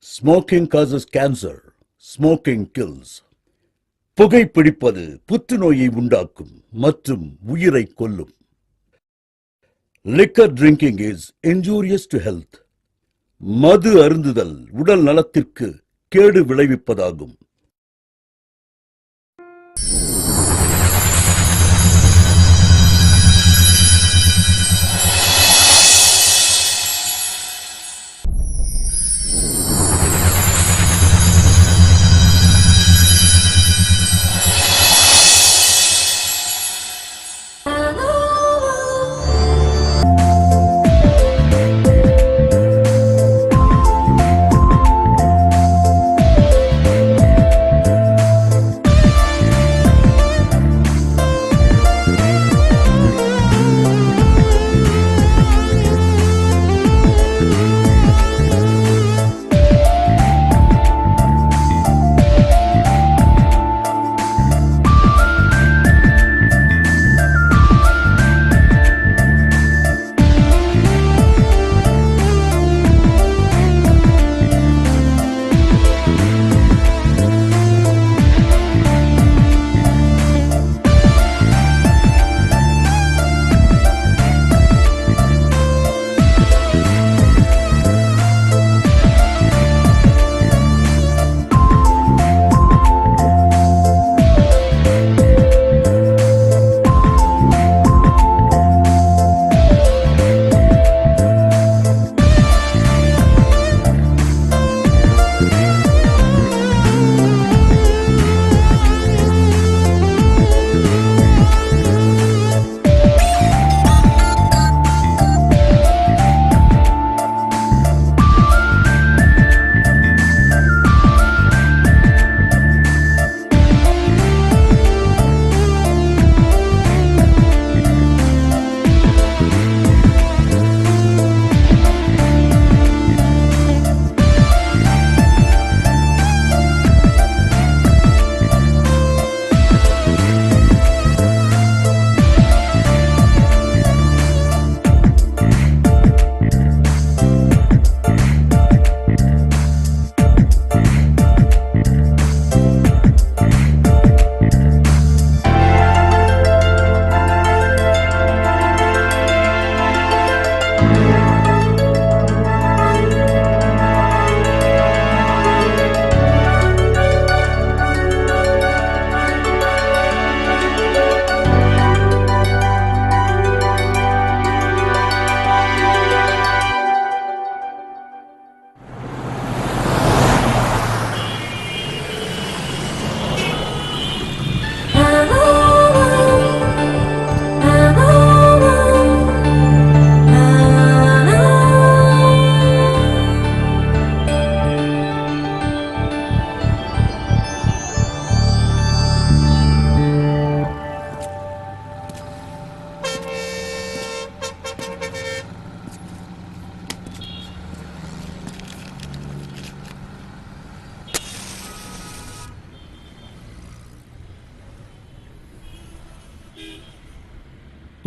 Smoking causes cancer. Smoking kills. புகைப்பிடிப்பது புற்றுநோயை உண்டாக்கும் மற்றும் உயிரை கொல்லும். Liquor drinking is injurious to health. மது அருந்துதல் உடல் நலத்திற்கு கேடு விளைவிப்பதாகும்.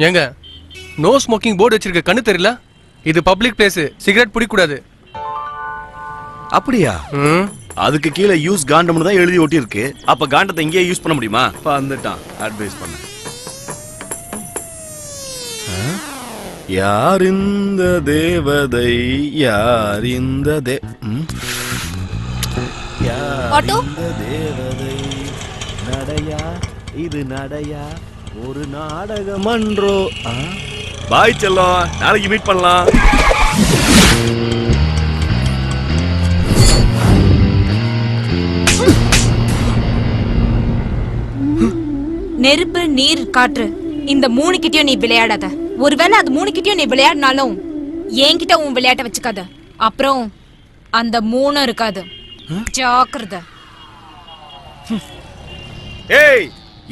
ஏங்க நோ ஸ்மோக்கிங் போர்டு வச்சிருக்க கண்ணு தெரியல? இது பப்ளிக் பிளேஸ், சிகரெட் பிடிக்க கூடாது. அப்படியா? அதுக்கு கீழே யூஸ் காண்டம்னு தான் எழுதி ஒட்டி இருக்கு. அப்ப காண்டத்தை இங்கேயே யூஸ் பண்ண முடியுமா? வந்துட்டான் அட்வைஸ் பண்ண. யார் இந்த தேவதை, யார் இந்த தேவதை, நடையா இது நடையா, ஒரு நாடகம் அன்றோ. பாய் செல்லம், நாளைக்கு மீட் பண்ணலாம். நெருப்பு, நீர், காற்று, இந்த மூணு கிட்டயும் நீ விளையாடாத. ஒருவேளை அது மூணு கிட்டயும் நீ விளையாடினாலும் என்கிட்ட உன் விளையாட்ட வச்சுக்காத. அப்புறம் அந்த மூணும் இருக்காது. ஜாக்கிரதை. ஏய்,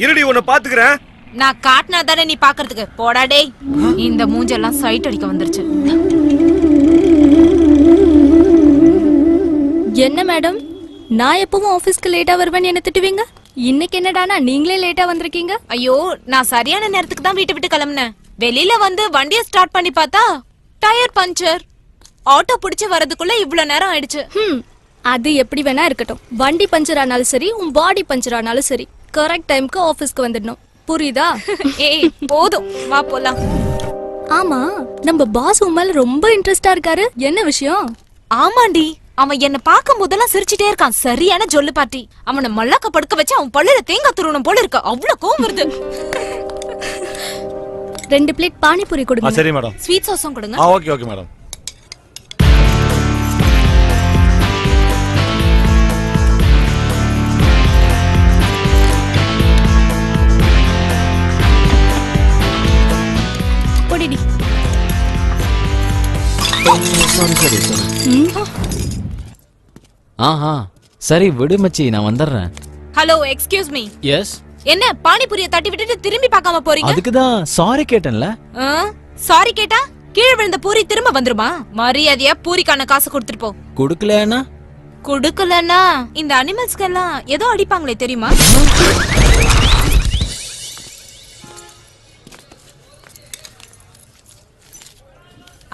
இருடி உன்னை பாத்துக்கிறேன். நான் காட்டினா தானே நீ பாக்குறதுக்கு. போடா டேய். இந்த மூஞ்செல்லாம் சைட் அடிக்க வந்துருச்சு. என்ன மேடம், நான் எப்பவும் ஆபீஸ்க்கு லேட்டா வருவேன்னு என்ன திட்டுவீங்க? இன்னைக்கு என்னடானா நீங்களே லேட்டா வந்திருக்கீங்க? ஐயோ, நான் சரியான நேரத்துக்கு தான் வீட்டை விட்டு கிளம்புனேன். வெளியில வந்து வண்டியை ஸ்டார்ட் பண்ணி பார்த்தா டயர் பஞ்சர். ஆட்டோ பிடிச்சு வரதுக்குள்ள இவ்வளவு நேரம் ஆயிடுச்சு. அது எப்படி வேணா இருக்கட்டும். வண்டி பஞ்சர் ஆனாலும் சரி, உன் பாடி பஞ்சர் ஆனாலும் சரி, கரெக்ட் டைம்க்கு ஆபீஸ்க்கு வந்துடணும். புரியுதா? ஏய் போதும், வா போலாம். ஆமா, நம்ம பாஸ் உன் மேல ரொம்ப இன்ட்ரெஸ்டா இருக்காரு. என்ன விஷயம்? ஆமாண்டி, அவன் என்ன பார்க்கும் போதெல்லாம் சிரிச்சிட்டே இருக்கான். சரியான ஜொல்லு பாட்டி. அவனை மல்லாக்க படுக்க வச்சு அவன் பல்லுல தேங்காய் துருவணும் போல இருக்கு. அவ்வளவு கோவம் வருது. 2 பிளேட் பானிபூரி கொடுங்க. சரி மேடம். ஸ்வீட் சாஸும் கொடுங்க. Okay okay madam. பொடிடி. சாரி. ஆஹா சரி விடு மச்சி, நான் வந்துடுறேன். Hello, excuse me. எஸ். என்ன பானிபூரியை தட்டி விட்டுட்டு திரும்பி பார்க்காம போறீங்க? அதுக்கு தான் சாரி கேட்டேன்ல. சாரி கேட்டா கீழே விழுந்த பூரி திரும்ப வந்துருமா? மரியாதையா பூரிக்கான காசு கொடுத்துட்டு போ. கொடுக்கலனா? கொடுக்கலன்னா இந்த அனிமல்ஸ்க்கு எல்லாம் ஏதோ அடிப்பாங்களே, தெரியுமா?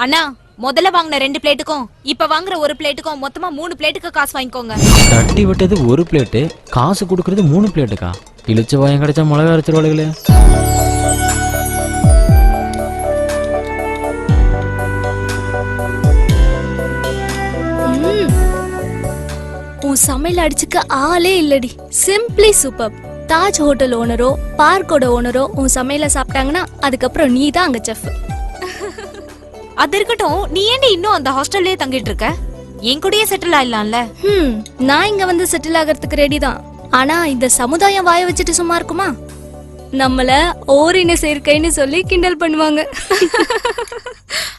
அண்ணா, முதல்ல வாங்கின 2 பிளேட்டுக்கும் இப்ப வாங்குற 1 பிளேட்டுக்கும் மொத்தமா 3 பிளேட்டுக்கு காசு வாங்கிக்கோங்க. தட்டி விட்டது 1 பிளேட்டு, காசு கொடுக்கறது 3 பிளேட்டுக்கா? இழுச்ச வாயம் கிடைச்சா மிளகா அரைச்சிருவாளுகளே. உன் சமையல் அடிச்சுக்க ஆளே இல்லடி. Simply super. தாஜ் ஹோட்டல் ஓனரோ பார்க்கோட ஓனரோ உன் சமையல சாப்பிட்டாங்கன்னா அதுக்கப்புறம் நீ தான் அங்க செஃப். அது இருக்கட்டும், நீ ஏன்டி இன்னும் அந்த ஹாஸ்டல்லே தங்கிட்டு இருக்க? என் கூடயே செட்டில் ஆயிடலாம்ல. நான் இங்க வந்து செட்டில் ஆகிறதுக்கு ரெடி தான். ஆனா இந்த சமுதாயம் வாய வச்சுட்டு சும்மா இருக்குமா? நம்மள ஓரின சேர்க்கைன்னு சொல்லி கிண்டல் பண்ணுவாங்க.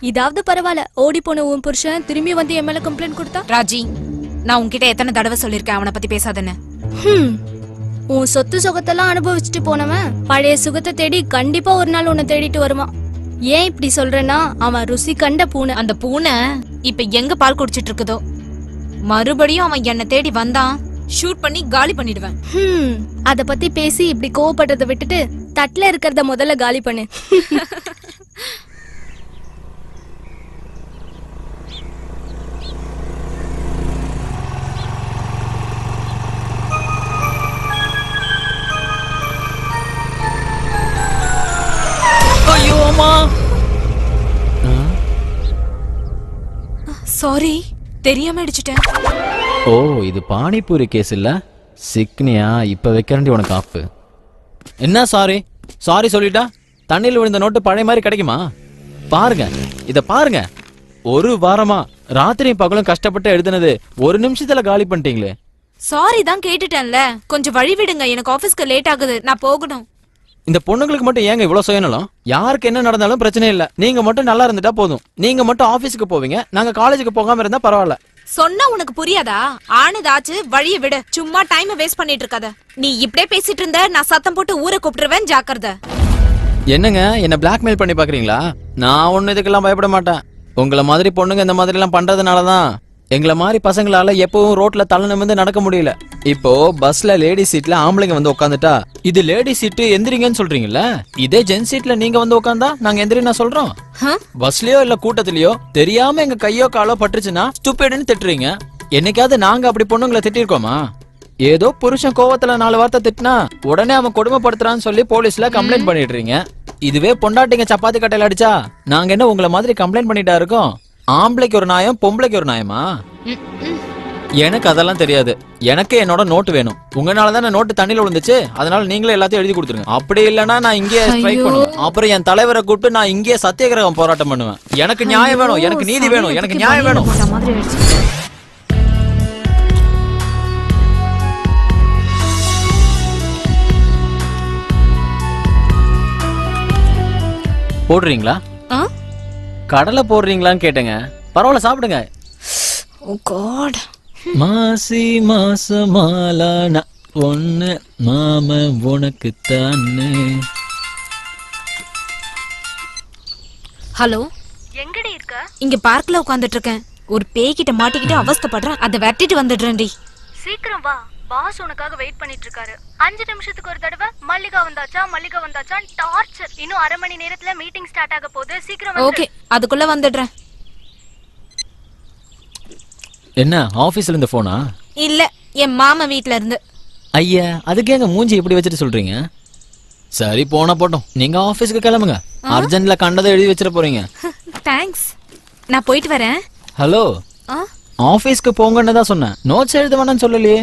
இதாவது பரவாயில்ல, ஓடி போன உன் புருஷன் திரும்பி வந்து என் மேல கம்ப்ளைண்ட் கொடுத்தா? ராஜி, நான் உன்கிட்ட எத்தனை தடவை சொல்லிருக்கேன் அவனை பத்தி பேசாதன்னு? உன் சொத்து சுகத்தெல்லாம் அனுபவிச்சுட்டு போனவன் பழைய சுகத்தை தேடி கண்டிப்பா ஒரு நாள் உன்னை தேடிட்டு வருவான். ஏன் இப்படி சொல்றேன்னா, அவன் ருசி கண்ட பூனை. அந்த பூனை இப்ப எங்க பால் குடிச்சிட்டு இருக்குதோ, மறுபடியும் அவன் என்ன தேடி வந்தான், ஷூட் பண்ணி காலி பண்ணிடுவேன். அத பத்தி பேசி இப்படி கோவப்படுறத விட்டுட்டு தட்டுல இருக்கிறத முதல்ல காலி பண்ணு. ஐயோ அம்மா. சாரி, தெரியாம அடிச்சிட்டேன். ஓ இது பானிபூரி கேஸ் இல்ல? சிக்னியா? இப்ப வைக்கிறண்டி உனக்கு ஆப்பு. என்ன சாரி சாரி சொல்லிட்டா தண்ணியில் விழுந்த நோட்டு பழைய மாதிரி கிடைக்குமா? பாருங்க, இத பாருங்க. 1 வாரமா ராத்திரியும் பகலும் கஷ்டப்பட்டு எழுதுனது 1 நிமிஷத்துல காலி பண்ணிட்டீங்களே. சாரி தான் கேட்டுட்டேன்ல, கொஞ்சம் வழி விடுங்க, எனக்கு ஆபீஸ்க்கு லேட் ஆகுது, நான் போகணும். இந்த பொண்ணுங்களுக்கு மட்டும் ஏங்க இவ்வளவு சுயநலம்? யாருக்கு என்ன நடந்தாலும் பிரச்சனை இல்ல, நீங்க மட்டும் நல்லா இருந்துட்டா போதும். நீங்க மட்டும் ஆபீஸ்க்கு போவீங்க, நாங்க காலேஜுக்கு போகாம இருந்தா பரவாயில்ல. சொன்னா உனக்கு புரியாதா? ஆனதாச்சு, வழிய விடு. சும்மா டைம் வேஸ்ட் பண்ணிட்டு இருக்காத. நீ இப்படியே பேசிட்டு இருந்த, நான் சத்தம் போட்டு ஊரை கூப்பிட்டுருவேன், ஜாக்கிரதை. என்னங்க என்ன பிளாக்மெயில் பண்ணி பாக்குறீங்களா? நான் ஒண்ணு இதுக்கெல்லாம் பயப்பட மாட்டேன். உங்களை மாதிரி பொண்ணுங்க இந்த மாதிரி எல்லாம் பண்றதுனாலதான் எங்களை மாதிரி பசங்களால எப்பவும் ரோட்ல தலை நிமிர்ந்து நடக்க முடியல. இப்போ பஸ்ல லேடி சீட்ல ஆம்பளைங்க வந்து உட்காந்துட்டா இது லேடி சீட்டு எந்திரிங்கன்னு சொல்றீங்கல்ல, இதே ஜென் சீட்ல நீங்க வந்து உட்காந்தா நாங்க எந்திரினா சொல்றோம். பஸ்லயோ இல்ல கூட்டத்திலயோ தெரியாம எங்க கையோ காலோ பட்டுச்சுன்னா ஸ்டூபிட்னு திட்டுறீங்க. என்னைக்காவது நாங்க அப்படி பொண்ணுங்களை திட்டிருக்கோமா? ஏதோ புருஷன் கோவத்துல 4 வார்த்தை திட்டினா உடனே அவன் கொடுமைப்படுத்துறான்னு சொல்லி போலீஸ்ல கம்ப்ளைண்ட் பண்ணிடுறீங்க. இதுவே பொண்டாட்டிங்க சப்பாத்தி கட்டையில அடிச்சா நாங்க என்ன உங்களை மாதிரி கம்ப்ளைண்ட் பண்ணிட்டா இருக்கோம்? ஆம்பளைக்கு ஒரு நியாயம், பொம்பளைக்கு ஒரு நியாயமா? எனக்கு அதெல்லாம் தெரியாது. எனக்கு என்னோட நோட்டு வேணும். உங்களாலதான் நோட்டு தண்ணியில விழுந்துச்சு, அதனால நீங்களே எல்லாத்தையும் எழுதி கொடுத்துருங்க. அப்படி இல்லைன்னா நான் இங்கே ஸ்ட்ரைக் பண்ணுவேன். அப்புறம் என் தலைவரை கூப்பிட்டு நான் இங்கே சத்தியாகிரகம் போராட்டம் பண்ணுவேன். எனக்கு நியாயம் வேணும், எனக்கு நீதி வேணும், எனக்கு நியாயம் வேணும். போடுறீங்களா? கடலை போடுறீங்களான்னு கேட்டேங்க. பரவாயில்ல, சாப்பிடுங்க. ஓ காட். மாசி மாசமாலான ஒண்ணு மாம உனக்கு தானே. ஹலோ, எங்கடி இருக்க? இங்க பார்க்ல உட்கார்ந்துட்டு இருக்கேன். ஒரு பேய்கிட்ட மாட்டிக்கிட்டு அவஸ்தைப்படுறேன், அதை வெட்டிட்டு வந்துடுறேன்டி. சீக்கிரம் வா, பாஸ் உனக்காக வெயிட் பண்ணிட்டு இருக்காரு. 5 நிமிஷத்துக்கு ஒரு தடவை மல்லிகா வந்தாச்சா டார்ச்சர். இன்னும் 1/2 மணி நேரத்துல மீட்டிங் ஸ்டார்ட் ஆக போகுது, சீக்கிரம் வந்து. ஓகே, அதுக்குள்ள வந்துடுறேன். என்ன ஆபீஸ்ல இருந்து போனா? இல்ல, என் மாமா வீட்ல இருந்து. ஐயா, அதுக்கு எங்க மூஞ்சி இப்படி வச்சுட்டு சொல்றீங்க? சரி போனா போட்டோம், நீங்க ஆபீஸ்க்கு கிளம்புங்க. அர்ஜென்ட்ல கண்டதை எழுதி வச்சிட போறீங்க. தேங்க்ஸ், நான் போயிட்டு வரேன். ஹலோ, ஆ? ஆபீஸ்க்கு போங்கன்னு தான் சொன்னேன், நோட்ஸ் எழுத வேணாம்னு சொல்லலையே.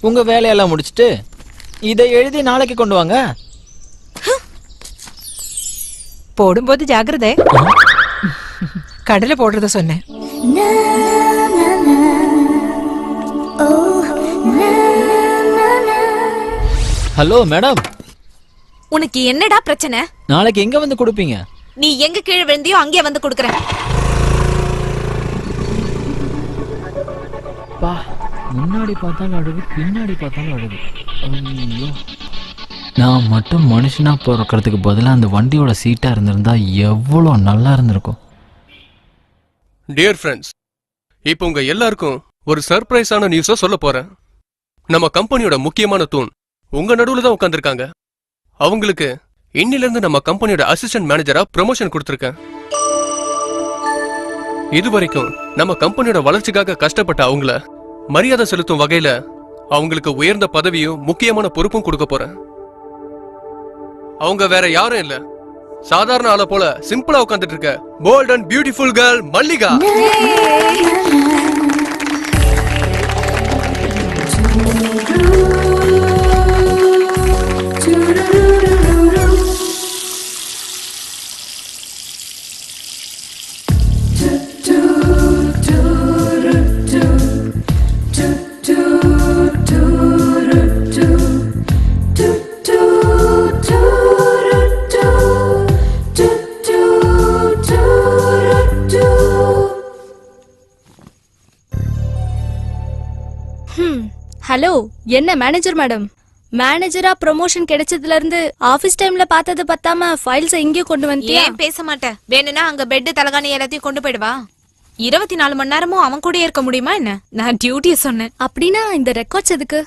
உங்க வேலையெல்லாம் முடிச்சிட்டு இதை எழுதி நாளைக்கு கொண்டு வாங்க. போடும்போது ஜாக்கிரதை. கடலை போடுறத சொன்னேன். ஹலோ மேடம், உனக்கு என்னடா பிரச்சனை? நாளைக்கு எங்க வந்து கொடுப்பீங்க? நீ எங்க கீழே விழுந்தியோ அங்கே வந்து கொடுக்கறேன். முன்னாடி பார்த்தாலும் அழுது, பின்னாடி பார்த்தாலும் அழுது. ஐயோ, நான் மட்டும் மனுஷனா பிறக்கிறதுக்கு பதிலாக அந்த வண்டியோட சீட்டா இருந்திருந்தா எவ்வளோ நல்லா இருந்திருக்கும். டியர் ஃப்ரெண்ட்ஸ், இப்போ உங்க எல்லாருக்கும் ஒரு சர்ப்ரைஸான நியூஸை சொல்ல போறேன். நம்ம கம்பெனியோட முக்கியமான தூண் உங்க நடுவுல தான் உட்கார்ந்திருக்காங்க. அவங்களுக்கு இன்னில இருந்து நம்ம கம்பெனியோட அசிஸ்டன்ட் மேனேஜரா ப்ரமோஷன் கொடுத்திருக்கேன். இதுவரைக்கும் நம்ம கம்பெனியோட வளர்ச்சிக்காக கஷ்டப்பட்ட அவங்கள மரியாதை செலுத்தும் வகையில அவங்களுக்கு உயர்ந்த பதவியும் முக்கியமான பொறுப்பும் கொடுக்க போறேன். அவங்க வேற யாரும் இல்ல, சாதாரண ஆளை போல சிம்பிளா உட்கார்ந்துட்டு இருக்க bold and beautiful girl Mallika. Hello, என்ன மேனேஜர் மேடம்? மேனேஜரா ப்ரமோஷன் கிடைச்சதுல இருந்து ஆபீஸ் டைம்ல பார்த்தது பத்தாம ஃபைல்ஸ் எங்கேயும் கொண்டு வந்தியா? ஏன் பேச மாட்டேன்? வேணும்னா அங்க பெட் தலகாணி எல்லாத்தையும் கொண்டு போயிடுவா. 24 மணி நேரமும் அவன் கூட இருக்க முடியுமா என்ன? நான் டியூட்டியை சொன்னேன். அப்படின்னா இந்த ரெக்கார்ட்ஸ் எதுக்கு?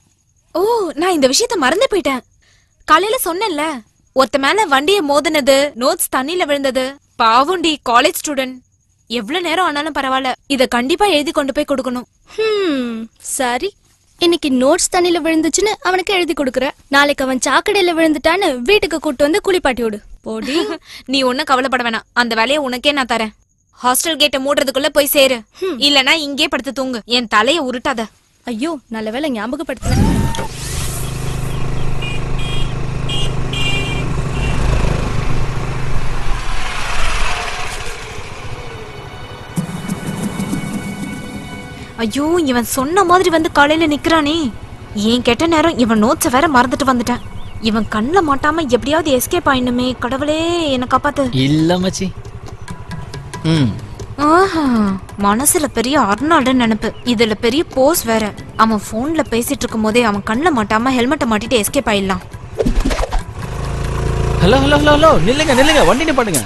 ஓ, நான் இந்த விஷயத்த மறந்து போயிட்டேன். காலையில சொன்னேன்ல, ஒருத்த மேல வண்டியை மோதினது, நோட்ஸ் தண்ணியில விழுந்தது. பாவுண்டி, காலேஜ் ஸ்டூடெண்ட். எவ்வளவு நேரம் ஆனாலும் பரவாயில்ல, இத கண்டிப்பா எழுதி கொண்டு போய் கொடுக்கணும். சரி, இன்னைக்கு நோட்ஸ் தண்ணியில விழுந்துச்சுன்னு அவனுக்கு எழுதி கொடுக்குற, நாளைக்கு அவன் சாக்கடையில விழுந்துட்டான்னு வீட்டுக்கு கூட்டு வந்து குளிப்பாட்டி விடு. போடி. நீ ஒன்னும் கவலைப்பட வேணாம், அந்த வேலையை உனக்கே நான் தரேன். ஹாஸ்டல் கேட்ட மூடுறதுக்குள்ள போய் சேரு, இல்லனா இங்கே படுத்து தூங்கு. என் தலைய உருட்டாத. ஐயோ, நல்ல வேளை ஞாபகப்படுத்தின. ஐயோ, இவன் சொன்ன மாதிரி வந்து காலையில நிக்கிறானே. ஏன் கெட்ட நேரம், இவன் நோட்ஸ வேற மறந்துட்டு வந்துட்டேன். இவன் கண்ணுல மாட்டாம எப்படியாவது எஸ்கேப் ஆயிடுமே. கடவுளே, என்ன காப்பாத்து. இல்ல மச்சி. ஆஹா, மனசுல பெரிய அர்னால்டு நினைப்பு, இதுல பெரிய போஸ் வேற. அவன் போன்ல பேசிட்டு இருக்கும் போதே அவன் கண்ணுல மாட்டாம ஹெல்மெட்டை மாட்டிட்டு எஸ்கேப் ஆயிடலாம். ஹலோ ஹலோ ஹலோ ஹலோ, நில்லுங்க நில்லுங்க, வண்டி நிப்பாட்டுங்க.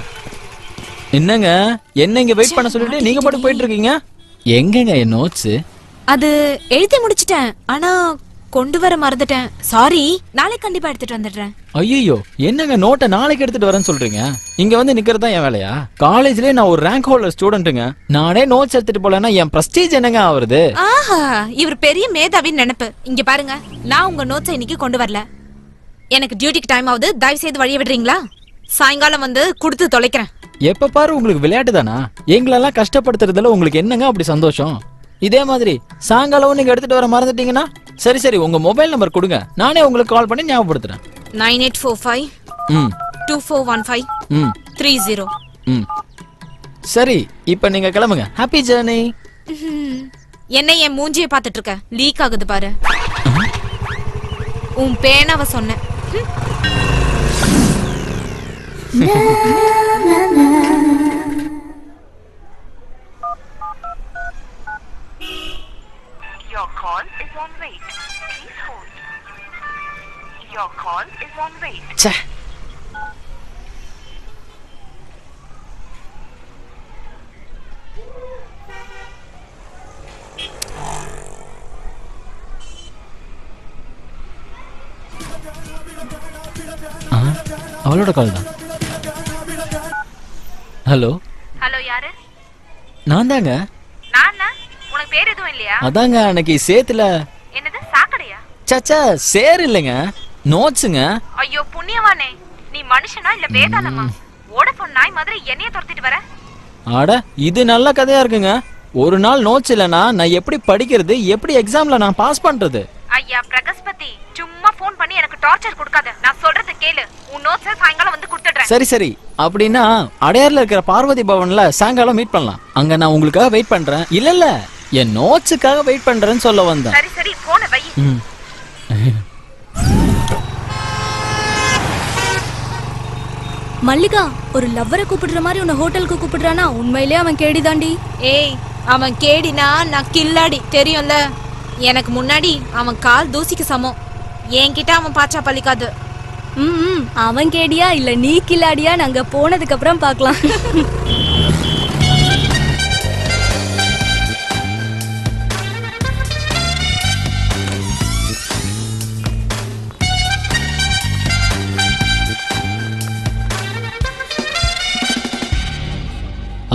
என்னங்க, என்ன இங்க வெயிட் பண்ண சொல்லிட்டு நீங்க பாட்டு போயிட்டு இருக்கீங்க? எங்கங்க என் நோட்ஸ்? அது எழுதி முடிச்சிட்டேன், ஆனா கொண்டு வர மறந்துட்டேன். சாரி, நாளைக்கு கண்டிப்பா எடுத்துட்டு வந்துடுறேன். ஐயோ, என்னங்க நோட்டை நாளைக்கு எடுத்துட்டு வரேன்னு சொல்றீங்க? இங்க வந்து நிக்கிறது தான் என் வேலையா? காலேஜ்லயே நான் ஒரு ரேங்க் ஹோல்டர் ஸ்டூடெண்ட்டுங்க. நானே நோட்ஸ் எடுத்துட்டு போலன்னா என் பிரஸ்டீஜ் என்னங்க ஆவறது? ஆஹா, இவர் பெரிய மேதாவின்னு நினைப்பு. இங்க பாருங்க, நான் உங்க நோட்ஸை இன்னைக்கு கொண்டு வரல. எனக்கு டியூட்டிக்கு டைம் ஆகுது, தயவு செய்து வழிய விடுறீங்களா? சாயங்காலம் வந்து கொடுத்து தொலைக்கிறேன். எப்ப பாரு உங்களுக்கு விளையாட்டு தானா? எங்களெல்லாம் கஷ்டப்படுத்துறதுல உங்களுக்கு என்னங்க அப்படி சந்தோஷம்? இதே மாதிரி சாயங்காலம் நீங்க எடுத்துட்டு வர மறந்துட்டீங்கன்னா சரி சரி, உங்க மொபைல் நம்பர் கொடுங்க, நானே உங்களுக்கு கால் பண்ணி ஞாபகப்படுத்துறேன். 9845 2415 30. சரி, இப்ப நீங்க கிளம்புங்க. Happy journey. என்ன என் மூஞ்சியை பார்த்துட்டு இருக்க? லீக் ஆகுது பாரு. உன் பேனாவ சொன்ன. Your call is on wait. Please hold. Your call is on wait. ச்சே. அவளோட கால் தான். ஹலோ ஹலோ, யாரு? நான் தாங்க. நான் உனக்கு பேர் எதுவும் இல்லையா? அதாங்க அன்னைக்கு சேத்துல. என்னது சாக்கடையா? சச்சா சேர் இல்லைங்க, நோட்ஸுங்க. ஐயோ புண்ணியவானே, நீ மனுஷனா இல்ல வேதாளமா? ஓடஃபோன் நாய் மாதிரி என்னைய துரத்திட்டு வர? அட இது நல்ல கதையா இருக்குங்க. ஒரு நாள் நோட்ஸ் இல்லனா நான் எப்படி படிக்கிறது, எப்படி எக்ஸாம்ல நான் பாஸ் பண்றது? ஐயா பிரகஸ்பதி, சும்மா ஃபோன் பண்ணி எனக்கு டார்ச்சர் கொடுக்காத. நான் சொல்றது கேளு. உன் நோட்ஸை சாயங்காலம் வந்து கொடுத்துடுறேன். சரி சரி, அப்படின்னா அடையார்ல இருக்கிற பார்வதி பவன்ல சாயங்காலம் மீட் பண்ணலாம். அங்க நான் உங்களுக்காக வெயிட் பண்றேன். இல்ல இல்ல, என் நோட்ஸுக்காக வெயிட் பண்றேன்னு சொல்ல வந்தேன். சரி சரி, போனை வை. ம். மல்லிகா, ஒரு லவ்வரை கூப்பிடுற மாதிரி உன்னை ஹோட்டலுக்கு கூப்பிடுறானா? உண்மையிலே அவன் கேடிதாண்டி. ஏய், அவன் கேடினா நான் கில்லாடி, தெரியும்ல. எனக்கு முன்னாடி அவன் கால் தூசிக்கு சமம். என்கிட்ட அவன் பாச்சா பழிக்காது. ம், அவன் கேடியா இல்ல நீ கில்லாடியா? நாங்க போனதுக்கு அப்புறம் பார்க்கலாம்.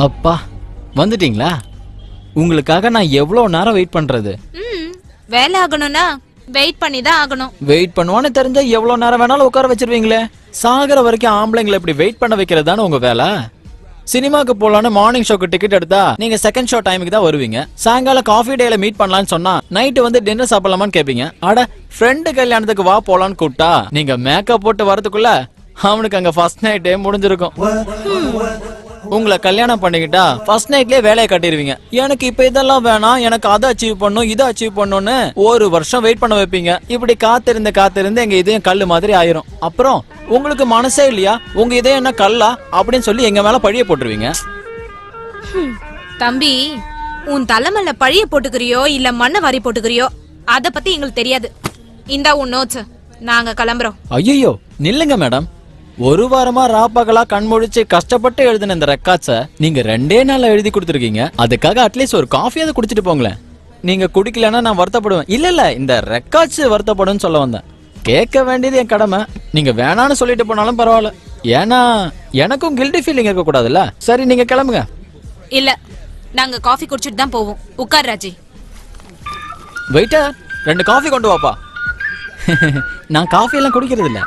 அப்பா வந்துட்டீங்களா? உங்களுக்காக நான் எவ்வளவு நேரம் வெயிட் பண்றது? வேலை ஆகணும்னா வெயிட் பண்ணி தான் ஆகணும். வெயிட் பண்ணுவான்னு தெரிஞ்சா எவ்வளவு நேரம் வேணாலும் உட்கார வச்சிருவீங்களே. சாகர வரைக்கும் ஆம்பளைங்களை இப்படி வெயிட் பண்ண வைக்கிறது தானே உங்க வேலை. சினிமாக்கு போலான்னு மார்னிங் ஷோக்கு டிக்கெட் எடுத்தா நீங்க செகண்ட் ஷோ டைமுக்கு தான் வருவீங்க. சாயங்காலம் காஃபி டேல மீட் பண்ணலாம்னு சொன்னா நைட்டு வந்து டின்னர் சாப்பிடலாமான்னு கேப்பீங்க. அட ஃப்ரெண்டு கல்யாணத்துக்கு வா போலான்னு கூப்பிட்டா நீங்க மேக்கப் போட்டு வரதுக்குள்ள அவனுக்கு அங்க ஃபர்ஸ்ட் நைட்டே முடிஞ்சிருக்கும். உங்களை கல்யாணம் பண்ணிக்கிட்டா ஃபர்ஸ்ட் நைட்லயே வேலையை கட்டிடுவீங்க. எனக்கு இப்ப இதெல்லாம் வேணாம், எனக்கு அதை அச்சீவ் பண்ணும், இதை அச்சீவ் பண்ணும்னு ஒரு வருஷம் வெயிட் பண்ண வைப்பீங்க. இப்படி காத்திருந்து எங்க இதயம் கல்லு மாதிரி ஆயிரும். அப்புறம் உங்களுக்கு மனசே இல்லையா, உங்க இதயம் என்ன கல்லா அப்படின்னு சொல்லி எங்க மேல பழிய போட்டுருவீங்க. தம்பி, உன் தலைமையில பழிய போட்டுக்கிறியோ இல்ல மண்ணை வாரி போட்டுக்கிறியோ அத பத்தி எங்களுக்கு தெரியாது. இந்தா உன் நோட்ஸ், நாங்க கிளம்புறோம். ஐயோ நில்லுங்க மேடம். ஒரு வாரமா ராப்பகலா கண்முழிச்சு கஷ்டப்பட்டு எழுதின இந்த ரெக்கார்ட்ஸ நீங்க 2 நாள்ல எழுதி கொடுத்துருக்கீங்க. அதுக்காக அட்லீஸ்ட் ஒரு காஃபியாவது குடிச்சிட்டு போங்களேன். நீங்க குடிக்கலன்னா நான் வருத்தப்படுவேன். இல்ல இல்ல, இந்த ரெக்கார்ட்ஸ் வருத்தப்படும் சொல்ல வந்தேன். கேட்க வேண்டியது என் கடமை. நீங்க வேணான்னு சொல்லிட்டு போனாலும் பரவாயில்ல. ஏன்னா எனக்கும் கில்டி ஃபீலிங் இருக்க கூடாதுல்ல. சரி நீங்க கிளம்புங்க. இல்ல, நாங்க காஃபி குடிச்சிட்டு தான் போவோம். உட்கார் ராஜி. வெயிட்டர், 2 காஃபி கொண்டு வாப்பா. நான் காஃபி எல்லாம் குடிக்கிறது இல்ல.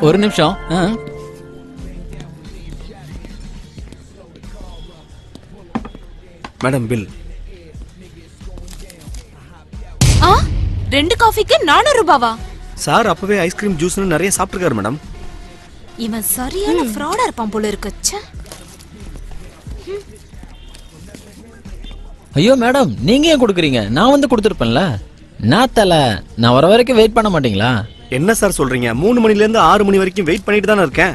ஒரு நிமிஷம். Madam bill. 2 காஃபிக்கு 400 ரூபாவா? சார் அப்பவே ஐஸ்கிரீம் ஜூஸ்னு நிறைய சாப்பிட்டுருக்காரு மேடம். இவன் சரியான ஃப்ராடா இருப்பான் போல இருக்கு. ச்சே. ஐயோ மேடம், நீங்க ஏன் கொடுக்குறீங்க? நான் வந்து கொடுத்துருப்பேன்ல. நான் வர வரைக்கும் வெயிட் பண்ண மாட்டீங்களா? என்ன சார் சொல்றீங்க? 3 மணில இருந்து 6 மணி வரைக்கும் வெயிட் பண்ணிட்டு தானே இருக்கேன்.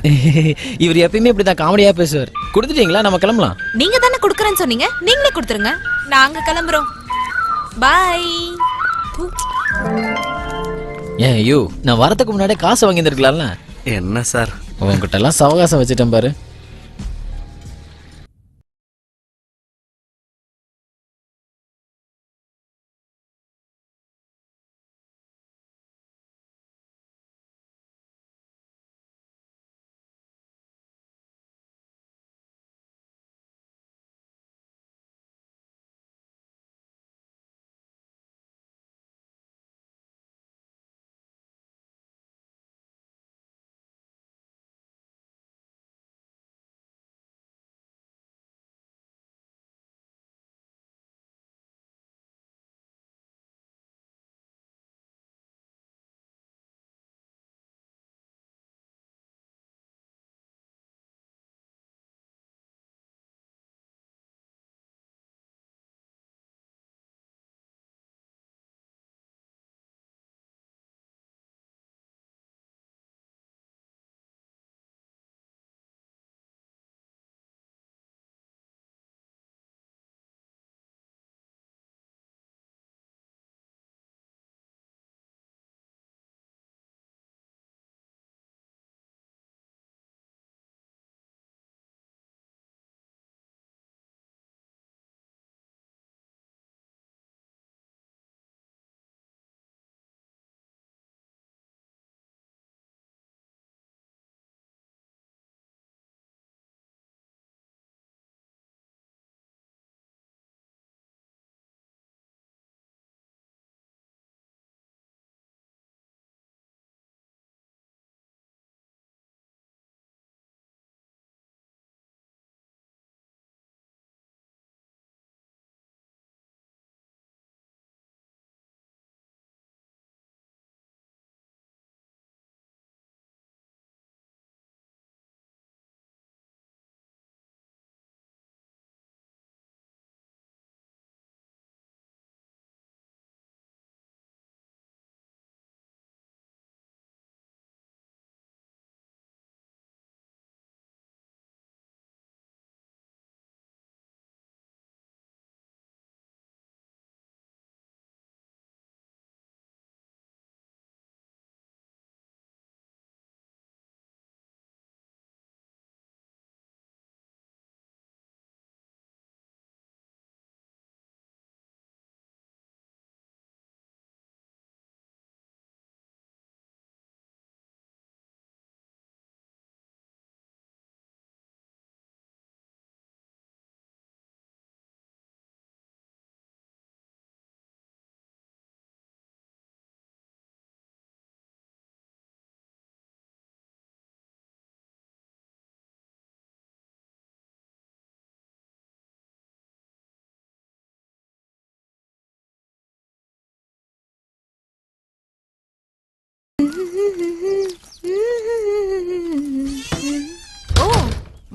இவர் எப்பயுமே இப்படிதான் காமெடியா பேசுவார். கொடுத்துட்டீங்களா? நம்ம கிளம்பலாம். நீங்க தானே கொடுக்கறேன்னு சொன்னீங்க, நீங்களே கொடுத்துருங்க. நாங்க கிளம்புறோம். பை. ஏன் ஐயோ, நான் வரதுக்கு முன்னாடியே காசு வாங்கி இருந்திருக்கலாம்ல. என்ன சார் உங்ககிட்ட எல்லாம் சவகாசம் வச்சுட்டேன் பாரு.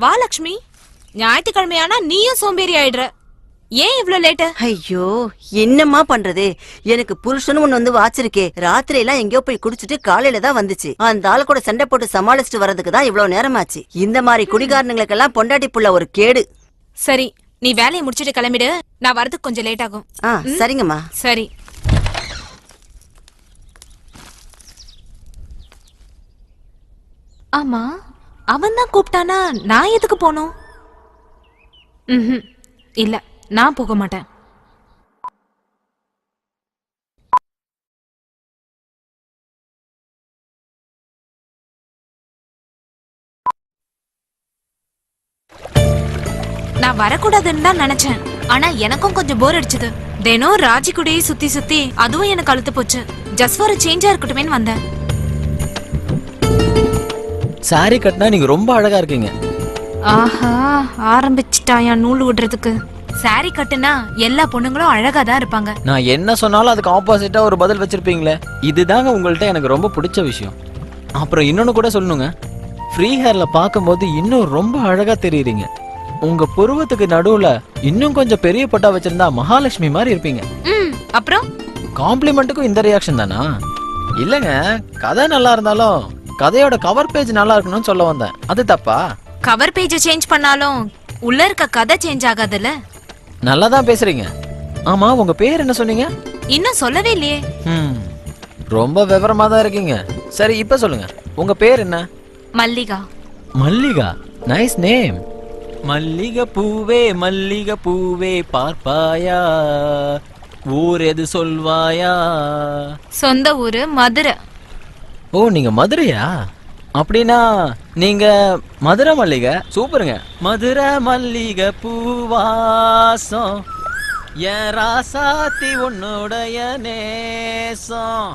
வா லக்ஷ்மி. ஞாயிற்றுக்கிழமையானா நீயும் சோம்பேறி ஆயிடுற. ஏன் இவ்ளோ லேட்டு? ஐயோ என்னம்மா பண்றது, எனக்கு புருஷன் ஒண்ணு வந்து வாச்சிருக்கே. ராத்திரி எல்லாம் எங்கயோ போய் குடிச்சிட்டு காலையில தான் வந்துச்சு. அந்த ஆளு கூட சண்டை போட்டு சமாளிச்சுட்டு வர்றதுக்கு தான் இவ்வளவு நேரமாச்சு. இந்த மாதிரி குடிகாரனுங்களுக்கெல்லாம் பொண்டாட்டி புள்ள ஒரு கேடு. சரி, நீ வேலையை முடிச்சிட்டு கிளம்பிடு. நான் வரதுக்கு கொஞ்சம் லேட் ஆகும். சரிங்கம்மா. சரி. ஆமா, அவன் தான் கூப்பிட்டானா நான் எதுக்கு போனோம்? இல்ல, நான் போக மாட்டேன். நான் வரக்கூடாதுன்னு தான் நினைச்சேன். ஆனா எனக்கும் கொஞ்சம் போர் அடிச்சது. தினம் ராஜி கூடயே சுத்தி சுத்தி அதுவும் எனக்கு அழுத்து போச்சு. ஜஸ்ட் ஃபார் சேஞ்சா இருக்கட்டுமேன்னு வந்தேன். சாரி கட்டினா நீங்க ரொம்ப அழகா இருக்கீங்க. ஆஹா, ஆரம்பிச்சிட்டாயா நூல் விடுறதுக்கு. சாரி கட்டுனா எல்லா பொண்ணுங்களும் அழகா தான் இருப்பாங்க. நான் என்ன சொன்னாலும் அதுக்கு ஆப்போசிட்டா ஒரு பதில் வச்சிருப்பீங்களே, இதுதாங்க உங்கள்ட்ட எனக்கு ரொம்ப பிடிச்ச விஷயம். அப்புறம் இன்னொன்னு கூட சொல்லணுங்க, ஃப்ரீ ஹேர்ல பார்க்கும்போது இன்னும் ரொம்ப அழகா தெரியுறீங்க. உங்க புருவத்துக்கு நடுவுல இன்னும் கொஞ்சம் பெரிய பட்டா வச்சிருந்தா மகாலட்சுமி மாதிரி இருப்பீங்க. அப்புறம் காம்ப்ளிமெண்ட்டுக்கும் இந்த ரியாக்ஷன் தானா? இல்லங்க, கதை நல்லா இருந்தாலும் கதையோட கவர் பேஜ் நல்லா இருக்கணும்னு சொல்ல வந்தேன். அது தப்பா? கவர் பேஜ் சேஞ்ச் பண்ணாலும் உள்ள இருக்க கதை சேஞ்ச் ஆகாதுல்ல. நல்லா தான் பேசுறீங்க. ஆமா, உங்க பேர் என்ன சொன்னீங்க? இன்னும் சொல்லவே இல்லையே. ரொம்ப விவரமா தான் இருக்கீங்க. சரி, இப்ப சொல்லுங்க, உங்க பேர் என்ன? மல்லிகா. Mallika, nice name. மல்லிகை பூவே பார்ப்பாயா, ஊர் எது சொல்வாயா? சொந்த ஊரு மதுரை. ஓ, நீங்க மதுரையா? அப்படின்னா நீங்க மதுரை மல்லிகை. சூப்பருங்க. மதுரை மல்லிகை பூவாசம், என் ராசாத்தி உன்னுடைய நேசம்.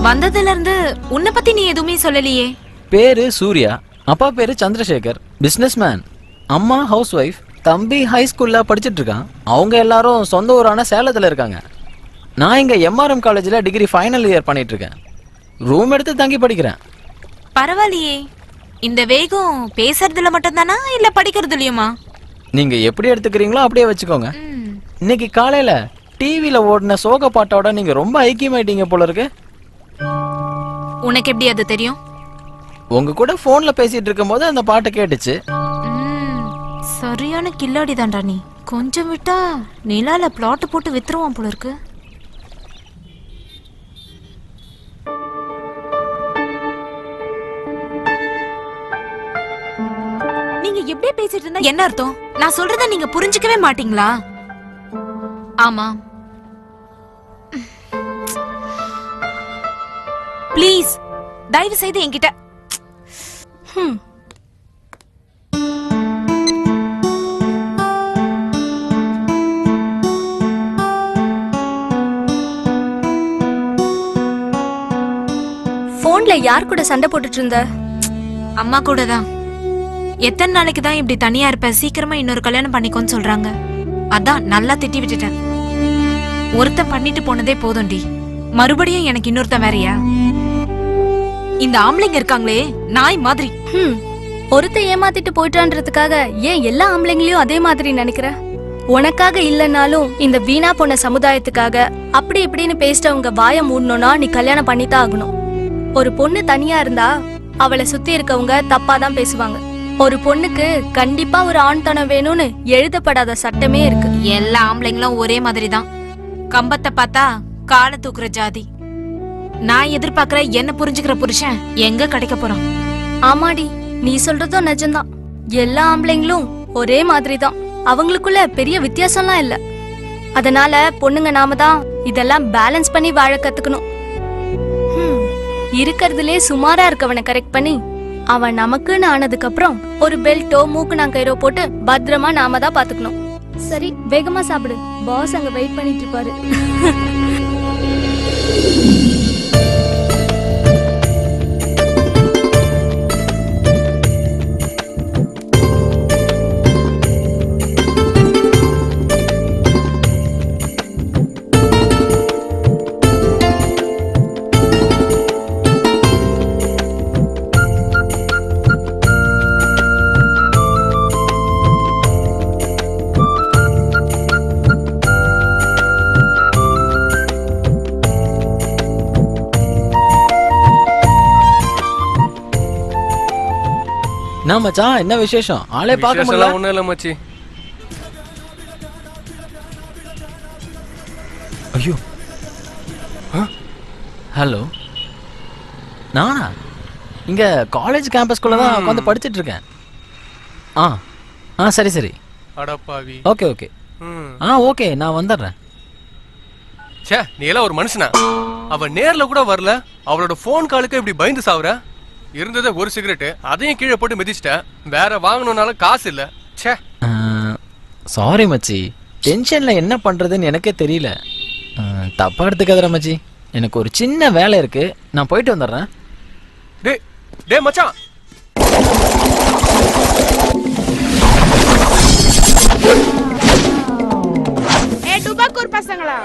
வந்ததுல இருந்து உன்னை பத்தி நீ எதுவுமே சொல்லலையே. பேரு சூர்யா, அப்பா பேரு சந்திரசேகர், பிசினஸ்மேன். அம்மா ஹவுஸ் ஒய்ஃப், தம்பி ஹை ஸ்கூல்ல படிச்சிட்டு இருக்கான். அவங்க எல்லாரும் சொந்த ஊரான சேலத்துல இருக்காங்க. நான் இங்க எம்ஆர்எம் காலேஜ்ல டிகிரி ஃபைனல் இயர் பண்ணிட்டு இருக்கேன். ரூம் எடுத்து தங்கி படிக்கிறேன். பரவாயில்லையே. இந்த வேகம் பேசுறதுல மட்டும் தானா இல்ல படிக்கிறதுலயுமா? நீங்க எப்படி எடுத்துக்கிறீங்களோ அப்படியே வச்சுக்கோங்க. இன்னைக்கு காலையில டிவில ஓடின சோக பாட்டோட நீங்க ரொம்ப ஐக்கியமாயிட்டீங்க போல இருக்கு. உனக்கு எப்படி அது தெரியும்? உங்க கூட போன்ல பேசிட்டு இருக்கும்போது அந்த பாட்டை கேட்டுச்சு. சரியான கில்லாடி தான்டா நீ. கொஞ்சம் விட்டா நிலால பிளாட் போட்டு வித்துருவான் போல இருக்கு. நீங்க எப்படியே பேசிட்டு இருந்தா என்ன அர்த்தம்? நான் சொல்றத நீங்க புரிஞ்சுக்கவே மாட்டீங்களா? ஆமா, ப்ளீஸ் தயவு செய்து என்கிட்ட. போன்ல யார் கூட சண்டை போட்டுட்டு இருந்த? அம்மா கூட தான். எத்தனை நாளைக்கு தான் இப்படி தனியா இருப்ப? சீக்கிரமா இன்னொரு கல்யாணம் பண்ணிக்கோன்னு சொல்றாங்க. அதான் நல்லா திட்டி விட்டுட்டேன். ஒருத்தன் பண்ணிட்டு போனதே போதும்டி, மறுபடியும் எனக்கு இன்னொருத்தன் வேறயா? இந்த ஆம்பளைங்க இருக்காங்களே நாய் மாதிரி. ஒருத்த ஏமாத்திட்டு போயிட்டான்றதுக்காக ஏன் எல்லா ஆம்பளைங்களையும் அதே மாதிரி நினைக்கிற? உனக்காக இல்லைன்னாலும் இந்த வீணா போன சமுதாயத்துக்காக அப்படி இப்படின்னு பேசிட்டவங்க வாய மூடணும்னா நீ கல்யாணம் பண்ணித்தான் ஆகணும். ஒரு பொண்ணு தனியா இருந்தா அவளை சுத்தி இருக்கவங்க தப்பாதான் பேசுவாங்க. ஒரு பொண்ணுக்கு கண்டிப்பா ஒரு ஆண்தனம் வேணும்னு எழுதப்படாத சட்டமே இருக்கு. எல்லா ஆம்பளைங்களும் ஒரே மாதிரி தான். கம்பத்தை பார்த்தா காலை தூக்குற ஜாதி. நான் எதிர்பார்க்கிற என்ன புரிஞ்சுக்கிற புருஷன் எங்க கிடைக்க போறான்? ஆமாடி, நீ சொல்றதும் நிஜம்தான். எல்லா ஆம்பளைங்களும் ஒரே மாதிரி தான். அவங்களுக்குள்ள பெரிய வித்தியாசம்லாம் இல்ல. அதனால பொண்ணுங்க நாம தான் இதெல்லாம் பேலன்ஸ் பண்ணி வாழ கத்துக்கணும். இருக்கிறதுலே சுமாரா இருக்கவனை கரெக்ட் பண்ணி அவன் நமக்குன்னு ஆனதுக்கு அப்புறம் ஒரு பெல்ட்டோ மூக்குநாங்கயிறோ போட்டு பத்திரமா நாம தான் பாத்துக்கணும். சரி, வேகமா சாப்பிடு. பாஸ் அங்க வெயிட் பண்ணிட்டு இருப்பாரு. என்ன மச்சான், என்ன விசேஷம்? ஆளே பார்க்க முடியல. விசேஷம்லாம் ஒண்ணும் இல்ல மச்சி. ஐயோ, ஹலோ, நானா இங்க காலேஜ் கேம்பஸ்குள்ள தான் உட்காந்து படிச்சிட்டு இருக்கேன். ஆ ஆ சரி சரி, அடப்பாவி. Okay okay. ஓகே, நான் வந்துடுறேன். ச்சே, நீ எல்லாம் ஒரு மனுஷனா? அவ நேர்ல கூட வரல, அவளோட போன் காலுக்கு இப்படி பயந்து சாவுற. இருந்ததே ஒரு சிகரெட், அதையும் கீழே போட்டு மிதிச்சிட்ட. வேற வாங்கணும்னாலும் காசு இல்ல. ச்சே. சாரி மச்சி, டென்ஷன்ல என்ன பண்றதுன்னு எனக்கே தெரியல. தப்பா எடுத்துக்காதற மச்சி, எனக்கு ஒரு சின்ன வேலை இருக்கு, நான் போயிட்டு வந்துடுறேன். டேய் டேய் மச்சான். டுபாக்கூர் பசங்களா,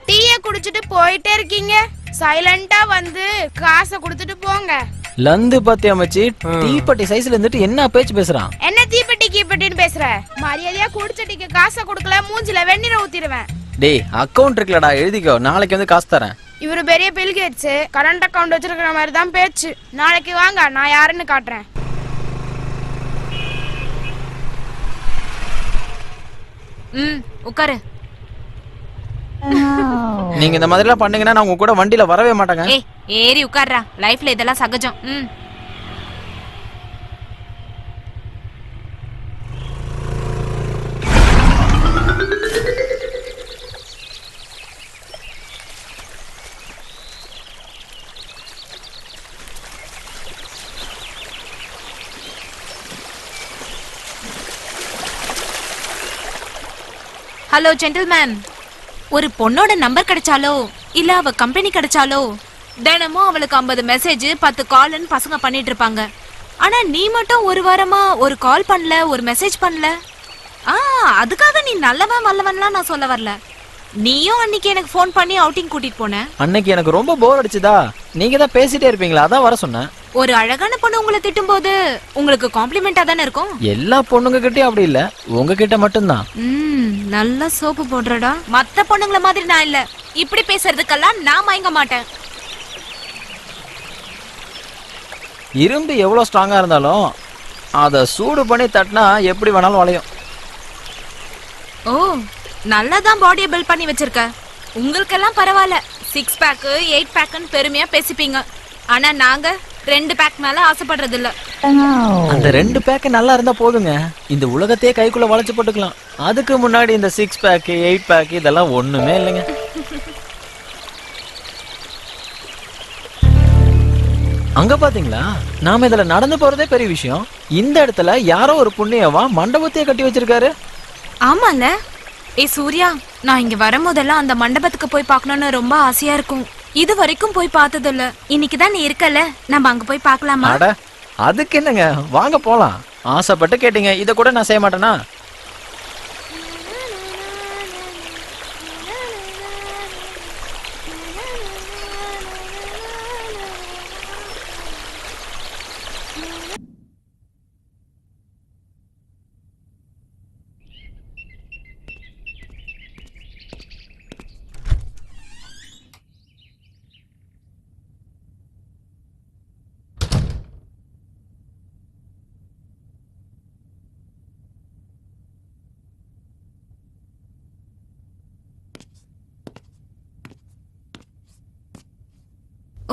டீயை குடிச்சிட்டு போயிட்டே இருக்கீங்க. சைலண்டா வந்து காசை கொடுத்துட்டு போங்க. லந்து பாத்தியா மச்சி, தீப்பெட்டி சைஸ்ல இருந்துட்டு என்ன பேச்சு பேசுறான்? என்ன தீப்பெட்டி கீப்பெட்டின்னு பேசுற? மரியாதையா குடிச்ச டீக்கு காசை கொடுக்கல, மூஞ்சில வெந்நீரை ஊத்திடுவேன். டேய், அக்கவுண்ட் இருக்குலடா, எழுதிக்கோ, நாளைக்கு வந்து காசு தரேன். இவரு பெரிய பில்கேட்ஸ், கரண்ட் அக்கவுண்ட் வச்சிருக்கிற மாதிரி தான் பேச்சு. நாளைக்கு வாங்க, நான் யாருன்னு காட்டுறேன். உட்காரு. நீங்க இந்த மாதிரி எல்லாம் பண்ணீங்கன்னா நான் உங்க கூட வண்டியில வரவே மாட்டேங்க. ஏய், ஏறி உட்கார்றா, லைஃப்ல இதெல்லாம் சகஜம். ஹலோ ஜென்டில்மேன், ஒரு பொண்ணோட நம்பர் கிடைச்சாலோ இல்ல அவ கம்பெனி கிடைச்சாலோ தினமும் அவளுக்கு 50 மெசேஜ் 10 கால்னு பசங்க பண்ணிட்டு இருப்பாங்க. ஆனா நீ மட்டும் ஒரு வாரமா ஒரு கால் பண்ணல, ஒரு மெசேஜ் பண்ணல. அதுக்காக நீ நல்லவன் வல்லவன்லாம் நான் சொல்ல வரல. நீயும் அன்னைக்கு எனக்கு ஃபோன் பண்ணி அவுட்டிங் கூட்டிட்டு போன. அன்னைக்கு எனக்கு ரொம்ப போர் அடிச்சுதா, நீங்க தான் பேசிட்டே இருப்பீங்களா, அதான் வர சொன்னேன். ஒரு அழகான பொண்ணு உங்களை திட்டும் போது உங்களுக்கு காம்ப்ளிமெண்டா தானே இருக்கும். எல்லா பொண்ணுங்க கிட்டயும் அப்படி இல்ல, உங்ககிட்ட மட்டும்தான். நல்லா சோப்பு போடுறடா. மத்த பொண்ணுங்கள மாதிரி நான் இல்ல, இப்படி பேசுறதுக்கெல்லாம் நான் மயங்க மாட்டேன். இரும்பு எவ்வளவு ஸ்ட்ராங்கா இருந்தாலும் அத சூடு பண்ணி தட்டினா எப்படி வேணாலும் வளையும். ஓ, நல்லாதான் பாடியை பில்ட் பண்ணி வச்சிருக்க. உங்களுக்கெல்லாம் பரவாயில்ல, 6 பேக் 8 பேக்னு பெருமையா பேசிப்பீங்க. ஆனா நாங்க 2 பேக் மேல ஆசைப்படுறது இல்ல. அந்த 2 பேக் நல்லா இருந்தா போதுங்க, இந்த உலகத்தையே கைக்குள்ள வளைச்சு போட்டுக்கலாம். அதுக்கு முன்னாடி இந்த 6 பேக் 8 பேக் இதெல்லாம் ஒண்ணுமே இல்லைங்க. அங்க பாத்தீங்களா, நாம இதுல நடந்து போறதே பெரிய விஷயம். இந்த இடத்துல யாரோ ஒரு புண்ணியவா மண்டபத்தையே கட்டி வச்சிருக்காரு. ஆமால. ஏ சூர்யா, நான் இங்க வரும்போதெல்லாம் அந்த மண்டபத்துக்கு போய் பார்க்கணும்னு ரொம்ப ஆசையா இருக்கும். இது வரைக்கும் போய் பார்த்தது இல்ல. இன்னைக்குதான் நீ இருக்கல, நம்ம அங்க போய் பார்க்கலாமா? அட, அதுக்கு என்னங்க, வாங்க போலாம். ஆசைப்பட்டு கேட்டீங்க, இத கூட நான் செய்ய மாட்டேனா?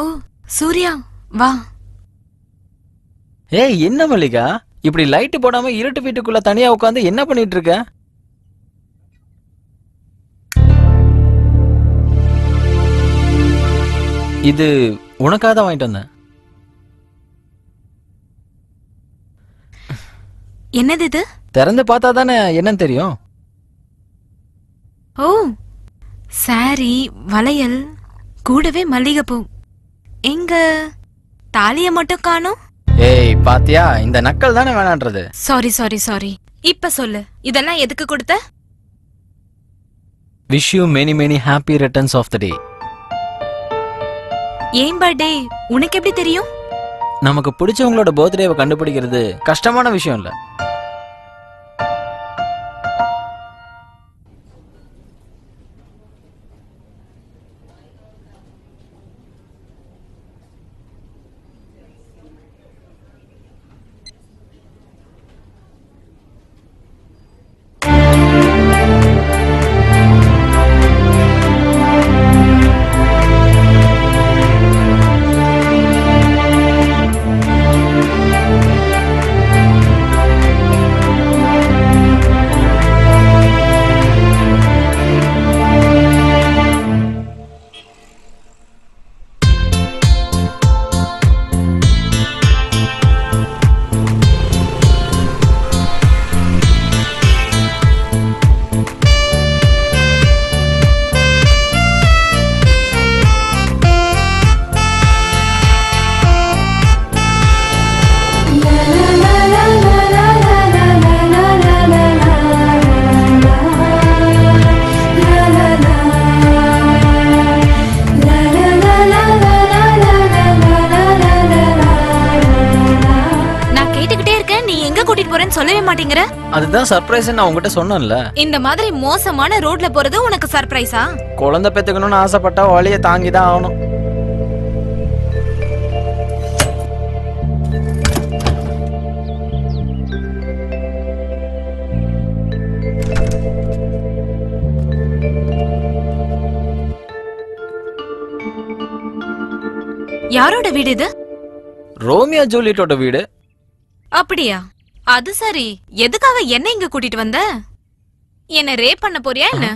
ஓ சூர்யா, வா. ஏய், என்ன மல்லிகா, இப்படி லைட் போடாம இருட்டு வீட்டுக்குள்ள தனியா உட்காந்து என்ன பண்ணிட்டு இருக்க? இது உனக்காக தான் வாங்கிட்டு வந்தேன். என்னது இது? திறந்து பார்த்தா தானே என்னன்னு தெரியும். ஓ, சாரி, வளையல், கூடவே மல்லிகைப்பூ. எங்க தாலிய மட்டும் காணோம். ஏய் பாத்தியா, இந்த நக்கல் தானே வேணான்றது. Sorry sorry sorry. இப்ப சொல்லு, இதெல்லாம் எதுக்கு கொடுத்த? Wish you many many happy returns of the day. ஏன் பர்த்டே உனக்கு எப்படி தெரியும்? நமக்கு பிடிச்சவங்களோட பர்த்டேவை கண்டுபிடிக்கிறது கஷ்டமான விஷயம் இல்ல. கூட்டிட்டு போறேன்னு சொல்லவே மாட்டேங்கிற? அதுதான் சர்ப்ரைஸ் நான் உங்ககிட்ட சொன்னேன்ல. இந்த மாதிரி மோசமான ரோட்ல போறது உனக்கு சர்ப்ரைஸா? குழந்தை பெத்துக்கணும்னு ஆசைப்பட்டா வழியை தாங்கிதான் ஆகணும். யாரோட வீடு இது? ரோமியோ ஜூலியட்டோட வீடு. அப்படியா? அது சரி. எதுக்காக என்ன இங்க கூட்டிட்டு வந்த? என்ன ரேப் பண்ண போறியா என்ன?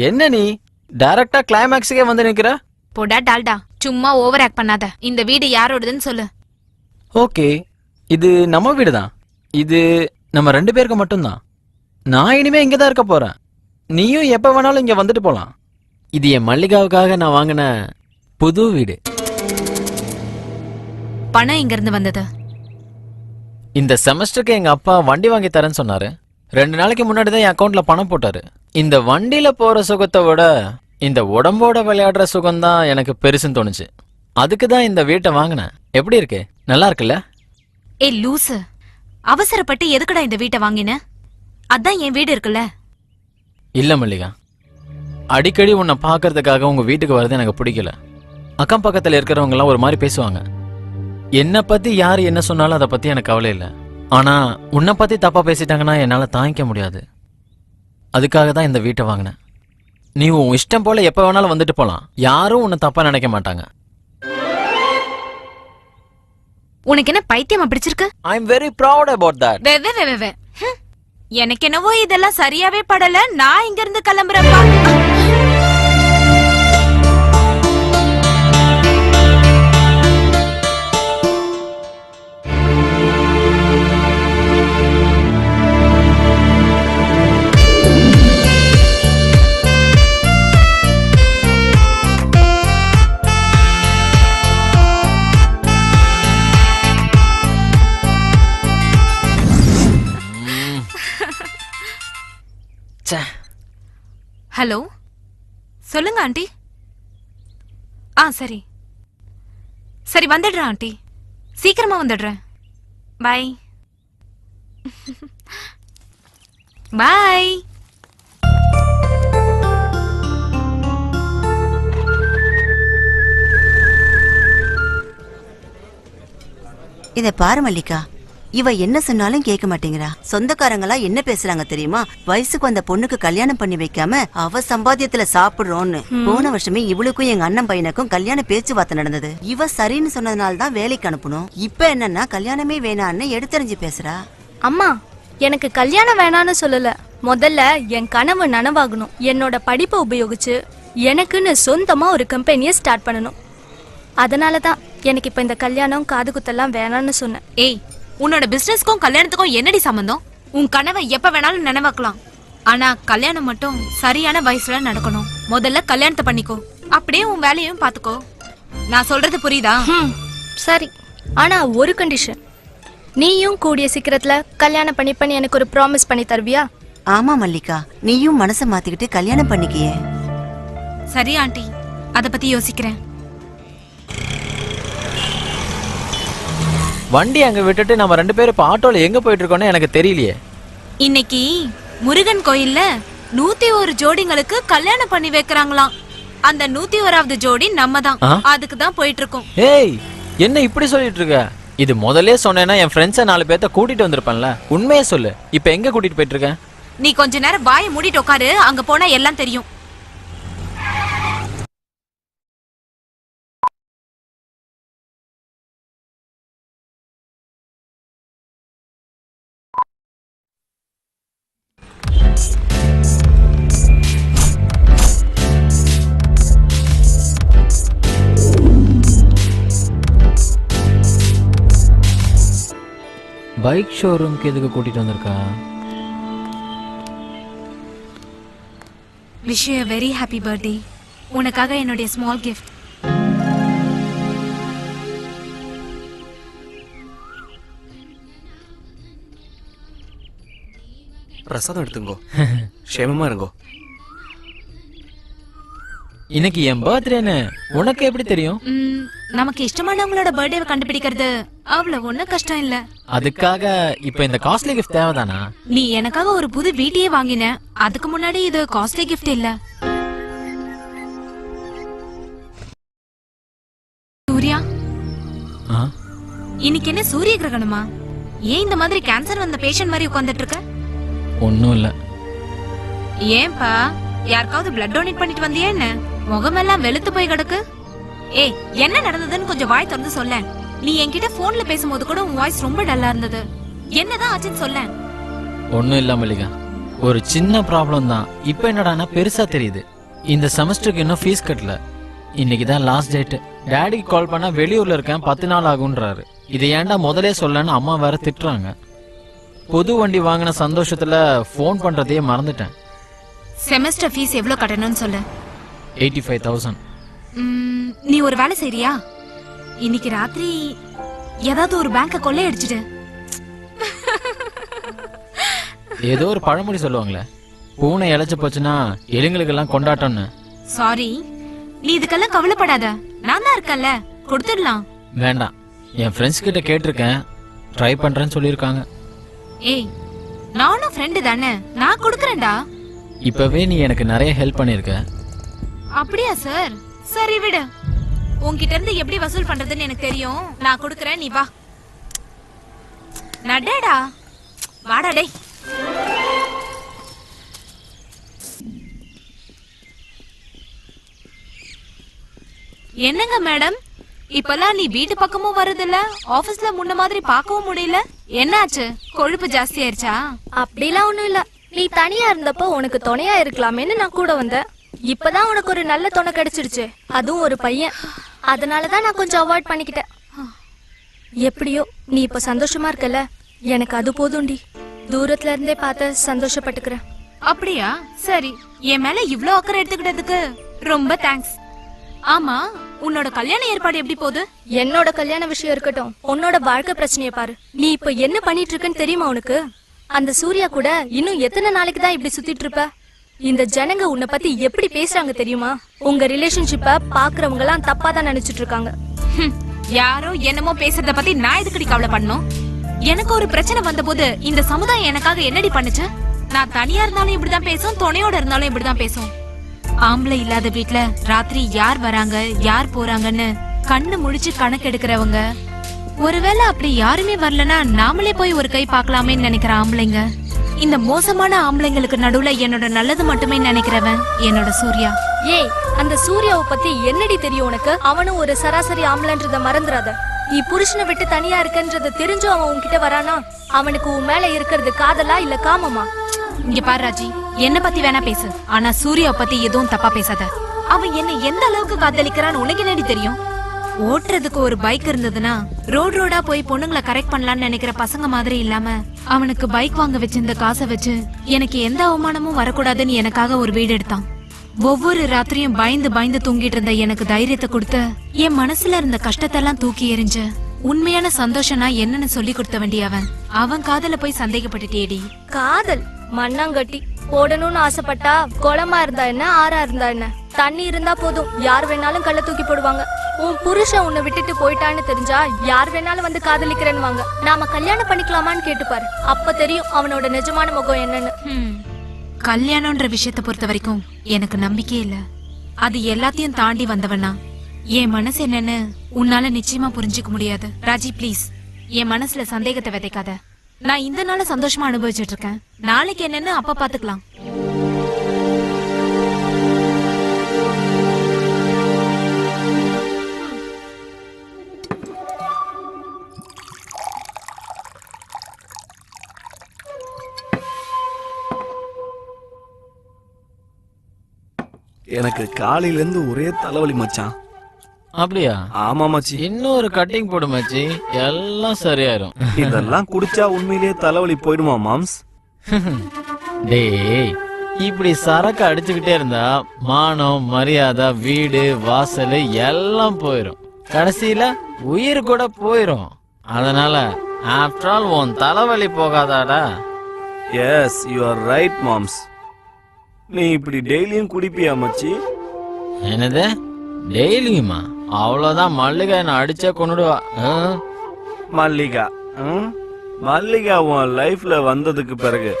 என்ன நீ டைரக்டா கிளைமாக்ஸுக்கே வந்து நிக்கிற? போடா டால்டா, சும்மா ஓவர் ஆக்ட் பண்ணாத. இந்த வீடு யாரோடதுன்னு சொல்லு. ஓகே, இது நம்ம வீடு தான். இது நம்ம 2 பேருக்கு மட்டும்தான். நான் இனிமே இங்க தான் இருக்க போறேன். நீயும் எப்ப வேணாலும் இங்க வந்துட்டு போலாம். இது என் மல்லிகாவுக்காக நான் வாங்கின புது வீடு. பணம் இங்க இருந்து வந்தது. இந்த செமஸ்டருக்கு எங்க அப்பா வண்டி வாங்கி தரேன்னு சொன்னாரு. 2 நாளைக்கு முன்னாடி தான் என் அக்கௌண்ட்ல பணம் போட்டாரு. இந்த வண்டியில போற சுகத்தை விட இந்த உடம்போட விளையாடுற சுகம் தான் எனக்கு பெருசுன்னு தோணுச்சு. அதுக்கு தான் இந்த வீட்டை வாங்கினேன். எப்படி இருக்கு? நல்லா இருக்குல்ல? ஏய் லூசு, அவசரப்பட்டு எதுக்குடா இந்த வீட்டை வாங்கின? அதான் என் வீடு இருக்குல்ல. இல்ல மல்லிகா, அடிக்கடி உன்னை பாக்குறதுக்காக உங்க வீட்டுக்கு வர்றது எனக்கு பிடிக்கல. அக்கம் பக்கத்துல இருக்கிறவங்க எல்லாம் ஒரு மாதிரி பேசுவாங்க. என்னை பத்தி யாரு என்ன சொன்னாலும் அதை பத்தி எனக்கு கவலை இல்லை. ஆனா உன்னை பத்தி தப்பா பேசிட்டாங்கன்னா என்னால தாங்கிக்க முடியாது. அதுக்காக தான் இந்த வீட்டை வாங்கினேன். நீ உன் இஷ்டம் போல எப்ப வேணாலும் வந்துட்டு போலாம். யாரும் உன்னை தப்பா நினைக்க மாட்டாங்க. உனக்கு என்ன பைத்தியமா பிடிச்சிருக்கு? I am very proud about that. எனக்கு என்னவோ இதெல்லாம் சரியாவே படல. நான் இங்க இருந்து கிளம்புறப்பா. ஹலோ, சொல்லுங்க ஆண்டி. சரி சரி, வந்துடுறேன் ஆண்டி. சீக்கிரமா வந்துடுறேன். பாய் பாய். இத பாரு மல்லிகா, இவ என்ன சொன்னாலும் கேட்க மாட்டேங்கிறா. சொந்தக்காரங்களா என்ன பேசுறாங்க தெரியுமா? வயசுக்கு வந்த பொண்ணுக்கு கல்யாணம் பண்ணி வைக்காம அவ சம்பாத்தியத்துல சாப்பிடுறோன்னு. போன வருஷமே இவளுக்கும் எங்க அண்ணன் பையனுக்கும் கல்யாண பேச்சுவார்த்தை நடந்தது. இவ சரின்னு சொன்னதுனால தான் வேலைக்கு அனுப்பணும். இப்ப என்னன்னா கல்யாணமே வேணான்னு எடுத்தறிஞ்சு பேசுறா. அம்மா, எனக்கு கல்யாணம் வேணான்னு சொல்லல. முதல்ல என் கனவு நனவாகணும். என்னோட படிப்பை உபயோகிச்சு எனக்குன்னு சொந்தமா ஒரு கம்பெனியை ஸ்டார்ட் பண்ணணும். அதனாலதான் எனக்கு இப்ப இந்த கல்யாணம் காது குத்தெல்லாம் வேணான்னு சொன்னேன். ஏய், உன்னோட பிசினஸ்க்கும் கல்யாணத்துக்கும் என்னடி சம்பந்தம்? உன் கனவை எப்ப வேணாலும் நினைவாக்கலாம். ஆனா கல்யாணம் மட்டும் சரியான வயசுல நடக்கணும். முதல்ல கல்யாணத்தை பண்ணிக்கோ, அப்படியே உன் வேலையும் பாத்துக்கோ. நான் சொல்றது புரியுதா? சரி, ஆனா ஒரு கண்டிஷன். நீயும் கூடிய சீக்கிரத்துல கல்யாணம் பண்ணி எனக்கு ஒரு ப்ராமிஸ் பண்ணி தருவியா? ஆமா மல்லிகா, நீயும் மனசை மாத்திக்கிட்டு கல்யாணம் பண்ணிக்கியே. சரி ஆண்டி, அத பத்தி யோசிக்கிறேன். வண்டி அங்க விட்டுட்டு நம்ம 2 பேரும் இப்ப ஆட்டோல எங்க போயிட்டு இருக்கோம்னு எனக்கு தெரியலையே. இன்னைக்கு முருகன் கோயில்ல 101 ஜோடிங்களுக்கு கல்யாணம் பண்ணி வைக்கிறாங்களாம். அந்த 101வது ஜோடி நம்ம தான். அதுக்கு தான் போயிட்டு இருக்கோம். ஏய், என்ன இப்படி சொல்லிட்டு இருக்க? இது முதல்ல சொன்னேன்னா என் ஃப்ரெண்ட்ஸை 4 பேர்த்த கூட்டிட்டு வந்திருப்பேன்ல. உண்மையே சொல்லு, இப்ப எங்க கூட்டிட்டு போயிட்டு இருக்க? நீ கொஞ்ச நேரம் வாயை மூடிட்டு உட்காரு, அங்க போனா எல்லாம் தெரியும். பைக் ஷோரூம்க்கு எதுக்கு கூட்டிட்டு வந்திருக்கா? Wish you a very happy birthday. உனக்காக என்னுடைய ஸ்மால் gift. பிரசாதம் எடுத்துங்கோ. க்ஷேமமா இருங்கோ. இன்னைக்கு என் பர்த்டேன்னு உனக்கு எப்படி தெரியும்? நமக்கு இஷ்டமானவங்களோட பர்த்டேவை கண்டுபிடிக்கிறது அவ்வளவு ஒண்ணும் கஷ்டம் இல்ல. அதுக்காக இப்ப இந்த காஸ்ட்லி கிஃப்ட் தேவைதானா? நீ எனக்காக ஒரு புது வீட்டையே வாங்கின, அதுக்கு முன்னாடி இது காஸ்ட்லி கிஃப்ட் இல்ல. சூர்யா, இன்னைக்கு என்ன சூரிய கிரகணமா? ஏன் இந்த மாதிரி கேன்சர் வந்த பேஷண்ட் மாதிரி உட்கார்ந்துட்டு இருக்க? ஒண்ணும் இல்ல. ஏன்பா, யாருக்காவது பிளட் டொனேட் பண்ணிட்டு வந்தியா என்ன? முகமெல்லாம் வெளுத்து போய் கிடக்கு. ஏய், என்ன நடந்ததுன்னு கொஞ்சம் வாய் திறந்து சொல்ல. நீ என்கிட்ட போன்ல பேசும்போது கூட உன் வாய்ஸ் ரொம்ப டல்லா இருந்தது. என்னதான் ஆச்சுன்னு சொல்ல. ஒண்ணும் இல்ல மல்லிகா, ஒரு சின்ன ப்ராப்ளம் தான். இப்ப என்னடானா பெருசா தெரியுது. இந்த செமஸ்டருக்கு இன்னும் ஃபீஸ் கட்டல. இன்னைக்கு தான் லாஸ்ட் டேட். டாடிக்கு கால் பண்ணா வெளியூர்ல இருக்கேன், 10 நாள் ஆகுன்றாரு. இதை ஏன்டா முதலே சொல்லன்னு அம்மா வேற திட்டுறாங்க. புது வண்டி வாங்கின சந்தோஷத்துல ஃபோன் பண்றதையே மறந்துட்டேன். செமஸ்டர் ஃபீஸ் எவ்வளவு கட்டணும்னு சொல்லு. 85,000. நீ ஒரு வேலை செய்றியா? இன்னைக்கு ராத்திரி ஏதாவது ஒரு பேங்க கொள்ளையடிச்சிட்டு. ஏதோ ஒரு பழமொழி சொல்லுவாங்களே, பூனை இழைச்சு போச்சுன்னா எலிங்களுக்கு எல்லாம் கொண்டாட்டம்னு. சாரி, நீ இதுக்கெல்லாம் கவலைப்படாத, நான் தான் இருக்கேன்ல, கொடுத்துடலாம். வேண்டாம், என் ஃப்ரெண்ட்ஸ் கிட்ட கேட்டிருக்கேன், ட்ரை பண்றேன்னு சொல்லியிருக்காங்க. ஏய், நானும் ஃப்ரெண்டு தானே, நான் கொடுக்கறேன்டா. இப்பவே நீ எனக்கு நிறைய ஹெல்ப் பண்ணிருக்க. அப்படியா சார்? சரி விடு, உன்கிட்ட இருந்து எப்படி வசூல் பண்றதுன்னு எனக்கு தெரியும். நான் கொடுக்கறேன், நீ வா. நடடா, வாடா டேய். என்னங்க மேடம், இப்பெல்லாம் நீ வீட்டு பக்கமும் வரதில்ல, ஆபீஸ்ல முன்ன மாதிரி பார்க்கவும் முடியல. என்னாச்சு, கொழுப்பு ஜாஸ்தி ஆயிருச்சா? அப்படிலாம் ஒண்ணும் இல்ல. நீ தனியா இருந்தப்போ உனக்கு துணையா இருக்கலாமேன்னு நான் கூட வந்தேன். இப்பதான் உனக்கு ஒரு நல்ல துணை கிடைச்சிருச்சு, அதுவும் ஒரு பையன். அதனாலதான் நான் கொஞ்சம் அவாய்ட் பண்ணிக்கிட்டேன். எப்படியோ நீ இப்ப சந்தோஷமா இருக்கல, எனக்கு அது போதும்டி. தூரத்துல இருந்தே பார்த்து சந்தோஷப்பட்டுக்கிறேன். அப்படியா? சரி, என் மேல இவ்ளோ அக்கறை எடுத்துக்கிட்டதுக்கு ரொம்ப தேங்க்ஸ். ஆமா, உன்னோட கல்யாண ஏற்பாடு எப்படி போகுது? என்னோட கல்யாண விஷயம் இருக்கட்டும், உன்னோட வாழ்க்கை பிரச்சனைய பாரு. நீ இப்ப என்ன பண்ணிட்டு இருக்கன்னு தெரியுமா உனக்கு? அந்த சூர்யா கூட இன்னும் எத்தனை நாளைக்கு தான் இப்படி சுத்திட்டு இருப்ப? இந்த ஜனங்க உன்னை பத்தி எப்படி பேசுறாங்க தெரியுமா? உங்க ரிலேஷன்ஷிப்ப பாக்குறவங்க எல்லாம் தப்பா தான் நினைச்சிட்டு இருக்காங்க. யாரோ என்னமோ பேசுறத பத்தி நான் எதுக்கடி கவலை பண்ணணும்? எனக்கு ஒரு பிரச்சனை வந்த போது இந்த சமுதாயம் எனக்காக என்னடி பண்ணுச்சு? நான் தனியா இருந்தாலும் இப்படிதான் பேசும், துணையோட இருந்தாலும் இப்படிதான் பேசும். ஆம்பளை இல்லாத வீட்ல ராத்திரி யார் வராங்க யார் போறாங்கன்னு கண்ணு முழிச்சு கணக்கு எடுக்கிறவங்க. ஒருவேளை அப்படி யாருமே வரலன்னா நாமளே போய் ஒரு கை பார்க்கலாமேன்னு நினைக்கிற ஆம்பளைங்க. இந்த மோசமான ஆம்பளைங்களுக்கு நடுவுல என்னோட நல்லது மட்டுமே நினைக்கிறவன் என்னோட சூர்யா. ஏய், அந்த சூர்யாவை பத்தி என்னடி தெரியும் உனக்கு? அவனும் ஒரு சராசரி ஆம்பளைன்றத மறந்துடாத. நீ புருஷனை விட்டு தனியா இருக்கன்றத தெரிஞ்சும் அவன் உன்கிட்ட வரானா, அவனுக்கு உன் மேல இருக்கிறது காதலா இல்ல காமமா? இங்க பாரு ராஜி, என்ன பத்தி வேணா பேசு, ஆனா சூர்யாவை பத்தி எதுவும் தப்பா பேசாத. அவன் என்ன எந்த அளவுக்கு காதலிக்கிறான்னு உனக்கு என்னடி தெரியும்? ஓட்டுறதுக்கு ஒரு பைக் இருந்ததுன்னா ரோடா போய் பொண்ணுங்களை கரெக்ட் பண்ணலாம்னு நினைக்கிற பசங்க மாதிரி இல்லாம அவனுக்கு பைக் வாங்க வச்சிருந்த காசை வச்சு எனக்கு எந்த அவமானமும் வரக்கூடாதுன்னு எனக்காக ஒரு வீடு எடுத்தான். ஒவ்வொரு ராத்திரியும் பயந்து பயந்து தூங்கிட்டு இருந்த எனக்கு தைரியத்தை கொடுத்து என் மனசுல இருந்த கஷ்டத்தெல்லாம் தூக்கி எறிஞ்சு உண்மையான சந்தோஷம்னா என்னன்னு சொல்லி கொடுத்த வேண்டிய அவன் காதல போய் சந்தேகப்பட்டுட்டேடி. காதல் மண்ணாங்கட்டி போடணும்னு ஆசைப்பட்டா குளமா இருந்தா என்ன, ஆறா இருந்தா என்ன, தண்ணி இருந்தா போதும் யார் வேணாலும் கள்ள தூக்கி போடுவாங்க. உன் புருஷன் உன்னை விட்டுட்டு போயிட்டான்னு தெரிஞ்சா யார் வேணாலும் வந்து காதலிக்கிறேன்னு வாங்க. நாம கல்யாணம் பண்ணிக்கலாமான்னு கேட்டுப்பாரு, அப்ப தெரியும் அவனோட நிஜமான முகம் என்னன்னு. கல்யாணம்ன்ற விஷயத்த பொறுத்த வரைக்கும் எனக்கு நம்பிக்கை இல்ல. அது எல்லாத்தையும் தாண்டி வந்தவனா என் மனசு என்னன்னு உன்னால நிச்சயமா புரிஞ்சுக்க முடியாது. ராஜி ப்ளீஸ், என் மனசுல சந்தேகத்தை விதைக்காத. நான் இந்த நாள சந்தோஷமா அனுபவிச்சுட்டு இருக்கேன், நாளைக்கு என்னன்னு அப்ப பாத்துக்கலாம். எனக்கு காலையில இருந்து ஒரே தலைவலி மச்சான். அப்படியா? ஆமா மச்சி. இன்னொரு கட்டிங் போடு மச்சி, எல்லாம் சரியாயிரும். இதெல்லாம் குடிச்சா உண்மையிலேயே தலைவலி போயிடுமா மாம்ஸ்? டேய், இப்படி சரக்கு அடிச்சுக்கிட்டே இருந்தா மானம் மரியாதை வீடு வாசல் எல்லாம் போயிரும், கடைசியில உயிர் கூட போயிரும். அதனால ஆஃப்டர் ஆல் உன் தலைவலி போகாதாடா? எஸ், யூ ஆர் ரைட் மாம்ஸ். நீ இப்படி டெய்லியும் குடிப்பியா மச்சி? என்னது டெய்லியுமா? அவ்வளவுதான் மல்லிகா என்ன அடிச்சே கொண்டுடுவா. மல்லிகா மல்லிகா உன் லைஃப்ல வந்ததுக்கு பிறகு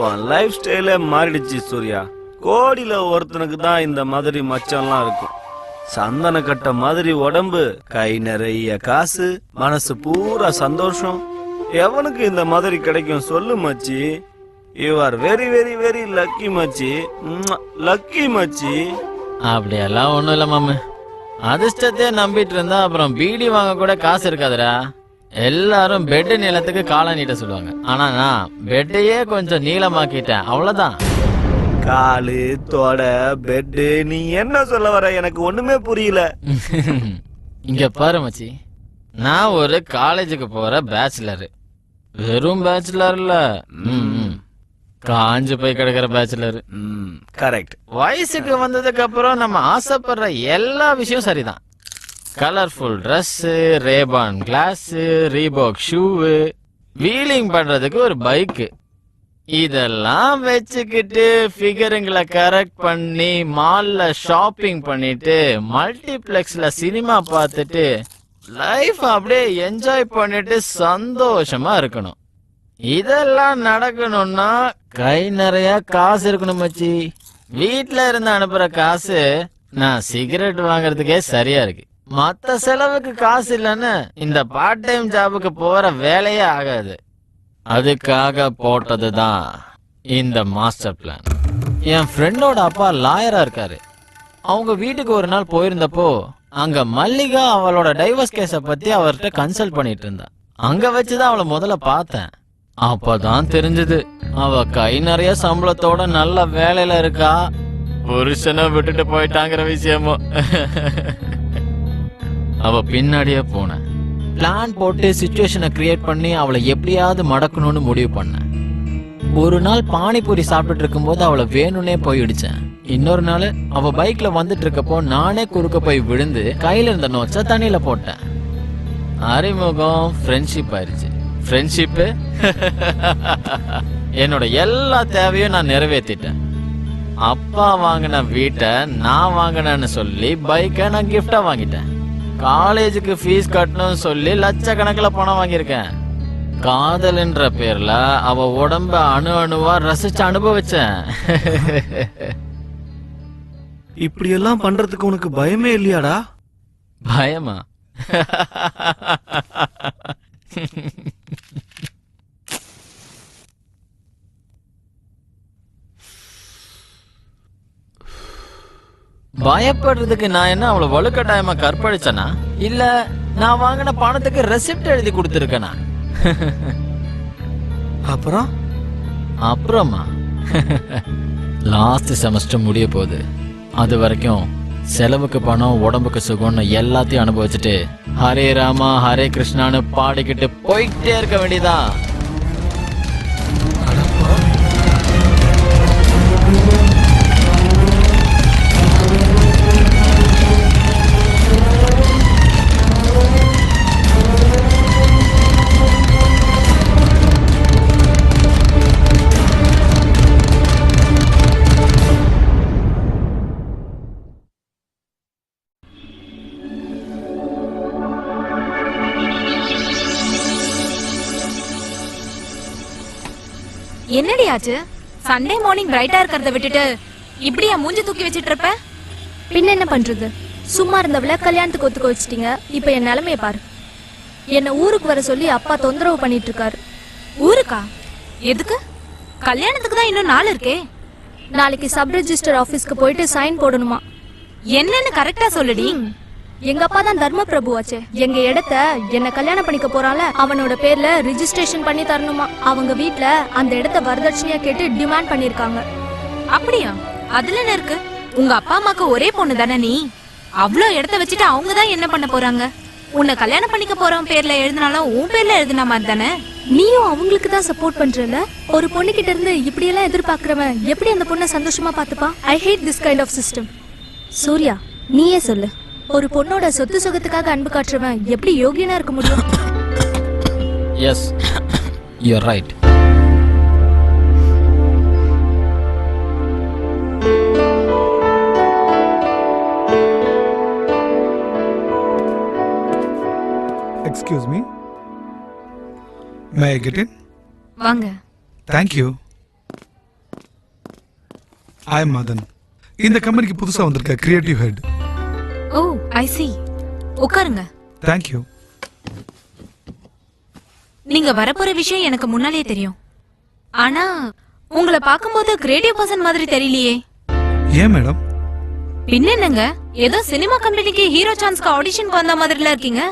உன் லைஃப் ஸ்டைலே மாறிடுச்சு சூர்யா. கோடியில ஒருத்தனுக்கு தான் இந்த மாதிரி மச்சம்லாம் இருக்கும். சந்தன கட்ட மாதிரி உடம்பு, கை நிறைய காசு, மனசு பூரா சந்தோஷம். எவனுக்கு இந்த மாதிரி கிடைக்கும் சொல்லு மச்சி? You are very very very lucky மச்சி. லக்கி மச்சி. அப்படியெல்லாம் ஒண்ணும் இல்ல மாமு. அதிர்ஷ்டத்தையே நம்பிட்டு இருந்தா அப்புறம் பீடி வாங்க கூட காசு இருக்காதுடா. எல்லாரும் பெட்டு நீளத்துக்கு காலை நீட்ட சொல்லுவாங்க. ஆனா நான் பெட்டையே கொஞ்சம் நீளமாக்கிட்டேன், அவ்வளவுதான். காலு தொட பெட்டு, நீ என்ன சொல்ல வர? எனக்கு ஒண்ணுமே புரியல. இங்க பாரு மச்சி, நான் ஒரு காலேஜுக்கு போற பேச்சுலரு. வெறும் பேச்சுலர்ல காஞ்சு போய் கிடக்கிற பேச்சுலர். கரெக்ட். வயசுக்கு வந்ததுக்கு அப்புறம் நம்ம ஆசைப்படுற எல்லா விஷயம் சரிதான். Colourful dress, Rayban glass, Reebok shoe, wheeling பண்றதுக்கு ஒரு பைக்கு, இதெல்லாம் வச்சுக்கிட்டு ஃபிகருங்களை கரெக்ட் பண்ணி மால்ல ஷாப்பிங் பண்ணிட்டு மல்டிப்ளெக்ஸ்ல சினிமா பார்த்துட்டு லைஃப் அப்படியே என்ஜாய் பண்ணிட்டு சந்தோஷமா இருக்கணும். இதெல்லாம் நடக்கணும்னா கை நிறைய காசு இருக்கணும் மச்சி. வீட்டுல இருந்து அனுப்புற காசு நான் சிகரெட் வாங்குறதுக்கே சரியா இருக்கு. மத்த செலவுக்கு காசு இல்லைன்னு இந்த பார்ட் டைம் ஜாபுக்கு போற வேலையே ஆகாது. அதுக்காக போட்டதுதான் இந்த மாஸ்டர் பிளான். என் ஃப்ரெண்டோட அப்பா லாயரா இருக்காரு. அவங்க வீட்டுக்கு ஒரு நாள் போயிருந்தப்போ அங்க மல்லிகா அவளோட டைவர்ஸ் கேஸ பத்தி அவர்கிட்ட கன்சல்ட் பண்ணிட்டு இருந்தா. அங்க வச்சுதான் அவளை முதல்ல பார்த்தேன். அப்பதான் தெரிஞ்சது அவ கை நிறைய சம்பளத்தோட நல்ல வேலையில இருக்கா. புருஷனை விட்டுட்டு போயிட்டாங்கிற விஷயமோ. அவ பின்னாடியே போன பிளான் போட்டு சிச்சுவேஷனை கிரியேட் பண்ணி அவளை எப்படியாவது மடக்கணும்னு முடிவு பண்ணேன். ஒரு நாள் பானிபூரி சாப்பிட்டுட்டு இருக்கும்போது அவளை வேணும்னே போய் இடிச்சேன். இன்னொரு நாள் அவ பைக்ல வந்துட்டு இருக்கப்போ நானே குறுக்க போய் விழுந்து கையில இருந்த நோட்ஸை தண்ணியில போட்டேன். அறிமுகம் ஃப்ரெண்ட்ஷிப் ஆயிடுச்சு. ஃப்ரெண்ட்ஷிப்பு என்னோட எல்லா தேவையும் நான் நிறைவேற்றிட்டேன். அப்பா வாங்கின வீட்டை நான் வாங்கினேன்னு சொல்லி பைக்கை நான் கிஃப்டா வாங்கிட்டேன். காலேஜுக்கு ஃபீஸ் கட்டணும்னு சொல்லி லட்சக்கணக்கில் பணம் வாங்கியிருக்கேன். காதல்ன்ற பேர்ல அவ உடம்ப அணு அணுவா ரசிச்சு அனுபவிச்சேன். இப்படி எல்லாம் பண்றதுக்கு உனக்கு பயமே இல்லையாடா? பயமா? பயப்படுறதுக்கு நான் என்ன அவளை வலுக்கட்டாயமா கற்பழிச்சனா? இல்ல நான் வாங்கின பணத்துக்கு ரெசிப்ட் எழுதி கொடுத்துருக்கனா? அப்புறமா லாஸ்ட் செமஸ்டர் முடிய போகுது. அது வரைக்கும் செலவுக்கு பணம், உடம்புக்கு சுகம்னு எல்லாத்தையும் அனுபவிச்சுட்டு ஹரே ராமா ஹரே கிருஷ்ணான்னு பாடிக்கிட்டு போயிட்டே இருக்க வேண்டியதான். என்னடி ஆச்சு? சண்டே மார்னிங் பிரைட்டா இருக்கிறத விட்டுட்டு இப்படியா மூஞ்சி தூக்கி வச்சிட்டு இருப்ப? பின்ன என்ன பண்றது? சும்மா இருந்தவள கல்யாணத்துக்கு ஒத்துக்க வச்சிட்டீங்க. இப்ப என் நிலைமைய பாரு. என்ன ஊருக்கு வர சொல்லி அப்பா தொந்தரவு பண்ணிட்டு இருக்காரு. ஊருக்கா? எதுக்கு? கல்யாணத்துக்கு தான் இன்னும் நாள் இருக்கே. நாளைக்கு சப் ரெஜிஸ்டர் ஆபீஸ்க்கு போயிட்டு சைன் போடணுமா. என்னன்னு கரெக்டா சொல்லுடி. எங்க அப்பா தான் தர்ம பிரபுவாச்சே. எங்க இடத்த என்ன கல்யாணம் பண்ணிக்க போறான்ல, அவனோட பேர்ல ரிஜிஸ்ட்ரேஷன் பண்ணி தரணுமா. அவங்க வீட்ல அந்த இடத்த வரதட்சணையா கேட்டு டிமாண்ட் பண்ணிருக்காங்க. அப்படியா? அதுல என்ன இருக்கு? உங்க அப்பா அம்மாக்கு ஒரே பொண்ணு தானே நீ? அவ்வளோ இடத்த வச்சுட்டு அவங்க தான் என்ன பண்ண போறாங்க? உன்னை கல்யாணம் பண்ணிக்க போறவன் பேர்ல எழுதினாலும் உன் பேர்ல எழுதின மாதிரி தானே. நீயும் அவங்களுக்கு தான் சப்போர்ட் பண்றல. ஒரு பொண்ணு கிட்ட இருந்து இப்படி எல்லாம் எதிர்பார்க்கறவன் எப்படி அந்த பொண்ணை சந்தோஷமா பாத்துப்பா? I hate this kind of system. Surya, நீயே சொல்லு. ஒரு பொண்ணோட சொத்து சுகத்துக்காக அன்பு காட்டுறவன் எப்படி யோகியனா இருக்க முடியும்? Yes, you are right. Excuse me. May I get in? வாங்க. Thank you. I am Madan. இந்த கம்பெனிக்கு புதுசா வந்திருக்க கிரியேட்டிவ் ஹெட். ஓ, ஐ see. உட்காருங்க. Thank you. நீங்க வரப்போற விஷயம் எனக்கு முன்னாலே தெரியும். ஆனா உங்களை பார்க்கும்போது கிரியேட்டிவ் பர்சன் மாதிரி தெரியலையே. ஏன் மேடம்? பின்ன என்னங்க, ஏதோ சினிமா கம்பெனிக்கு ஹீரோ சான்ஸ்க்கு ஆடிஷனுக்கு வந்த மாதிரில இருக்கீங்க.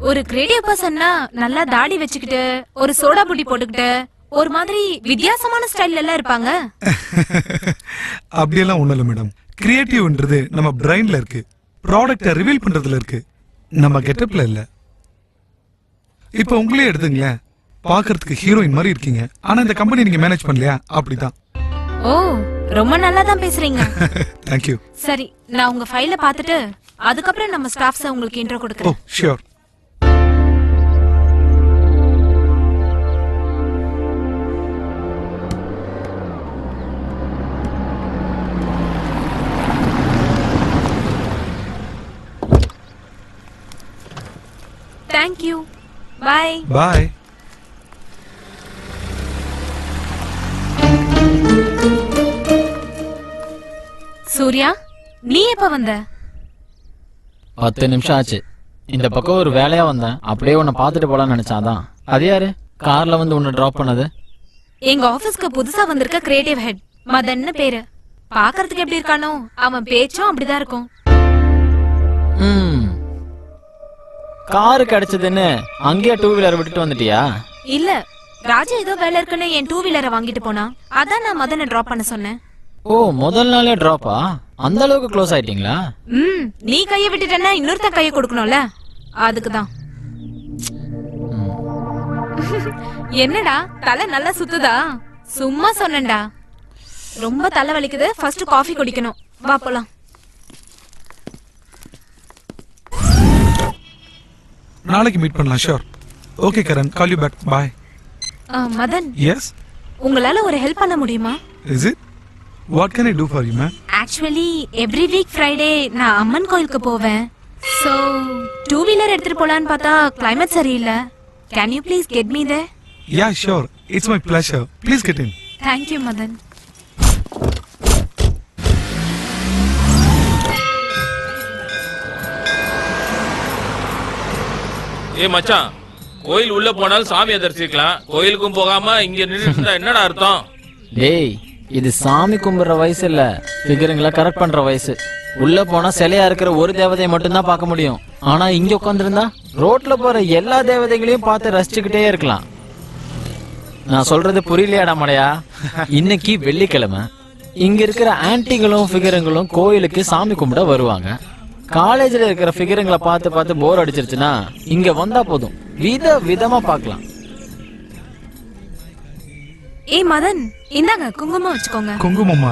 ஒரு கிரியேட்டிவ் பர்சன்னா நல்லா தாடி வச்சுக்கிட்டு ஒரு சோடா புட்டி போட்டுக்கிட்டு ஒரு மாதிரி வித்தியாசமான ஸ்டைல்ல எல்லாம் இருப்பாங்க. அப்படியெல்லாம் ஒண்ணும் இல்ல மேடம். கிரியேட்டிவ்ன்றது நம்ம பிரைன்ல இருக்கு, ப்ராடக்ட்டை ரிவீல் பண்றதுல இருக்கு, நம்ம கெட்டப்ல இல்ல. இப்போ உங்களே எடுத்துங்களேன், பாக்குறதுக்கு ஹீரோயின் மாதிரி இருக்கீங்க, ஆனா இந்த கம்பெனி நீங்க மேனேஜ் பண்ணலையா? அப்படிதான். ஓ, ரொம்ப நல்லா தான் பேசுறீங்க. Thank you. சரி, நான் உங்க ஃபைல பார்த்துட்டு அதுக்கப்புறம் நம்ம ஸ்டாஃப்ஸ் உங்களுக்கு இன்ட்ரோ ஓ, கொடுக்கிறேன். Sure. Thank you. Bye. Bye. Surya, நீ எப்ப வந்த? 10 நிமிஷம் ஆச்சு. இந்த பக்கம் ஒரு வேலையா வந்தேன், அப்படியே உன்னை பார்த்துட்டு போலான்னு நினைச்சாதான். அது யாரு கார்ல வந்து உன்னை டிராப் பண்ணது? எங்க ஆபீஸ்க்கு புதுசா வந்திருக்க கிரியேட்டிவ் ஹெட் மதன்னு பேரு. பாக்குறதுக்கு எப்படி இருக்கானோ அவன் பேச்சும் அப்படிதான் இருக்கும். காரு கிடைச்சதுன்னு அங்கேயே 2 வீலர் விட்டுட்டு வந்துட்டியா? இல்ல, ராஜா ஏதோ வேலை இருக்குன்னு என் 2 வீலரை வாங்கிட்டு போனா, அதான் நான் மதனை டிராப் பண்ண சொன்னேன். ஓ, முதல் நாளே டிராப்பா? அந்த அளவுக்கு க்ளோஸ் ஆயிட்டீங்களா? நீ கைய விட்டுட்டேன்னா இன்னொருத்தன் கைய கொடுக்கணும்ல, அதுக்குதான். என்னடா தலை நல்லா சுத்துதா? சும்மா சொன்னேன்டா. ரொம்ப தலை வலிக்குது, ஃபர்ஸ்ட் காஃபி குடிக்கணும். வா போலாம். நாளைக்கு மீட் பண்ணலாம். Sure. Okay Karan, call you back. Bye. Madan, yes, உங்களால ஒரு ஹெல்ப் பண்ண முடியுமா? Is it? What can I do for you ma'am? Actually every week Friday நான் அம்மன் கோயிலுக்கு போவேன். சோ 2 வீலர் எடுத்துட்டு போலான்னு பார்த்தா கிளைமேட் சரியில்லை. Can you please get me there? Yeah sure, it's my pleasure. Please get in. Thank you Madan. ஏ மச்சான், கோயில் உள்ள போனாலும் சாமியை தரிசிக்கலாம், கோயிலுக்கும் போகாம இங்க நின்றுட்டு என்னடா அர்த்தம்? டேய், இது சாமி கும்பிடுற வயசு இல்ல, ஃபிகருங்களை கரெக்ட் பண்ற வயசு. உள்ள போனா சிலையா இருக்கிற ஒரு தேவதையை மட்டும்தான் பார்க்க முடியும். ஆனா இங்க உட்காந்துருந்தா ரோட்ல போற எல்லா தேவதைகளையும் பார்த்து ரசிச்சுக்கிட்டே இருக்கலாம். நான் சொல்றது புரியலையாடா மடையா? இன்னைக்கு வெள்ளிக்கிழமை, இங்க இருக்கிற ஆன்டிகளும் ஃபிகருங்களும் கோயிலுக்கு சாமி கும்பிட வருவாங்க. காலேஜ்ல இருக்கிற ஃபிகருங்களை பார்த்து பார்த்து போர் அடிச்சிருச்சுன்னா இங்க வந்தா போதும், விதமா பார்க்கலாம். ஏய் மதன், இந்தாங்க குங்குமம் வச்சுக்கோங்க. குங்குமம்மா?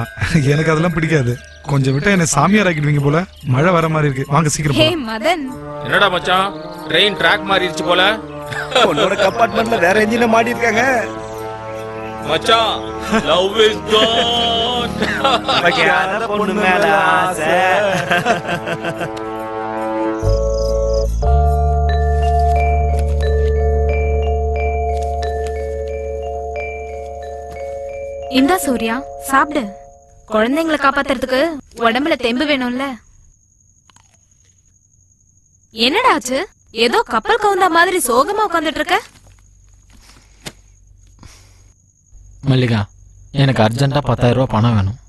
எனக்கு அதெல்லாம் பிடிக்காது. கொஞ்சம் விட்டா என்ன சாமியார் ஆக்கிடுவீங்க போல. மழை வர மாதிரி இருக்கு, வாங்க சீக்கிரம். ஏய் மதன், என்னடா மச்சான், ட்ரெயின் ட்ராக் மாறிடுச்சு போல. உன்னோட கம்பார்ட்மெண்ட்ல வேற என்ஜின மாட்டி இருக்காங்க மச்சான். Love is God. பக்கியாத பொண்ணு மேல ஆசை. இந்தா சூர்யா, சாப்பிடு. குழந்தைங்களை காப்பாத்துறதுக்கு உடம்புல தெம்பு வேணும்ல. என்னடாச்சு, ஏதோ கப்பல் கவுந்த மாதிரி சோகமா உட்காந்துட்டு இருக்க? மல்லிகா, எனக்கு அர்ஜென்ட்டா 10,000 ரூபாய் பணம் வேணும்.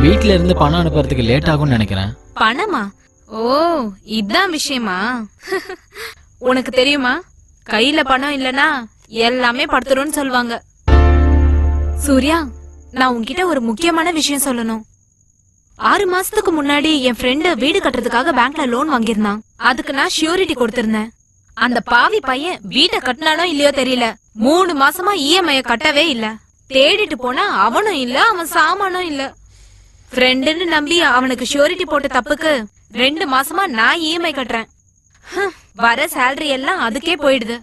வீட்ல இருந்து பணம் அனுப்புறதுக்கு லேட் ஆகும்னு நினைக்கிறேன். பணமா? ஓ, இதான் விஷயமா? உனக்கு தெரியுமா, கையில பணம் இல்லனா எல்லாமே படுத்துரும்னு சொல்லுவாங்க. சூர்யா, நான் உன்கிட்ட ஒரு முக்கியமான விஷயம் சொல்லணும். 6 மாசத்துக்கு முன்னாடி என் ஃப்ரெண்டு வீடு கட்டுறதுக்காக பேங்க்ல லோன் வாங்கியிருந்தான். அதுக்கு நான் ஷூரிட்டி கொடுத்திருந்தேன். அந்த பாவி பையன் வீட்டை கட்டினானோ இல்லையோ தெரியல, 3 மாசமா இஎம்ஐ கட்டவே இல்ல. தேடிட்டு போனா அவனும் இல்ல, அவன் சாமானும் இல்ல. ஃப்ரெண்டுன்னு நம்பி அவனுக்கு ஷூரிட்டி போட்ட தப்புக்கு 2 மாசமா நான் இஎம்ஐ கட்டுறேன். வர சேலரி எல்லாம் அதுக்கே போயிடுது.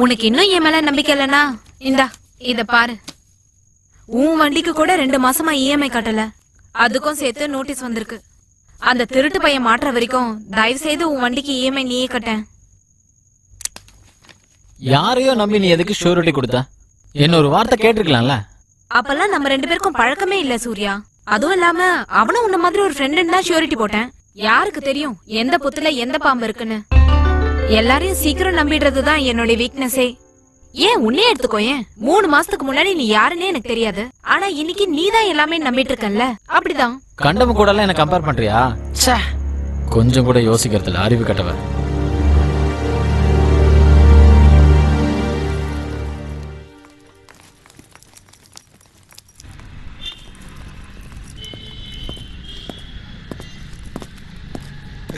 உனக்கு இன்னும் என் மேல நம்பிக்கை இல்லனா, இந்தா இத பாரு. உன் வண்டிக்கு கூட 2 மாசமா இஎம்ஐ கட்டல, அதுக்கும் சேர்த்து நோட்டீஸ் வந்திருக்கு. அந்த திருட்டு பையன் மாற்ற வரைக்கும் தயவு செய்து உன் வண்டிக்கு இஎம்ஐ நீயே கட்ட. யாரையோ நம்பி நீ எதுக்கு ஷூரிட்டி கொடுத்த? என்ன ஒரு வார்த்தை கேட்டிருக்கலாம்ல. அப்பெல்லாம் நம்ம 2 பேருக்கும் பழக்கமே இல்ல சூர்யா. அதுவும் இல்லாம அவனும் உன்ன மாதிரி ஒரு ஃப்ரெண்டுன்னு தான் ஷூரிட்டி போட்டேன். யாருக்கு தெரியும் எந்த புத்துல எந்த பாம்பு இருக்குன்னு. எல்லாரையும் சீக்கிரம் நம்பிடுறதுதான் என்னோட வீக்னஸே. ஏன் உன்னே எடுத்துக்கோ. ஏன் 3 மாசத்துக்கு முன்னாடி நீ யாருன்னே எனக்கு தெரியாது. ஆனா இன்னைக்கு நீ தான் எல்லாமே நம்பிட்டு இருக்கல. அப்படிதான். கண்டவ கூட எல்லாம் என்ன கம்பேர் பண்றியா? கொஞ்சம் கூட யோசிக்கிறதுல அறிவு கட்டவ.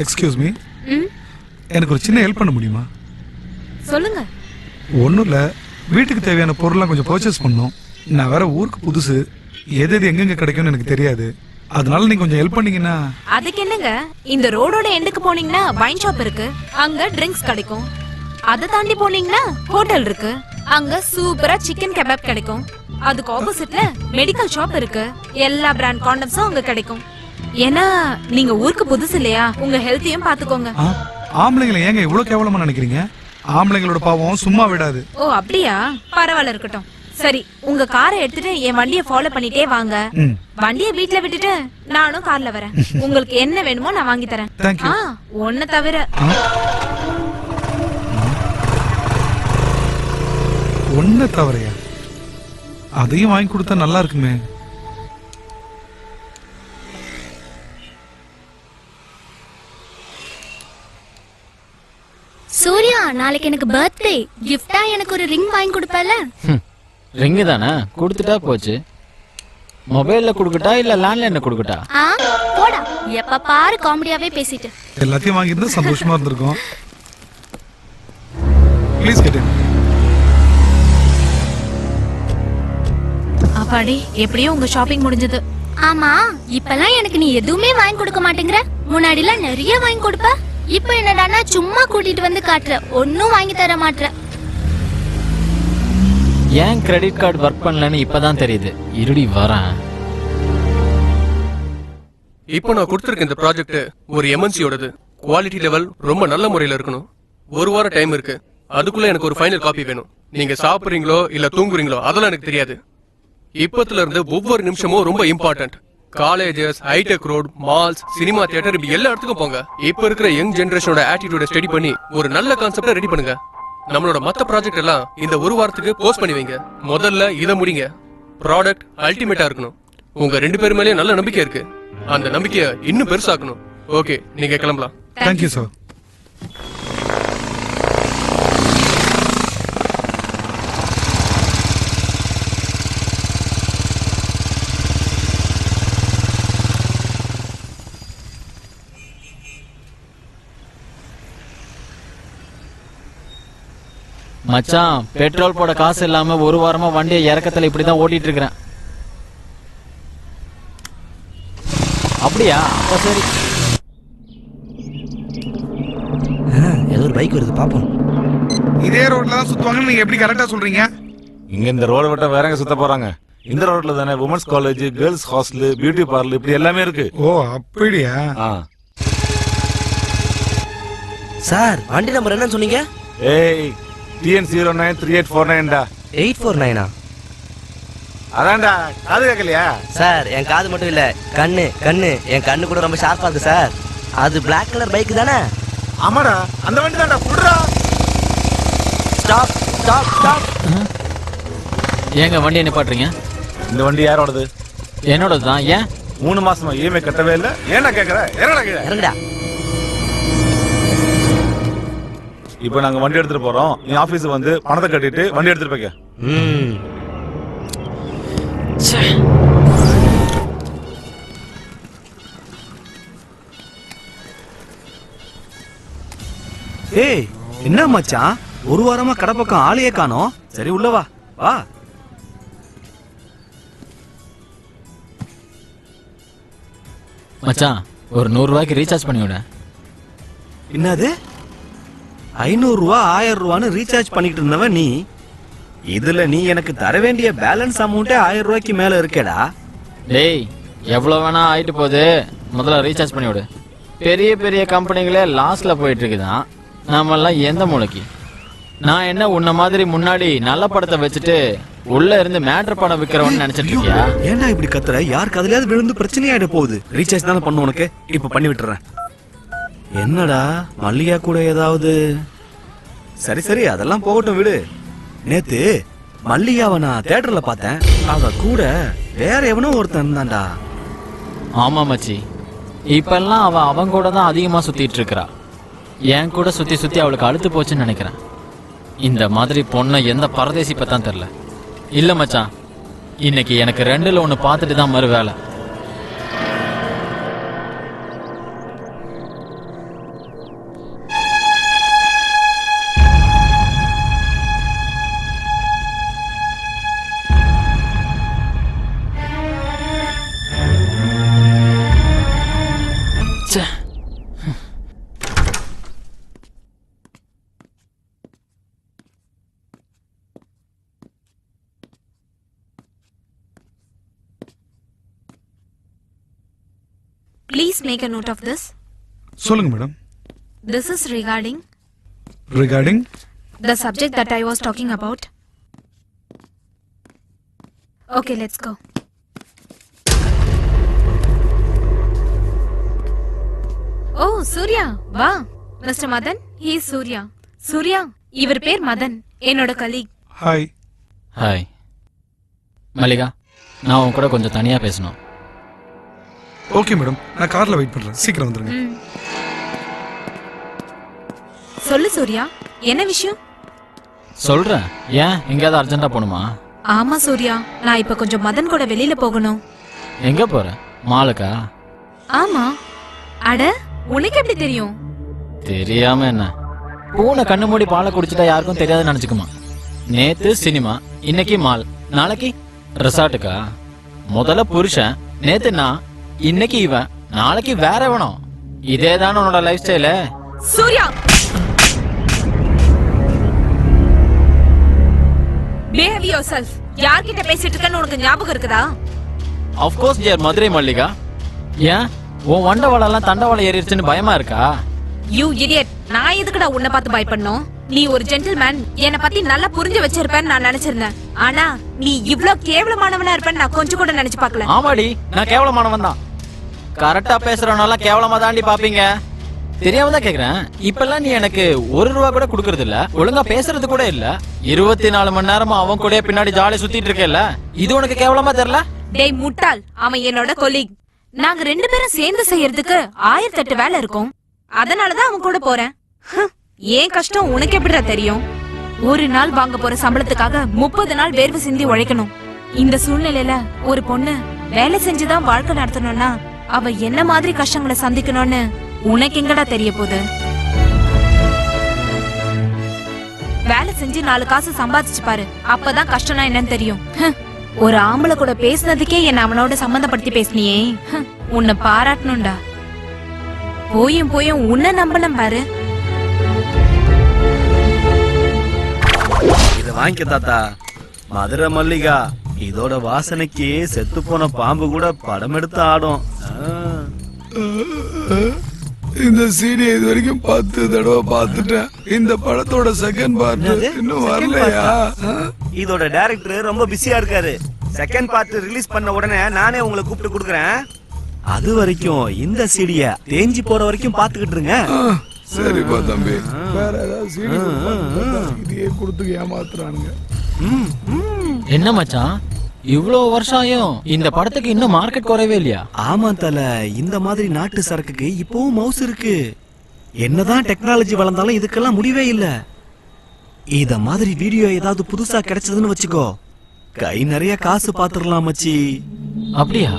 எக்ஸ்கியூஸ் மீ, எனக்கு ஒரு சின்ன ஹெல்ப் பண்ண முடியுமா? சொல்லுங்க. ஒன்றும் இல்லை, வீட்டுக்கு தேவையான பொருள்லாம் கொஞ்சம் பர்ச்சேஸ் பண்ணணும். நான் வேற ஊருக்கு புதுசு, எது எது எங்கெங்க கிடைக்கும்னு எனக்கு தெரியாது. அதனால நீங்க கொஞ்சம் ஹெல்ப் பண்ணீங்கன்னா. அதுக்கு என்னங்க, இந்த ரோடோட எண்டுக்கு போனீங்கன்னா வைன் ஷாப் இருக்கு, அங்க ட்ரிங்க்ஸ் கிடைக்கும். அதை தாண்டி போனீங்கன்னா ஹோட்டல் இருக்கு, அங்க சூப்பரா சிக்கன் கபாப் கிடைக்கும். அதுக்கு ஆப்போசிட்ல மெடிக்கல் ஷாப் இருக்கு, எல்லா பிராண்ட் காண்டம்ஸும் அங்க கிடைக்கும். ஏன்னா நீங்க ஊருக்கு புதுசு இல்லையா, உங்க ஹெல்த்தையும் பாத்துக்கோங்க. ஆம்பளைங்களை ஏங்க இவ்வளவு கேவலமா நினைக்கிறீங்க? ஆம்பளைங்களோட பாவம் சும்மா விடாது. ஓ அப்படியா, பரவாயில்ல இருக்கட்டும். சரி, உங்க காரை எடுத்துட்டு என் வண்டியை ஃபாலோ பண்ணிட்டே வாங்க. வண்டியை வீட்டுல விட்டுட்டு நானும் கார்ல வரேன். உங்களுக்கு என்ன வேணுமோ நான் வாங்கி தரேன். ஒன்ன தவிர. ஒன்ன தவிரையா? அதையும் வாங்கி கொடுத்தா நல்லா இருக்குமே. சூர்யா, நாளைக்கு எனக்கு பர்த்டே. கிஃப்டா எனக்கு ஒரு ரிங் வாங்கி கொடுப்பல? ரிங் தானே, கொடுத்துட்டா போச்சு. மொபைல்ல கொடுக்கட்டா இல்ல லேண்ட்லைன்ல கொடுக்கட்டா? போடா, எப்ப பாரு காமெடியாவே பேசிட்டு. எல்லாத்தையும் வாங்கிட்டு சந்தோஷமா இருந்திருக்கும். ப்ளீஸ் கெட் இன். அப்பாடி, எப்படியோ உங்க ஷாப்பிங் முடிஞ்சது. ஆமா, இப்பெல்லாம் எனக்கு நீ எதுவுமே வாங்கி கொடுக்க மாட்டேங்கிற. முன்னாடி எல்லாம் நிறைய வாங்கி கொடுப்ப. இப்ப என்னடானா சும்மா கூட்டிட்டு வந்து காட்டுற, ஒன்னும் வாங்கி தர மாட்டற. ஏன் கிரெடிட் கார்டு ஒர்க் பண்ணலன்னு இப்பதான் தெரியுது. இருடி வரேன். இப்போ நான் கொடுத்திருக்க இந்த ப்ராஜெக்ட் ஒரு எம்என்சியோடது. குவாலிட்டி லெவல் ரொம்ப நல்ல முறையில இருக்கணும். 1 வாரம் டைம் இருக்கு. அதுக்குள்ள எனக்கு ஒரு ஃபைனல் காப்பி வேணும். நீங்க சாப்பிடுறீங்களோ இல்ல தூங்குறீங்களோ அதெல்லாம் எனக்கு தெரியாது. இப்பத்துல இருந்து ஒவ்வொரு நிமிஷமும் ரொம்ப important. Colleges, hitech road, malls, cinema theatre, இப்படி எல்லா இடத்துக்கும் போங்க. இப்ப இருக்கிற யங் ஜெனரேஷனோட ஆட்டிடியூட ஸ்டடி பண்ணி ஒரு நல்ல கான்செப்ட ரெடி பண்ணுங்க. நம்மளோட மத்த ப்ராஜெக்ட் எல்லாம் இந்த 1 வாரத்துக்கு போஸ்ட் பண்ணி வைங்க. முதல்ல இத முடிங்க. ப்ராடக்ட் அல்டிமேட்டா இருக்கணும். உங்க 2 பேர் மேலயும் நல்ல நம்பிக்கை இருக்கு. அந்த நம்பிக்கையை இன்னும் பெருசாக்கணும். ஓகே, நீங்க கிளம்பலாம். Thank you sir. மச்சான், பெட்ரோல் போட காசு இல்லாம 1 வாரமா வண்டியை இறக்கத்துல இப்படிதான் ஓட்டிட்டு இருக்கிறேன். அப்படியா? அப்ப சரி. ஏதோ ஒரு பைக் வருது, பாப்போம். இதே ரோட்ல தான் சுத்துவாங்கன்னு நீங்க எப்படி கரெக்டா சொல்றீங்க? இங்க இந்த ரோட விட்ட வேற எங்க சுத்த போறாங்க? இந்த ரோட்ல தானே women's college, girls hostel, beauty parlour, இப்படி எல்லாமே இருக்கு. ஓ அப்படியா? சார், வண்டி நம்பர் என்னன்னு சொன்னீங்க? ஏய், TN093849 டா. 849ஆ? அதான்டா, காது கேட்கலையா? சார், என் காது மட்டும் இல்ல, கண்ணு என் கண்ணு கூட ரொம்ப ஷார்ப்பா இருக்கு சார். அது Black கலர் பைக் தானே? ஆமாடா, அந்த வண்டி தான்டா. புடுடா. Stop stop stop. ஏங்க வண்டியை நிப்பாட்டுறீங்க? இந்த வண்டி யாரோடது? என்னோடது தான். ஏன் 3 மாசமா இஎம்ஐ கட்டவே இல்ல? ஏன்டா கேக்குற? இறங்குடா. இப்போ நாங்க வண்டி எடுத்துட்டு போறோம். நீ ஆபீஸ் வந்து பணத்தை கட்டிட்டு வண்டி எடுத்துட்டு போய்க்க. ஏய், என்ன மச்சான், 1 வாரமா கடை பக்கம் ஆளையே காணோம். சரி, உள்ள வா வா. மச்சான், ஒரு 100 ரூபாய்க்கு ரீசார்ஜ் பண்ணி விட. என்னது, 500 ரூபா 1000 ரூபான்னு ரீசார்ஜ் பண்ணிட்டு இருந்தவன் நீ? இதுல நீ எனக்கு தர வேண்டிய பேலன்ஸ் அமௌண்ட்டே 1000 ரூபாய்க்கு மேல இருக்கேடா. டேய், எவ்வளோ வேணா ஆயிட்டு போகுது, முதல்ல ரீசார்ஜ் பண்ணி விடு. பெரிய பெரிய கம்பெனிகளே லாஸ்ட்ல போயிட்டு இருக்குதான், நாமெல்லாம் எந்த மூளைக்கு? நான் என்ன உன்ன மாதிரி முன்னாடி நல்ல படத்தை வச்சுட்டு உள்ள இருந்து மேட்ரு படம் விற்கிறவன்னு நினைச்சிட்டு இருக்கியா? ஏன்டா இப்படி கத்துற? யாருக்கு அதுலயாவது விழுந்து பிரச்சனையாயிட போகுது. ரீசார்ஜ் தானே பண்ணு உனக்கு, இப்ப பண்ணி விட்டுறேன். என்னடா மல்லிகா கூட ஏதாவது? சரி சரி அதெல்லாம் போகட்டும் விடு. நேத்து மல்லிகாவை நான் தியேட்டர்ல பார்த்தேன். அவ கூட வேற எவனோ ஒருத்தன் இருந்தான்டா. ஆமா மச்சி, இப்பெல்லாம் அவன் கூட தான் அதிகமா சுத்திட்டு இருக்கா. என் கூட சுத்தி சுத்தி அவளுக்கு அழுத்து போச்சுன்னு நினைக்கிறேன். இந்த மாதிரி பொண்ணை எந்த பரதேசி பத்தான் தெரியல. இல்ல மச்சான், இன்னைக்கு எனக்கு 2ல் 1 பார்த்துட்டு தான் மறு வேலை. Please make a note of this. சொல்லுங்க madam. This is regarding the subject that I was talking about. Okay, let's go. Oh, Surya, வா. Mr. Madan, he is Surya. Surya, இவர் பேர் மதன், என்னோட colleague. ஹாய். ஹாய் மல்லிகா, நான் உன் கூட கொஞ்சம் தனியா பேசணும். ஓகே மேடம், நான் கார்ல வெயிட் பண்றேன், சீக்கிரம் வந்துருங்க. சொல்லு சூர்யா, என்ன விஷயம்? சொல்றேன். ஏன் எங்கேயாவது அர்ஜென்ட்டா போகணுமா? ஆமா சூர்யா, நான் இப்ப கொஞ்சம் மதன் கூட வெளியில போகணும். எங்க போற? மாலுக்கா? ஆமா. அட, உனக்கு எப்படி தெரியும்? தெரியாம என்ன? பூனை கண்ணு மூடி பாலை குடிச்சிட்டா யாருக்கும் தெரியாதுன்னு நினைச்சுக்குமா? நேத்து சினிமா, இன்னைக்கு மால், நாளைக்கு ரெசார்ட்டுக்கா? முதல்ல புருஷன், நேத்து நான், இன்னைக்கு இவன், நாளைக்கு வேற வேணும். இதேதான் உன்னோட லைஃப் ஸ்டைல. Surya, behave yourself. யார்கிட்ட பேசிட்டு இருக்கன்னு உனக்கு ஞாபகம் இருக்குதா? Of course dear Madurai Mallika. ஏன் உன் வண்டவாளெல்லாம் தண்டவாளம் ஏறிடுச்சுன்னு பயமா இருக்கா? You idiot. நான் எதுக்குடா உன்னை பார்த்து பயப்படணும்? நீ ஒரு ஜென்டில்மேன், என்னை பத்தி நல்லா புரிஞ்சு வச்சிருப்பேன்னு நான் நினைச்சிருந்தேன். ஆனா நீ இவ்ளோ கேவலமானவனா இருப்பேன்னு நான் கொஞ்சம் கூட நினைச்சு பார்க்கல. ஆமாடி, நான் கேவலமானவன் தான். கரெக்டா பேசுறவனால கேவலமா தாண்டி பாப்பீங்க. தெரியாம தான் கேக்குறேன். இப்பெல்லாம் நீ எனக்கு ₹1 கூட குடுக்கறது இல்ல, ஒழுங்கா பேசுறது கூட இல்ல. 24 மணி நேரமா அவன் கூட பின்னாடி ஜாலியா சுத்திட்டு இருக்கேல்ல, இது உனக்கு கேவலமா தெரியல? டேய் முட்டாள், அவன் என்னோட கொலீக். நாங்க 2 பேரும் சேர்ந்து செய்யறதுக்கு 1008 வேலை இருக்கும். அதனாலதான் அவன் கூட போறேன். ஏன் கஷ்டம் உனக்கு எப்படிடா தெரியும்? ஒரு நாள் வாங்க போற சம்பளத்துக்காக 30 நாள் வேர்வை சிந்தி உழைக்கணும். இந்த சூழ்நிலையில ஒரு பொண்ணு வேலை செஞ்சுதான் வாழ்க்கை நடத்தணும்னா அவ என்ன மாதிரி கஷ்டங்களை சந்திக்கணும்னு உனக்கு எங்கடா தெரிய போகுது? வேலை செஞ்சு 4 காசு சம்பாதிச்சு பாரு, அப்பதான் கஷ்டம்னா என்னன்னு தெரியும். ஒரு ஆம்பளை கூட பேசுனதுக்கே என்ன அவனோட சம்பந்தப்படுத்தி பேசினியே, உன்னை பாராட்டணும்டா. போயும் போயும் உன்னை நம்பணும் பாரு. இத வாங்கிக்க தாத்தா. மதுரை மல்லிகா, இதோட வாசனைக்கு செத்து போன பாம்பு கூட படம் எடுத்து ஆடும். இந்த சீடியை இது வரைக்கும் 10 தடவை பார்த்துட்டேன். இந்த படத்தோட செகண்ட் பார்ட் இன்னும் வரலையா? இதோட டைரக்டர் ரொம்ப பிஸியா இருக்காரு. செகண்ட் பார்ட் ரிலீஸ் பண்ண உடனே நானே உங்களை கூப்பிட்டு கொடுக்குறேன். அது வரைக்கும் இந்த சீடிய தேஞ்சி போற வரைக்கும் பாத்துக்கிட்டு இருங்க. சரிப்பா தம்பி, வேற ஏதாவது சீடி இதையே கொடுத்து ஏமாத்துறானுங்க. என்ன மச்சான், இவ்ளோ வருஷம் ஆயும் இந்த படத்துக்கு இன்னும் மார்க்கெட் குறையவே இல்லையா? ஆமா தல, இந்த மாதிரி நாட்டு சரக்குக்கு இப்பவும் மவுஸ் இருக்கு. என்னதான் டெக்னாலஜி வளர்ந்தாலும் இதுக்கெல்லாம் முடிவே இல்ல. இத மாதிரி வீடியோ ஏதாவது புதுசா கிடைச்சதுன்னு வச்சுக்கோ, கை நிறைய காசு பாத்துடலாம் மச்சி. அப்படியா?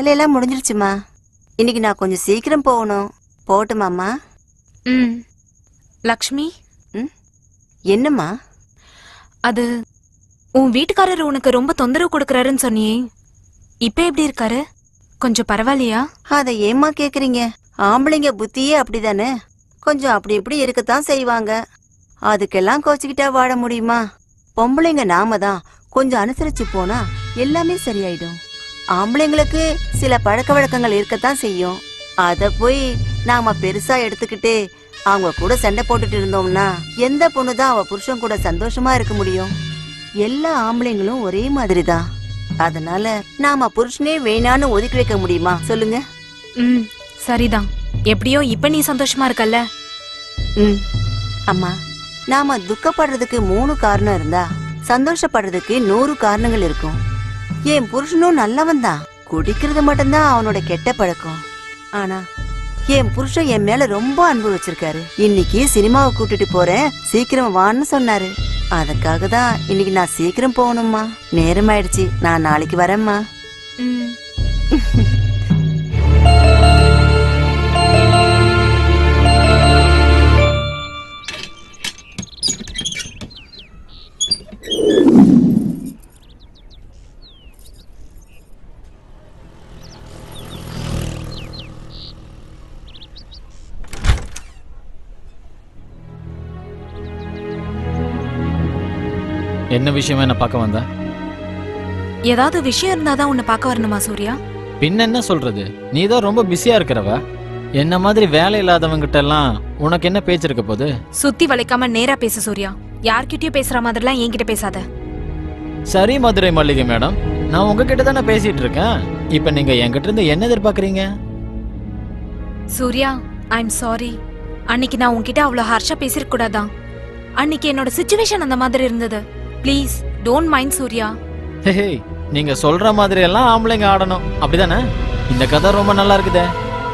வேலையெல்லாம் முடிஞ்சிருச்சுமா. இன்னைக்கு நான் கொஞ்சம் சீக்கிரம் போகணும். போகட்டுமாம்மா? ம். லக்ஷ்மி, என்னம்மா? அது உன் வீட்டுக்காரர் உனக்கு ரொம்ப தொந்தரவு கொடுக்கறாருன்னு சொன்னியே, இப்ப எப்படி இருக்காரு? கொஞ்சம் பரவாயில்லையா? அதை ஏம்மா கேக்குறீங்க? ஆம்பளைங்க புத்தியே அப்படிதானே, கொஞ்சம் அப்படி இப்படி இருக்கத்தான் செய்வாங்க. அதுக்கெல்லாம் கோச்சிக்கிட்டா வாழ முடியுமா? பொம்பளைங்க நாம தான் கொஞ்சம் அனுசரிச்சு போனா எல்லாமே சரியாயிடும். ஆம்பளைங்களுக்கு சில பழக்க வழக்கங்கள் இருக்கத்தான் செய்யும். அத போய் நாம பெருசா எடுத்துக்கிட்டு அவங்க கூட சண்டை போட்டுட்டு இருந்தோம்னா எந்த பொண்ணுதான் அவ புருஷன் கூட சந்தோஷமா இருக்க முடியும்? எல்லா ஆம்பளைங்களும் ஒரே மாதிரிதான். அதனால நாம புருஷனே வேணான்னு ஒதுக்கி வைக்க முடியுமா சொல்லுங்க? ம், சரிதான். எப்படியோ இப்ப நீ சந்தோஷமா இருக்கல்ல? அம்மா, நாம துக்கப்படுறதுக்கு 3 காரணம் இருந்தா சந்தோஷப்படுறதுக்கு 100 காரணங்கள் இருக்கும். என் புருஷனும் நல்லவன் தான், குடிக்கிறது மட்டும்தான் அவனோட கெட்ட பழக்கம். ஆனா என் புருஷன் என் மேல ரொம்ப அன்பு வச்சிருக்காரு. இன்னைக்கு சினிமாவை கூட்டிட்டு போறேன், சீக்கிரம் வான்னு சொன்னாரு. அதுக்காக தான் இன்னைக்கு நான் சீக்கிரம் போகணும்மா. நேரம் ஆயிடுச்சு, நான் நாளைக்கு வரேம்மா. என்ன விஷயமா என்ன பார்க்க வந்தா? ஏதாவது விஷயம் இருந்தாதான் உன்னை பார்க்க வரணுமா சூர்யா? பின்ன என்ன சொல்றது, நீ தான் ரொம்ப பிஸியா இருக்கிறவ. என்ன மாதிரி வேலை இல்லாதவங்கிட்ட எல்லாம் உனக்கு என்ன பேச்சு இருக்க போது? சுத்தி வளைக்காம நேரா பேசு சூர்யா. யார்கிட்டயும் பேசுற மாதிரிலாம் என்கிட்ட பேசாத. சரி மதுரை மல்லிகை மேடம், நான் உங்ககிட்ட தானே பேசிட்டு இருக்கேன். இப்ப நீங்க என்கிட்ட இருந்து என்ன எதிர்பார்க்கறீங்க? Surya, I am sorry. அன்னைக்கு நான் உன்கிட்ட அவ்வளவு ஹார்ஷா பேசிருக்க கூடாதான். அன்னைக்கு என்னோட சிச்சுவேஷன் அந்த மாதிரி இருந்தது. Please don't mind Surya. Hey, நீங்க சொல்ற மாதிரி எல்லாம் ஆம்பளைங்க ஆடணும், அப்படிதானே? இந்த கதை ரொம்ப நல்லா இருக்குதே.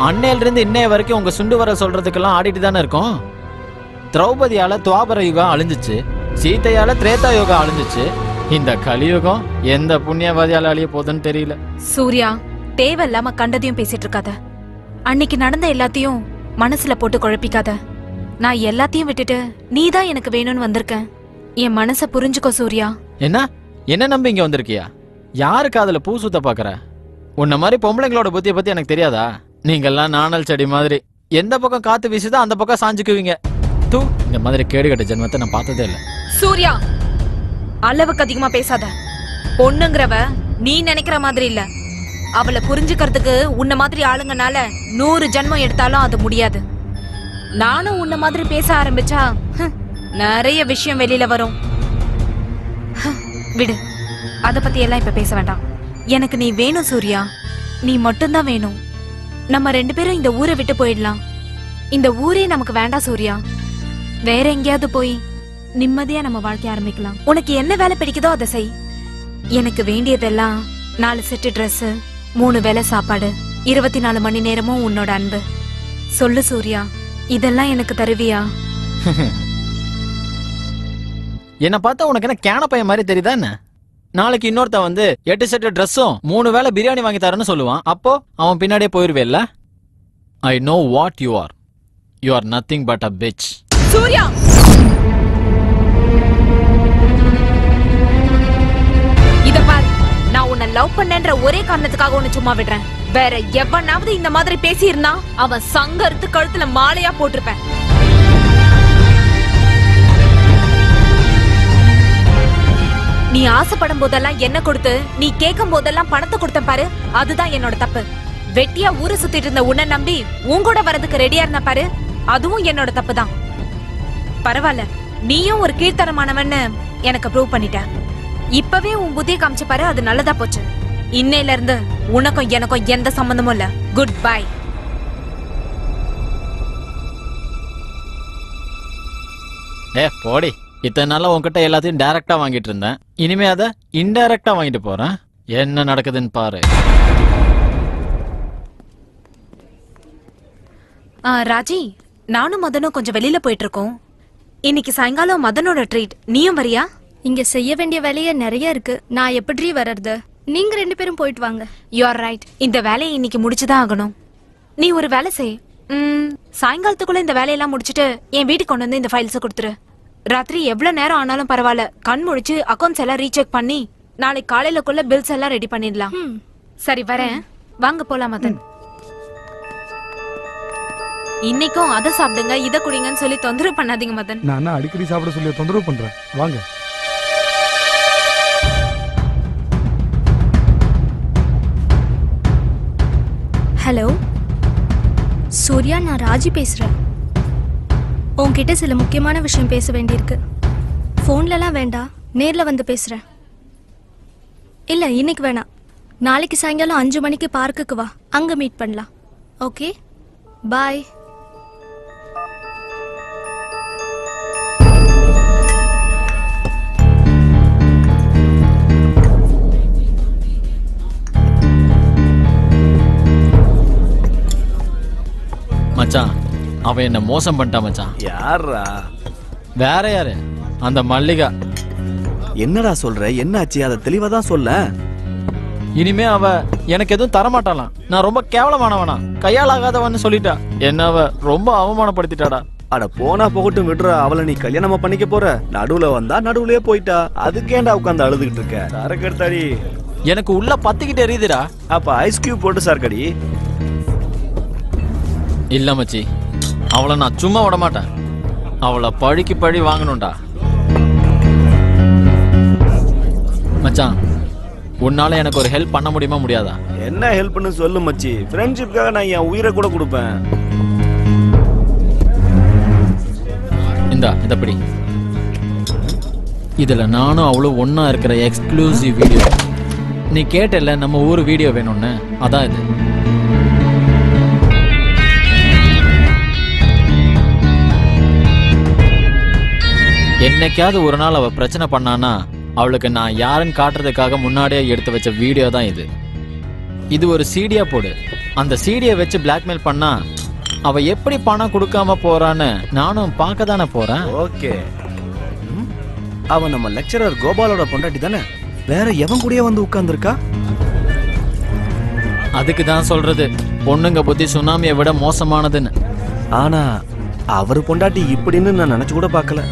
அன்னையில இருந்து இன்னைய வரைக்கும் உங்க சுண்டு வர சொல்றதுக்கெல்லாம் ஆடிட்டு தானே இருக்கோம். திரௌபதியால துவாபர யுகம் அழிஞ்சிச்சு, சீதையால திரேதா யுகம் அழிஞ்சிச்சு. இந்த கலியுகம் எந்த புண்ணியவாதியால அழிய போகுதுன்னு தெரியல. சூர்யா, தேவையில்லாம கண்டதையும் பேசிட்டு இருக்காத. அன்னைக்கு நடந்த எல்லாத்தையும் மனசுல போட்டு குழப்பிக்காத. நான் எல்லாத்தையும் விட்டுட்டு நீதான் எனக்கு வேணும்னு வந்திருக்கேன். என் மனச புரிஞ்சுக்கோ சூர்யா. என்ன நம்பி இங்க வந்திருக்கியா? யாருக்கு அதுல பூ சுத்த பாக்குற? உன்ன மாதிரி பொம்பளைங்களோட புத்தியை பத்தி எனக்கு தெரியாதா? நீங்கெல்லாம் நாணல் செடி மாதிரி, எந்த பக்கம் காத்து வீசுதோ அந்த பக்கம் சாஞ்சுக்குவீங்க. தூ, இந்த மாதிரி கேடுகட்ட ஜென்மத்தை நான் பார்த்ததே இல்ல. சூர்யா, அளவுக்கு அதிகமா பேசாத. பொண்ணுங்கிறவ நீ நினைக்கிற மாதிரி இல்ல. அவளை புரிஞ்சுக்கிறதுக்கு உன்ன மாதிரி ஆளுங்கனால 100 ஜென்மம் எடுத்தாலும் அது முடியாது. நானும் உன்ன மாதிரி பேச ஆரம்பிச்சா நிறைய விஷயம் வெளியில வரும். விடு, அத பத்தி எல்லாம் இப்ப பேச வேண்டாம். எனக்கு நீ வேணும் சூர்யா, நீ மட்டும்தான் வேணும். நம்ம 2 பேரும் இந்த ஊரை விட்டு போயிடலாம். இந்த ஊரே நமக்கு வேண்டாம் சூர்யா. வேற எங்கேயாவது போய் நிம்மதியா நம்ம வாழ்க்கை ஆரம்பிக்கலாம். உனக்கு என்ன வேலை பிடிக்குதோ அதை செய். எனக்கு வேண்டியதெல்லாம் 4 செட்டு ட்ரெஸ், 3 வேளை சாப்பாடு, 24 மணி நேரமும் உன்னோட அன்பு. சொல்லு சூர்யா, இதெல்லாம் எனக்கு தருவியா? என்ன பார்த்தா உனக்கு என்ன கேன பையன் மாதிரி தெரியுதா என்ன? நாளைக்கு இன்னொருத்த வந்து 8 செட்டு ட்ரெஸ்ஸும் 3 வேளை பிரியாணி வாங்கி தரேன்னு சொல்லுவான். அப்போ அவன் பின்னாடியே போயிருவேல்ல? I know what you are. You are nothing but a bitch. Surya, இத பாரு, நான் உன்னை லவ் பண்ணேன்ற ஒரே காரணத்துக்காக உன்னை சும்மா விடுறேன். வேற எவனாவது இந்த மாதிரி பேசி இருந்தா அவன் சங்கருத்து கழுத்துல மாலையா போட்டிருப்பேன். நீ ஆசைப்படும் போதெல்லாம் என்ன கொடுத்து, நீ கேட்கும் போதெல்லாம் பணத்தை கொடுத்த பாரு, அதுதான் என்னோட தப்பு. வெட்டியா ஊரை சுத்திட்டு இருந்த உன்னை நம்பி உன் கூட வரதுக்கு ரெடியா இருந்த பாரு, அதுவும் என்னோட தப்பு தான். பரவாயில்ல, நீயும் ஒரு கீழ்த்தரமானவன்னு எனக்கு ப்ரூவ் பண்ணிட்ட. இப்பவே உன் புத்தியை காமிச்ச பாரு, அது நல்லதா போச்சு. இன்னையில இருந்து உனக்கும் எனக்கும் எந்த சம்பந்தமும் இல்ல. Goodbye. போடி. இத்தனை நாளா உன்கிட்ட எல்லாத்தையும் டைரக்டா வாங்கிட்டு இருந்தேன், இனிமே அதை இன்டைரக்டா வாங்கிட்டு போறேன். என்ன நடக்குதுன்னு பாரு. ராஜி, நானும் மதனும் கொஞ்சம் வெளியில போயிட்டு இருக்கோம். இன்னைக்கு சாயங்காலம் மதனோட ட்ரீட், நீயும் வரியா? இங்க செய்ய வேண்டிய வேலைய நிறைய இருக்கு, நான் எப்படி வர்றது? நீங்க 2 பேரும் போயிட்டு வாங்க. You are right. இந்த வேலையை இன்னைக்கு முடிச்சுதான் ஆகணும். நீ ஒரு வேலை செய். சாயங்காலத்துக்குள்ள இந்த வேலையெல்லாம் முடிச்சிட்டு என் வீட்டுக்கு கொண்டு வந்து இந்த ஃபைல்ஸை கொடுத்துரு. ராத்திரி எவ்வளவு நேரம் ஆனாலும் பரவாயில்ல, கண் முழிச்சு அக்கௌண்ட்ஸ் எல்லாம் ரீசெக் பண்ணி நாளைக்கு காலையிலக்குள்ள பில்ஸ் எல்லாம் ரெடி பண்ணிடலாம். சரி வரேன், வாங்க போலாம் மதன். இன்னைக்கும் அதை சாப்பிடுங்க இதை குடிங்கன்னு சொல்லி தொந்தரவு பண்ணாதீங்க மதன். நான் அடிக்கடி சாப்பிட சொல்லி தொந்தரவு பண்றேன். வாங்க. ஹலோ சூர்யா, நான் ராஜி பேசுறேன். உன்கிட்ட சில முக்கியமான விஷயம் பேச வேண்டியிருக்கு. ஃபோன்லலாம் வேண்டாம், நேர்ல வந்து பேசுறேன். இல்ல இன்னைக்கு வேணாம், நாளைக்கு சாயங்காலம் 5 மணிக்கு பார்க்குக்கு வா, அங்க மீட் பண்ணலாம். Okay bye. மச்சான், அவன் என்ன மோசம் பண்ணிட்டான் மச்சான். யாரா? வேற யாரு? அந்த மல்லிகா. என்னடா சொல்ற? என்னாச்சு? அதை தெளிவா தான் சொல்ல. இனிமே அவ எனக்கு எதுவும் தரமாட்டாளாம். நான் ரொம்ப கேவலமானவனா, கையால் ஆகாதவன்னு சொல்லிட்டா. என்ன அவ ரொம்ப அவமானப்படுத்திட்டாடா. அட போனா போகட்டும், விடுறா. அவளை நீ கல்யாணமா பண்ணிக்க போற. நடுவுல வந்தா நடுவுலயே போயிட்டா. அதுக்கேண்டா உட்காந்து அழுதுகிட்டு இருக்க? சரக்கெடுத்தாடி. எனக்கு உள்ள பத்திக்கிட்டு எரியுதுடா. அப்ப ஐஸ் கியூப் போட்டு சரக்கடி. இல்ல மச்சி, அவளை நான் சும்மா விட மாட்டேன். அவளை பழிக்கு பழி வாங்கணும்டா. மச்சான், உன்னால எனக்கு ஒரு ஹெல்ப் பண்ண முடியுமா முடியாதா? என்ன ஹெல்ப்னு சொல்லு மச்சி. ஃப்ரெண்ட்ஷிப்காக நான் என் உயிரை கூட கொடுப்பேன். இதப்படி இதுல நானும் அவளும் ஒன்னா இருக்கிற எக்ஸ்க்ளூசிவ் வீடியோ. நீ கேட்டல நம்ம ஊர் வீடியோ வேணும்னு, அதான் இது. என்னைக்காவது ஒரு நாள் அவ பிரச்சனை பண்ணானா அவளுக்கு நான் யாருன்னு காட்டுறதுக்காக முன்னாடியே எடுத்து வச்ச வீடியோ தான் இது. இது ஒரு சீடியா போடு. அந்த சீடியை வச்சு பிளாக்மெயில் பண்ணா அவ எப்படி பணம் கொடுக்காம போறான்னு நானும் பார்க்க தானே போறேன். ஓகே, அவன் நம்ம லெக்சரர் கோபாலோட பொண்டாட்டி தானே? வேற எவன் கூடயே வந்து உட்கார்ந்துருக்கா? அதுக்கு தான் சொல்றது, பொண்ணுங்க புத்தி சுனாமியை விட மோசமானதுன்னு. ஆனா அவர் பொண்டாட்டி இப்படின்னு நான் நினைச்சு கூட பார்க்கல.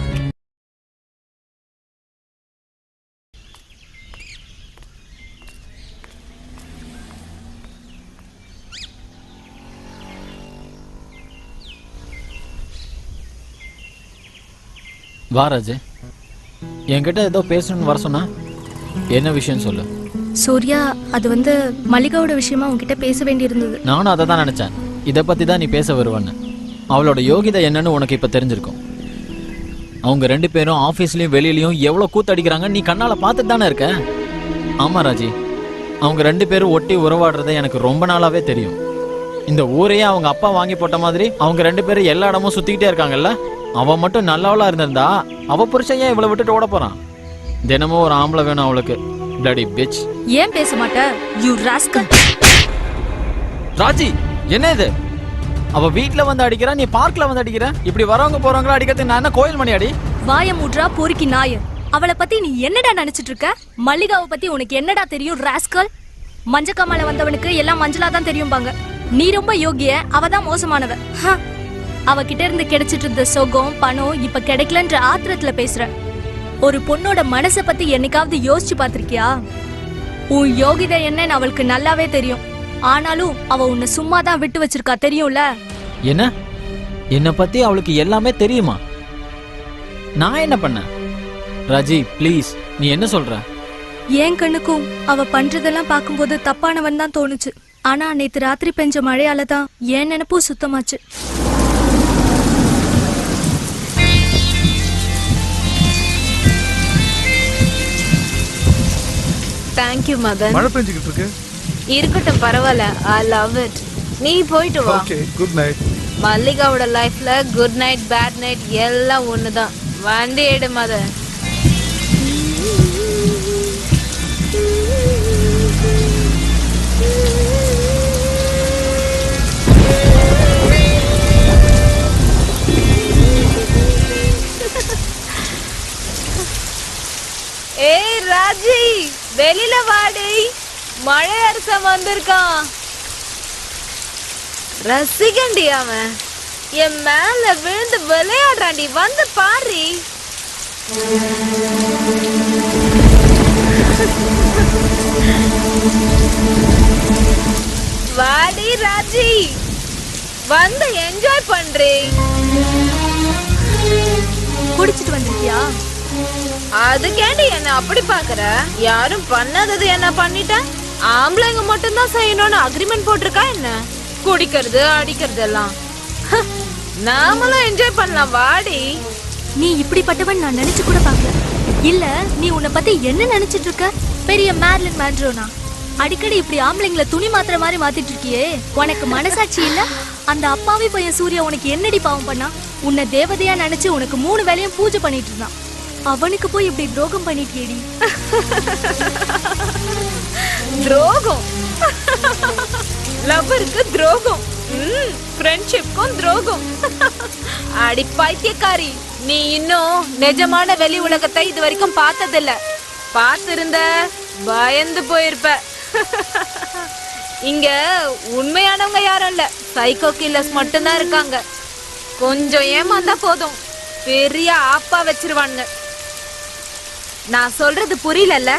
வா ராஜு, என்கிட்ட ஏதோ பேசணும்னு வர சொன்னா. என்ன விஷயம் சொல்லு. சூர்யா, அது வந்து மல்லிகாவோட விஷயமா உன்கிட்ட பேச வேண்டியிருந்தது. நானும் அதை தான் நினைச்சேன். இதை பத்தி தான் நீ பேச வருவான்னு. அவளோட யோகிதை என்னன்னு உனக்கு இப்ப தெரிஞ்சிருக்கும். அவங்க 2 பேரும் ஆபீஸ்லயும் வெளியிலயும் எவ்வளவு கூத்தடிக்கிறாங்க நீ கண்ணால பார்த்துட்டு தானே இருக்க. ஆமா ராஜி, அவங்க 2 பேரும் ஒட்டி உறவாடுறத எனக்கு ரொம்ப நாளாவே தெரியும். இந்த ஊரையே அவங்க அப்பா வாங்கி போட்ட மாதிரி அவங்க 2 பேரும் எல்லா இடமும் சுத்திக்கிட்டே இருக்காங்கல்ல. அவ மட்டும் நல்லவளா இருந்திருந்தா அவ புருஷன் ஏன் இவளை விட்டுட்டு ஓட போறான்? தினமும் ஒரு ஆம்பளை வேணும் அவளுக்கு. Bloody pitch. ஏன் பேச மாட்ட? You rascal. ராஜி, என்ன இது? அவ வீட்ல வந்து அடிக்கிறா, நீ பார்க்ல வந்து அடிக்கிற. இப்படி வரவங்க போறவங்கள அடிக்கிறதுக்கு நான் என்ன கோயில் மணி அடி? வாய மூட்றா பொறுக்கி நாய. அவளை பத்தி நீ என்னடா நினைச்சிட்டு இருக்க? மல்லிகாவை பத்தி உனக்கு என்னடா தெரியும் ராஸ்கல்? மஞ்சக்காமல வந்தவனுக்கு எல்லாம் மஞ்சளா தான் தெரியும்பாங்க. நீ ரொம்ப யோகிய, அவ தான் மோசமானவ. அவகிட்ட இருந்து கிடைச்சிட்டு இருந்த சொகம் பணம் இப்ப கிடைக்கலன்ற ஆத்திரத்துல பேசுற. ஒரு பொண்ணோட மனசை பத்தி என்னைக்காவது யோசிச்சு பாத்திருக்கியா? உன் யோகிதை என்னன்னு அவளுக்கு நல்லாவே தெரியும். ஆனாலும் அவ உன்னை சும்மா தான் விட்டு வச்சிருக்கா, தெரியும்ல? என்ன? என்ன பத்தி அவளுக்கு எல்லாமே தெரியுமா? நான் என்ன பண்ண? ராஜி ப்ளீஸ், நீ என்ன சொல்ற? என் கண்ணுக்கும் அவ பண்றதெல்லாம் பார்க்கும்போது தப்பானவன் தான் தோணுச்சு. ஆனா நேத்து ராத்திரி பெஞ்ச மழையால தான் என் நினைப்பும் சுத்தமாச்சு. தேங்க்யூ மதன். மழை பெஞ்சுக்கிட்டு இருக்கு. இருக்கட்டும், பரவாயில்ல. I love it. நீ போயிட்டு வா. Okay, good night. மல்லிகாவோட லைஃப்ல குட் நைட் பேட் நைட் எல்லாம் ஒண்ணுதான். வண்டி எடு மதன். ஏய் ராஜி, வெளியில வாடி. மழை அரசன் வந்திருக்கான். ரசிகண்டி அவன் என் மேல விழுந்து விளையாடுறாண்டி, வந்து பாரு. வாடி ராஜி, வந்து என்ஜாய் பண்றேன். குடிச்சிட்டு வந்திருக்கியா? அதுக்கேண்டி என்ன அப்படி பாக்குற? யாரும் பண்ணாதது என்ன பண்ணிட்ட? ஆம்பளைங்க மட்டும்தான் செய்யணும்னு அக்ரிமெண்ட் போட்டிருக்கா என்ன? குடிக்கிறது அடிக்கிறது எல்லாம் நாமளும் என்ஜாய் பண்ணலாம், வாடி. நீ இப்படிப்பட்டவன் நான் நினைச்சு கூட பார்க்கல. இல்ல, நீ உன்னை பத்தி என்ன நினைச்சிட்டு இருக்க? பெரிய மேர்லின் மேன்ட்ரோனா? அடிக்கடி இப்படி ஆம்பளைங்களை துணி மாத்திர மாதிரி மாத்திட்டு இருக்கியே, உனக்கு மனசாட்சி இல்ல? அந்த அப்பாவி பையன் சூர்யா உனக்கு என்னடி பாவம் பண்ணா? உன்னை தேவதையா நினைச்சு உனக்கு 3 வேளையும் பூஜை பண்ணிட்டு இருந்தான். அவனுக்கு போய் இப்படி துரோகம் பண்ணிட்டியேடி. துரோகம்? லவ்வருக்கு துரோகம், ஃப்ரெண்ட்ஷிப்க்கும் துரோகம். அடி பைத்தியக்காரி, நீ இன்னும் நிஜமான வெளி உலகத்தை இது வரைக்கும் பார்த்ததில்ல. பார்த்திருந்த பயந்து போயிருப்ப. இங்க உண்மையானவங்க யாரும் இல்ல, சைக்கோ கில்லர்ஸ் மட்டும்தான் இருக்காங்க. கொஞ்சம் ஏமாந்தா போதும், பெரிய ஆப்பா வச்சிருவானுங்க. நான் சொல்றது புரியலல்ல?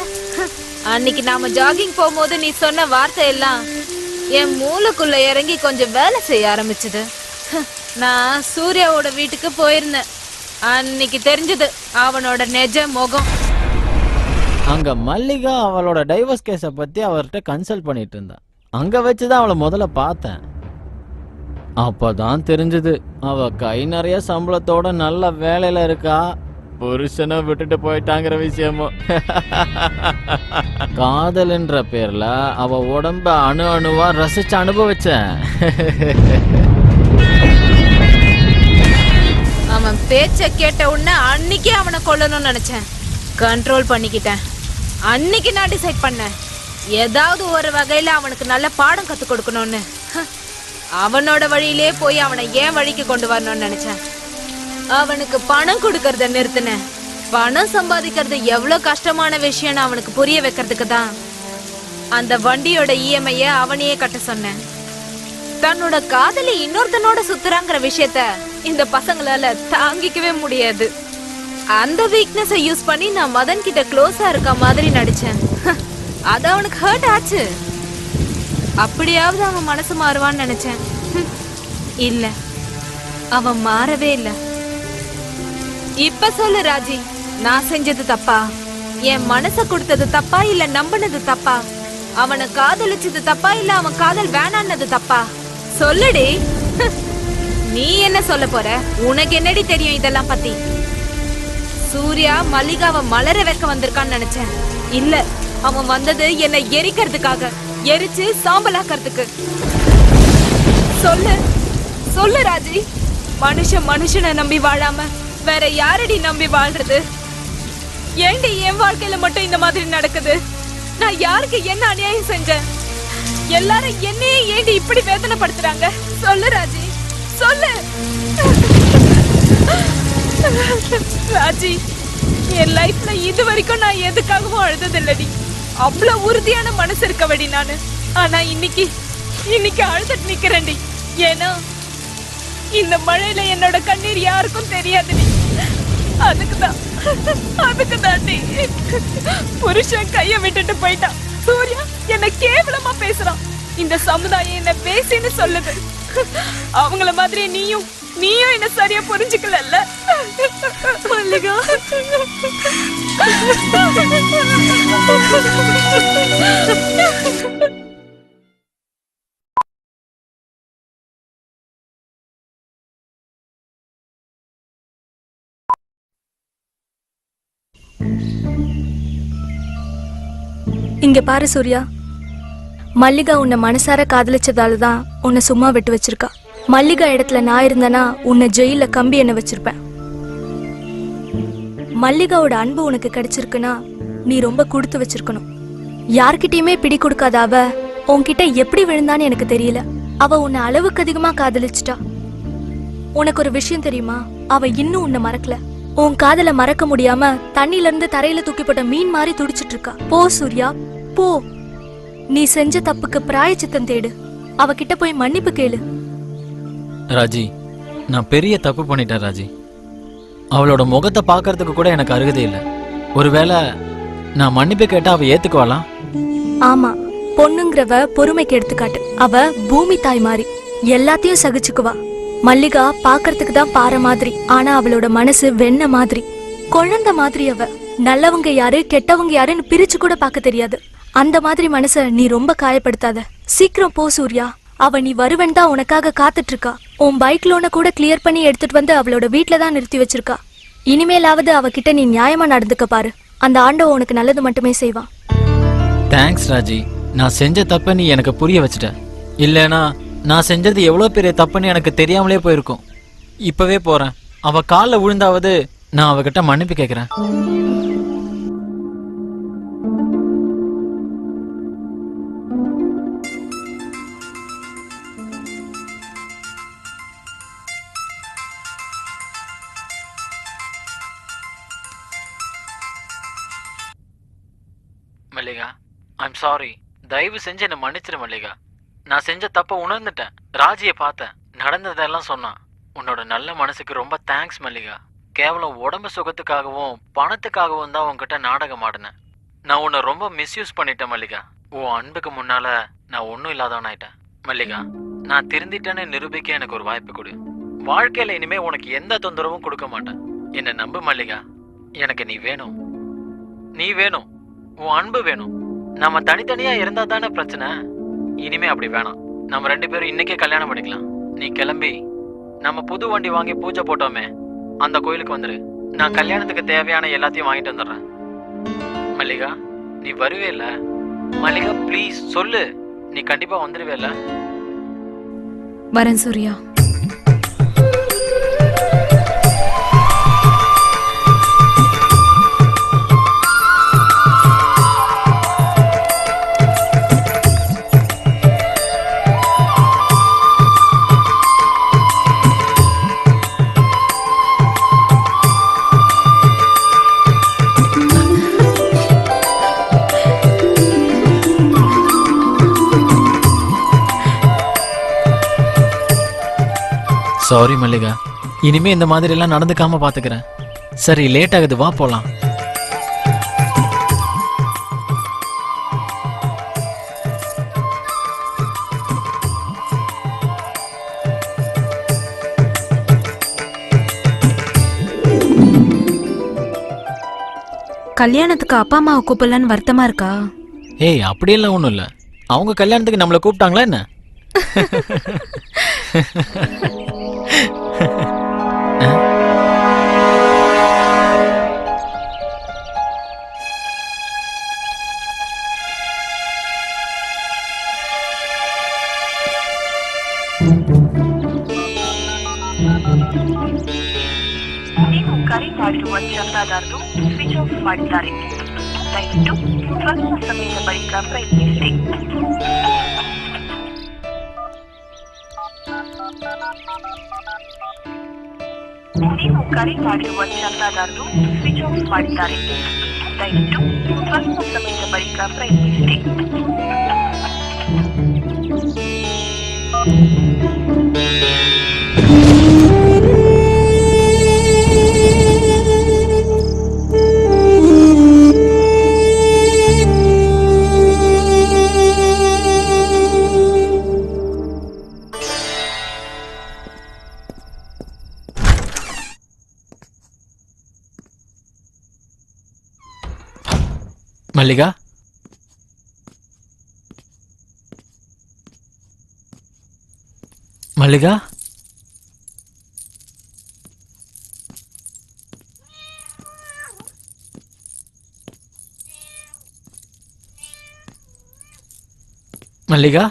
அன்னைக்கு நாம ஜாகிங் போகும்போது நீ சொன்ன வார்த்தை எல்லாம் என் மூளைக்குள்ள இறங்கி கொஞ்சம் வேலை செய்ய ஆரம்பிச்சது. நான் சூர்யாவோட வீட்டுக்கு போயிருந்தேன். அன்னைக்கு தெரிஞ்சது அவனோட நிஜ முகம். அங்க மல்லிகா அவளோட டைவர்ஸ் கேஸ பத்தி அவர்கிட்ட கன்சல்ட் பண்ணிட்டு இருந்தா. அங்க வச்சுதான் அவளை முதல்ல பார்த்தேன். அப்பதான் தெரிஞ்சது அவ கை நிறைய சம்பளத்தோட நல்ல வேலையில இருக்கா, புருஷனை விட்டுட்டு போயிட்டாங்கிற விஷயமும். காதல்ன்ற பேர்ல அவ உடம்ப அணு அணுவா ரசிச்சு அனுபவிச்சேன். அவன் பேச்ச கேட்ட உடனே அன்னைக்கே அவனை கொல்லணும்னு நினைச்சேன். கண்ட்ரோல் பண்ணிக்கிட்டேன். அன்னைக்கு நான் டிசைட் பண்ணேன், ஏதாவது ஒரு வகையில அவனுக்கு நல்ல பாடம் கத்து கொடுக்கணும்னு. அவனோட வழியிலே போய் அவனை ஏன் வழிக்கு கொண்டு வரணும்னு நினைச்சேன். அவனுக்கு பணம் கொடுக்கறத நிறுத்தினேன். பணம் சம்பாதிக்கிறது எவ்வளவு கஷ்டமான விஷயம்னு அவனுக்கு புரிய வைக்கிறதுக்கு தான் அந்த வண்டியோட இஎம்ஐய அவனையே கட்ட சொன்னேன். தன்னோட காதலி இன்னொருத்தனோட சுத்துறாங்கிற விஷயத்த இந்த பசங்களால தாங்கிக்கவே முடியாது. அந்த வீக்னஸை யூஸ் பண்ணி நான் மதன் கிட்ட க்ளோஸா இருக்க மாதிரி நடிச்சேன். அது அவனுக்கு ஹர்ட் ஆச்சு. அப்படியாவது அவன் மனசு மாறுவான்னு நினைச்சேன். இல்ல, அவன் மாறவே இல்ல. இப்ப சொல்லு ராஜி, நான் செஞ்சது தப்பா? என் மனச கொடுத்தது தப்பா இல்ல நம்பினது தப்பா? அவனை காதலிச்சது தப்பா இல்ல அவன் காதல் வேணான்னது தப்பா? சொல்லுடி. நீ என்ன சொல்ல போற? உனக்கு என்னடி தெரியும் இதெல்லாம் பத்தி? சூர்யா மல்லிகாவை மலர வைக்க வந்திருக்கான்னு நினைச்சேன். இல்ல, அவன் வந்தது என்னை எரிக்கிறதுக்காக, எரிச்சு சாம்பலாக்கிறதுக்கு. சொல்லு சொல்லு ராஜி, மனுஷனை நம்பி வாழாம வேற யாரடி நம்பி வாழ்றது? ஏண்டி என் வாழ்க்கையில மட்டும் இந்த மாதிரி நடக்குது? நான் யாருக்கு என்ன அநியாயம் செஞ்சேன்? எல்லாரும் என்னையே ஏண்டி இப்படி வேதனைப்படுத்துறாங்க? சொல்லு ராஜி, சொல்லு. ராஜி, என் லைஃப்ல இது வரைக்கும் நான் எதுக்காகவும் அழுததில்லடி. அவ்வளவு உறுதியான மனசு இருக்கவடி நானு. ஆனா இன்னைக்கு அழுதுட்டு நிக்கிறேன்டி. ஏன்னா இந்த மழையில என்னோட கண்ணீர் யாருக்கும் தெரியாதுடி. அதுக்குதாண்டி புருஷன் கைய விட்டுட்டு போயிட்டான். சூர்யா என்ன கேவலமா பேசுறான். இந்த சமுதாயம் என்ன பேசின்னு சொல்லுது. அவங்கள மாதிரி நீயும் என்ன சரியா புரிஞ்சுக்கல. மல்லிகா, இங்க பாரு சூர்யா, மல்லிகா உன்னை மனசார காதலிச்சதால தான் உன்னை சும்மா விட்டு வச்சிருக்கா. மல்லிகா இடத்துல நான் இருந்தேனா உன்னை ஜெயில கம்பி என்ன வச்சிருப்பேன். மல்லிகாவோட அன்பு உனக்கு கிடைச்சிருக்குன்னா நீ ரொம்ப கொடுத்து வச்சிருக்கணும். யார்கிட்டயுமே பிடி கொடுக்காத அவ உன்கிட்ட எப்படி விழுந்தான்னு எனக்கு தெரியல. அவ உன்னை அளவுக்கு அதிகமா காதலிச்சிட்டா. உனக்கு ஒரு விஷயம் தெரியுமா? அவ இன்னும் உன்னை மறக்கல. உன் காதல மறக்க முடியாம தண்ணில இருந்து தரையில தூக்கி போட்ட மீன் மாதிரி துடிச்சிட்டு இருக்கா. போ சூர்யா, போ. நீ செஞ்ச தப்புக்கு பிராயச்சித்தம் தேடு, அவகிட்ட போய் மன்னிப்பு கேளு. ராஜி, நான் பெரிய தப்பு பண்ணிட்டேன் ராஜி. அவளோட முகத்தை பார்க்கறதுக்கு கூட எனக்கு அருகதை இல்லை. ஒருவேளை நான் மன்னிப்பு கேட்டா அவ ஏத்துக்குவாளா? ஆமா, பொண்ணுங்கிறவ பொறுமைக்கு எடுத்துக்காட்டு. அவ பூமி தாய் மாதிரி எல்லாத்தையும் சகிச்சுக்குவா. மல்லிகா பாக்கறதுக்கு தான் பாறை மாதிரி, ஆனா அவளோட மனசு வெண்ண மாதிரி, குழந்தை மாதிரி. அவ நல்லவங்க யாரு கெட்டவங்க யாருன்னு பிரிச்சு கூட பார்க்க தெரியாது. அந்த மாதிரி மனச நீ ரொம்ப காயப்படுத்தாத. சீக்கிரம் போ சூர்யா. அவ நீ வருவன் தான் உனக்காக காத்துட்டு இருக்கா. உன் பைக் லோனை கூட கிளியர் பண்ணி எடுத்துட்டு வந்து அவளோட வீட்ல தான் நிறுத்தி வச்சிருக்கா. இனிமேலாவது அவகிட்ட நீ நியாயமா நடந்துக்க பாரு. அந்த ஆண்டவன் உனக்கு நல்லது மட்டுமே செய்வான். தேங்க்ஸ் ராஜி. நான் செஞ்ச தப்ப நீ எனக்கு புரிய வச்சுட்ட. இல்லைனா நான் செஞ்சது எவ்வளவு பெரிய தப்புன்னு எனக்கு தெரியாமலே போயிருக்கும். இப்பவே போறேன். அவ காலில் விழுந்தாவது நான் அவகிட்ட மன்னிப்பு கேட்கிறேன். Mallika, I'm sorry. தயவு செஞ்சு என்னை மன்னிச்சிரு மல்லிகா. நான் செஞ்ச தப்ப உணர்ந்துட்டேன். ராஜியை பார்த்தேன், நடந்ததெல்லாம் சொன்னான். உன்னோட நல்ல மனசுக்கு ரொம்ப தேங்க்ஸ் மல்லிகா. கேவலம் உடம்பு சுகத்துக்காகவும் பணத்துக்காகவும் தான் உன்கிட்ட நாடகம் ஆடினேன். நான் உன்னை ரொம்ப மிஸ்யூஸ் பண்ணிட்டேன் மல்லிகா. உன் அன்புக்கு முன்னால நான் ஒன்றும் இல்லாதவன் ஆயிட்டேன் மல்லிகா. நான் திருந்திட்டேன்னு நிரூபிக்க எனக்கு ஒரு வாய்ப்பு கொடு. வாழ்க்கையில இனிமே உனக்கு எந்த தொந்தரவும் கொடுக்க மாட்டேன். என்னை நம்பு மல்லிகா. எனக்கு நீ வேணும், நீ வேணும், உன் அன்பு வேணும். நம்ம தனித்தனியா இருந்தா தானே பிரச்சனை. இனிமே அப்படி வேணாம். நம்ம 2 பேரும் இன்னைக்கே கல்யாணம் பண்ணிக்கலாம். நீ கிளம்பி நம்ம புது வண்டி வாங்கி பூஜை போட்டோமே அந்த கோயிலுக்கு வந்துரு. நான் கல்யாணத்துக்கு தேவையான எல்லாத்தையும் வாங்கிட்டு வந்துடுறேன். மல்லிகா, நீ வருவே இல்ல? மல்லிகா ப்ளீஸ் சொல்லு, நீ கண்டிப்பா வந்துருவே இல்ல? வரேன் சூர்யா. சாரி மல்லிகா. இனிமே இந்த மாதிரி எல்லாம் நடந்துக்காம பாத்துக்கிறேன். சரி, லேட் ஆகுது, வா போலாம். கல்யாணத்துக்கு அப்பா அம்மாவை கூப்பிடலன்னு வருத்தமா இருக்கா? ஏய், அப்படியெல்லாம் ஒண்ணும் இல்ல. அவங்க கல்யாணத்துக்கு நம்மளை கூப்பிட்டாங்களா என்ன? ನೀವು ಕರೆ ಮಾಡಿರುವ ಚಂದಾದಾರರು ಸ್ವಿಚ್ ಆಫ್ ಮಾಡಿದ್ದಾರೆ. ದಯವಿಟ್ಟು ಸ್ವಲ್ಪ ಸಮಯದ ಬಳಿಕ ಪ್ರಯತ್ನಿಸಿ. ನೀವು ಕರೆ ಮಾಡಿರುವ ಚಂದಾದಾರರು ಸ್ವಿಚ್ ಆಫ್ ಮಾಡಿದ್ದಾರೆ. ದಯವಿಟ್ಟು ಸ್ವಲ್ಪ ಸಮಯದ ಬಳಿಕ ಪ್ರಯತ್ನಿಸಿ. மல்லிகா, மல்லிகா, மல்லிகா,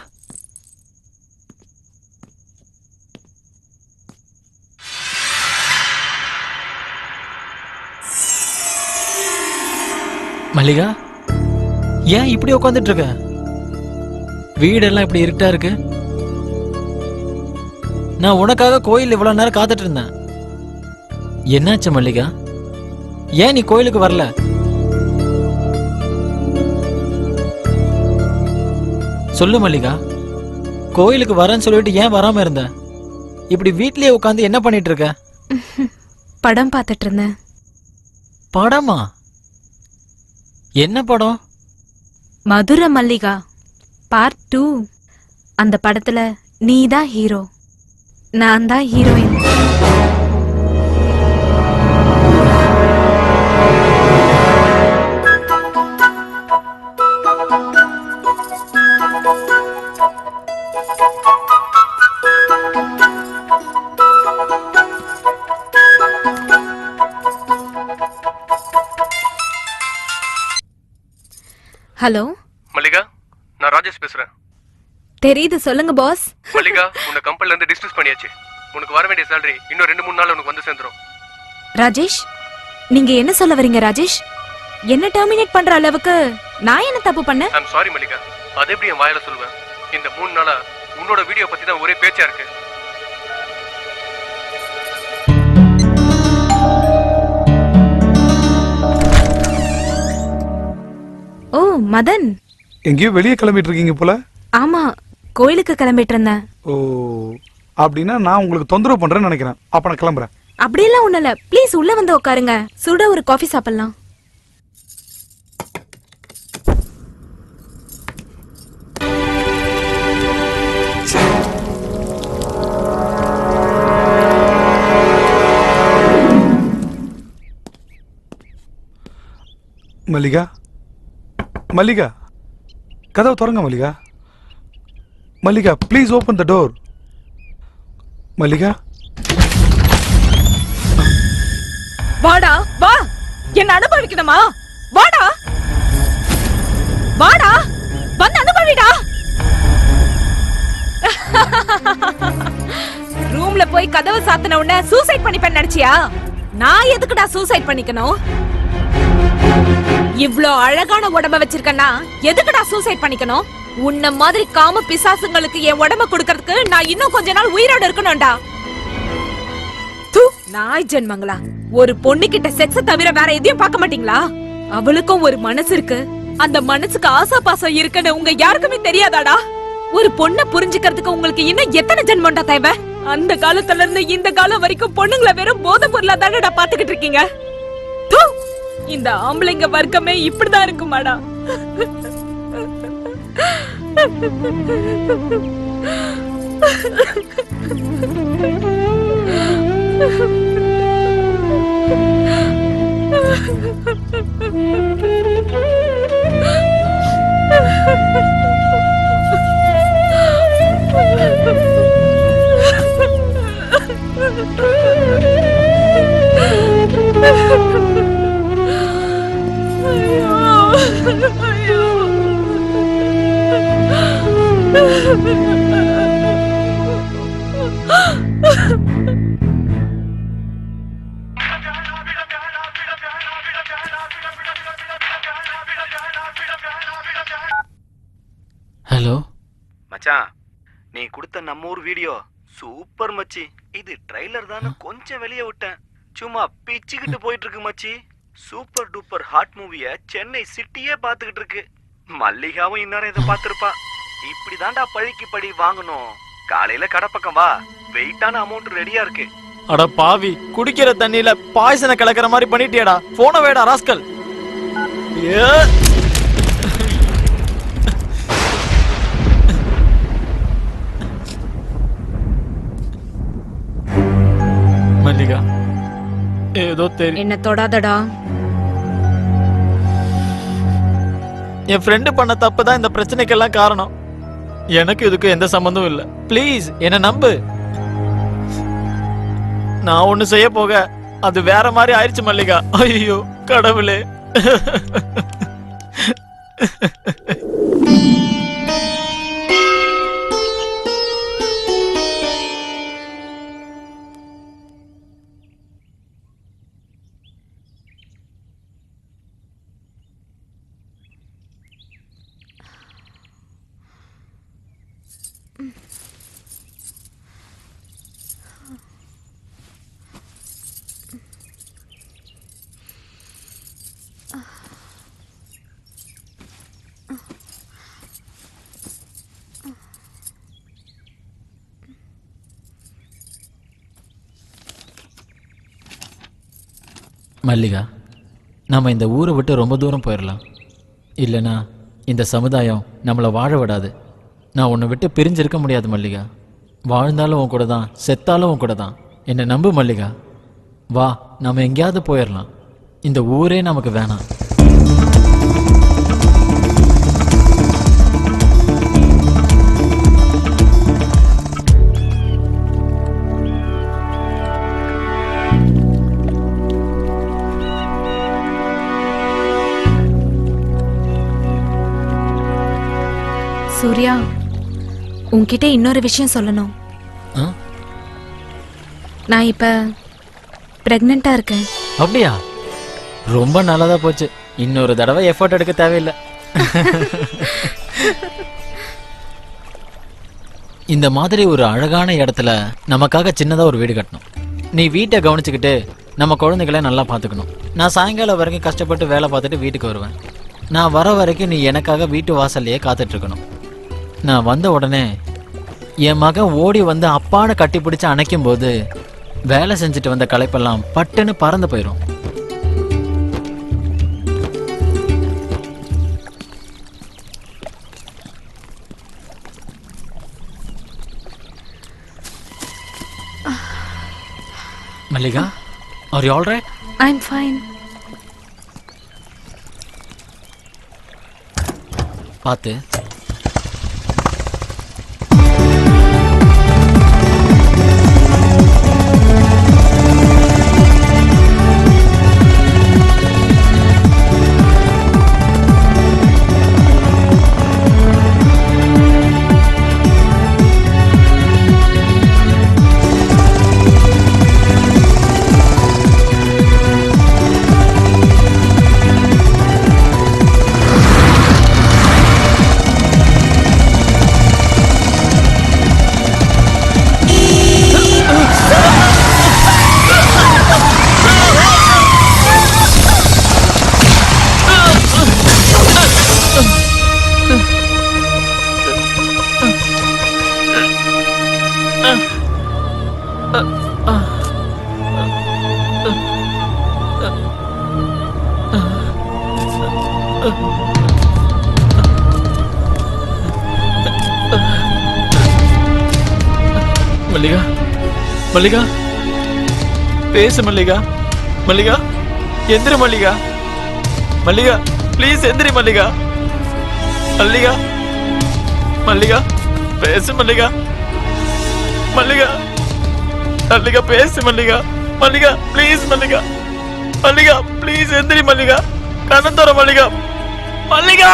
மல்லிகா, ஏன் இப்படி உட்காந்துட்டு இருக்க? வீடெல்லாம் இப்படி இருட்டா இருக்கு. நான் உனக்காக கோயில் இவ்வளவு நேரம் காத்துட்டு இருந்தேன். என்னாச்சு மல்லிகா? ஏன் நீ கோயிலுக்கு வரல? சொல்லு மல்லிகா, கோயிலுக்கு வரேன்னு சொல்லிட்டு ஏன் வராம இருந்த? இப்படி வீட்லயே உட்காந்து என்ன பண்ணிட்டு இருக்க? படம் பார்த்துட்டு இருந்தேன். படமா? என்ன படம்? மதுர மல்லிகா பார்ட் 2. அந்த படத்துல நீ தான் ஹீரோ, நான் தான் ஹீரோயின். ஹலோ மல்லிகா, நான் ராஜேஷ் பேசுறேன். தெரியுது, சொல்லுங்க பாஸ். மல்லிகா, உன்னை கம்பெனில இருந்து டிஸ்மிஸ் பண்ணியாச்சு. உனக்கு வர வேண்டிய salary இன்னும் 2-3 நாள் உனக்கு வந்து சேர்ந்துரும். ராஜேஷ், நீங்க என்ன சொல்ல வரீங்க ராஜேஷ்? என்ன டெர்மினேட் பண்ற அளவுக்கு நான் என்ன தப்பு பண்ணேன்? ஐம் சாரி மல்லிகா, அது எப்படி என் வாயில சொல்லுவேன்? இந்த 3 நாளா உன்னோட வீடியோ பத்தி தான் ஒரே பேச்சா இருக்கு. ஓ மதன், எங்கேயோ வெளியே கிளம்பிட்டு இருக்கீங்க போல. ஆமா, கோயிலுக்கு கிளம்பிட்டு இருந்தேன். ஓ, அப்படின்னா நான் உங்களுக்கு தொந்தரவு பண்றேன்னு நினைக்கிறேன். அப்ப நான் கிளம்புறேன். அப்படியெல்லாம் ஒண்ணு இல்ல, ப்ளீஸ் உள்ள வந்து உட்காருங்க, சுட ஒரு காஃபி சாப்பிடலாம். மல்லிகா, மல்லிகா, கதவு திறங்க Mallika. Mallika, please open the door. Mallika, வாடா வா, என்ன அனுபவிக்கணுமா? வாடா வாடா, வந்து அனுபவிடா. ரூம்ல போய் கதவை சாத்தின உடனே சூசைட் பண்ணிப்பேன் நினைச்சியா? நான் எதுக்குடா சூசைட் பண்ணிக்கணும்? இவ்ளோ அழகான உடம்ப வச்சிருக்கனா எதுக்குடா சூசைட் பண்ணிக்கணும்? உன்ன மாதிரி காம பிசாசுங்களுக்கு என் உடம்ப கொடுக்கறதுக்கு நான் இன்னும் கொஞ்ச நாள் உயிரோட இருக்கணும்டா. தூ, நாய் ஜென்மங்களா, ஒரு பொண்ணு கிட்ட செக்ஸ தவிர வேற எதையும் பார்க்க மாட்டீங்களா? அவளுக்கும் ஒரு மனசு இருக்கு, அந்த மனசுக்கு ஆசா பாசம் இருக்குன்னு உங்க யாருக்குமே தெரியாதாடா? ஒரு பொண்ண புரிஞ்சுக்கிறதுக்கு உங்களுக்கு இன்னும் எத்தனை ஜென்மம்டா தேவை? அந்த காலத்துல இருந்து இந்த காலம் வரைக்கும் பொண்ணுங்களை வெறும் போதை பொருளா தானடா பாத்துக்கிட்டு இருக்கீங்க. தூ, இந்த ஆம்பளைங்க வர்க்கமே இப்படிதான் இருக்குமாடா? ஹலோ மச்சான், நீ கொடுத்த நம்ம ஊர் வீடியோ சூப்பர் மச்சி. இது ட்ரைலர் தானே கொஞ்சம் வெளியே விட்டேன், சும்மா பிச்சுக்கிட்டு போயிட்டு இருக்கு மச்சி. சூப்பர் டூப்பர் ஹாட் மூவிய சென்னை சிட்டியே பாத்துக்கிட்டு இருக்கு. மல்லிகாவும் இந்நேரம் இதை பாத்துருப்பா. இப்படிதான்டா பழிக்கு படி வாங்கணும். காலையில கடை பக்கம் வா, வெயிட்டான அமௌண்ட் ரெடியா இருக்கு. அட பாவி, குடிக்கிற தண்ணியில பாய்சனை கலக்கிற மாதிரி பண்ணிட்டியடா. போன வேடா ராஸ்கல். மல்லிகா, ஏதோ தெரியும். என்ன தொடாதடா. என் ஃப்ரெண்டு பண்ண தப்பு தான் இந்த பிரச்சனைக்கெல்லாம் காரணம். எனக்கு இதுக்கு எந்த சம்பந்தமும் இல்ல. ப்ளீஸ் என்ன நம்பு. நான் ஒண்ணு செய்ய போக அது வேற மாதிரி ஆயிடுச்சு மல்லிகா. ஐயோ கடவுளே. மல்லிகா, நாம இந்த ஊரை விட்டு ரொம்ப தூரம் போயிடலாம். இல்லைனா இந்த சமுதாயம் நம்மளை வாழ விடாது. நான் உன்னை விட்டு பிரிஞ்சிருக்க முடியாது மல்லிகா. வாழ்ந்தாலும் உன் கூட தான், செத்தாலும் உன் கூட தான். என்னை நம்பு மல்லிகா. வா, நாம எங்கேயாவது போயிடலாம். இந்த ஊரே நமக்கு வேணாம். சூர்யா, உன்கிட்ட இன்னொரு விஷயம் சொல்லணும். நான் இப்ப பிரெக்னெண்டா இருக்கேன். அப்படியா? ரொம்ப நல்லதா போச்சு. இன்னொரு தடவை எஃபர்ட் எடுக்க தேவையில்லை. இந்த மாதிரி ஒரு அழகான இடத்துல நமக்காக சின்னதா ஒரு வீடு கட்டணும். நீ வீட்டை கவனிச்சுக்கிட்டு நம்ம குழந்தைகளை நல்லா பார்த்துக்கணும். நான் சாயங்காலம் வரைக்கும் கஷ்டப்பட்டு வேலை பார்த்துட்டு வீட்டுக்கு வருவேன். நான் வர வரைக்கும் நீ எனக்காக வீட்டு வாசல்லையே காத்துட்டு இருக்கணும். நான் வந்த உடனே என் மகன் ஓடி வந்து அப்பான கட்டி பிடிச்சு அணைக்கும் போது வேலை செஞ்சுட்டு வந்த களைப்பெல்லாம் பட்டுன்னு பறந்து போயிடும். Mallika, are you all right? I'm fine. பாத்து. மல்லிகா, மல்லிகா, பேசு மல்லிகா. மல்லிகா, எந்திரி மல்லிகா. மல்லிகா, ப்ளீஸ் எந்திரி மல்லிகா. மல்லிகா, மல்லிகா, பேசு மல்லிகா. மல்லிகா, மல்லிகா, பேசு மல்லிகா. மல்லிகா, ப்ளீஸ் மல்லிகா. மல்லிகா, ப்ளீஸ் எந்திரி மல்லிகா. கண்ணத்தோர மல்லிகா. மல்லிகா,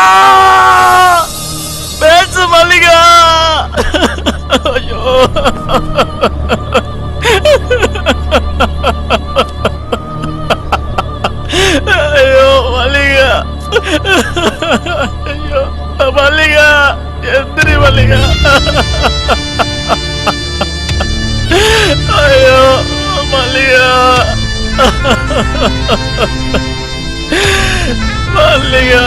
பேசு மல்லிகா. ஐயோ, ஐயோ மல்லிகா. ஐயோ மல்லிகா, எந்திரி மல்லிகா. ஐயோ மல்லிகா. மல்லிகா.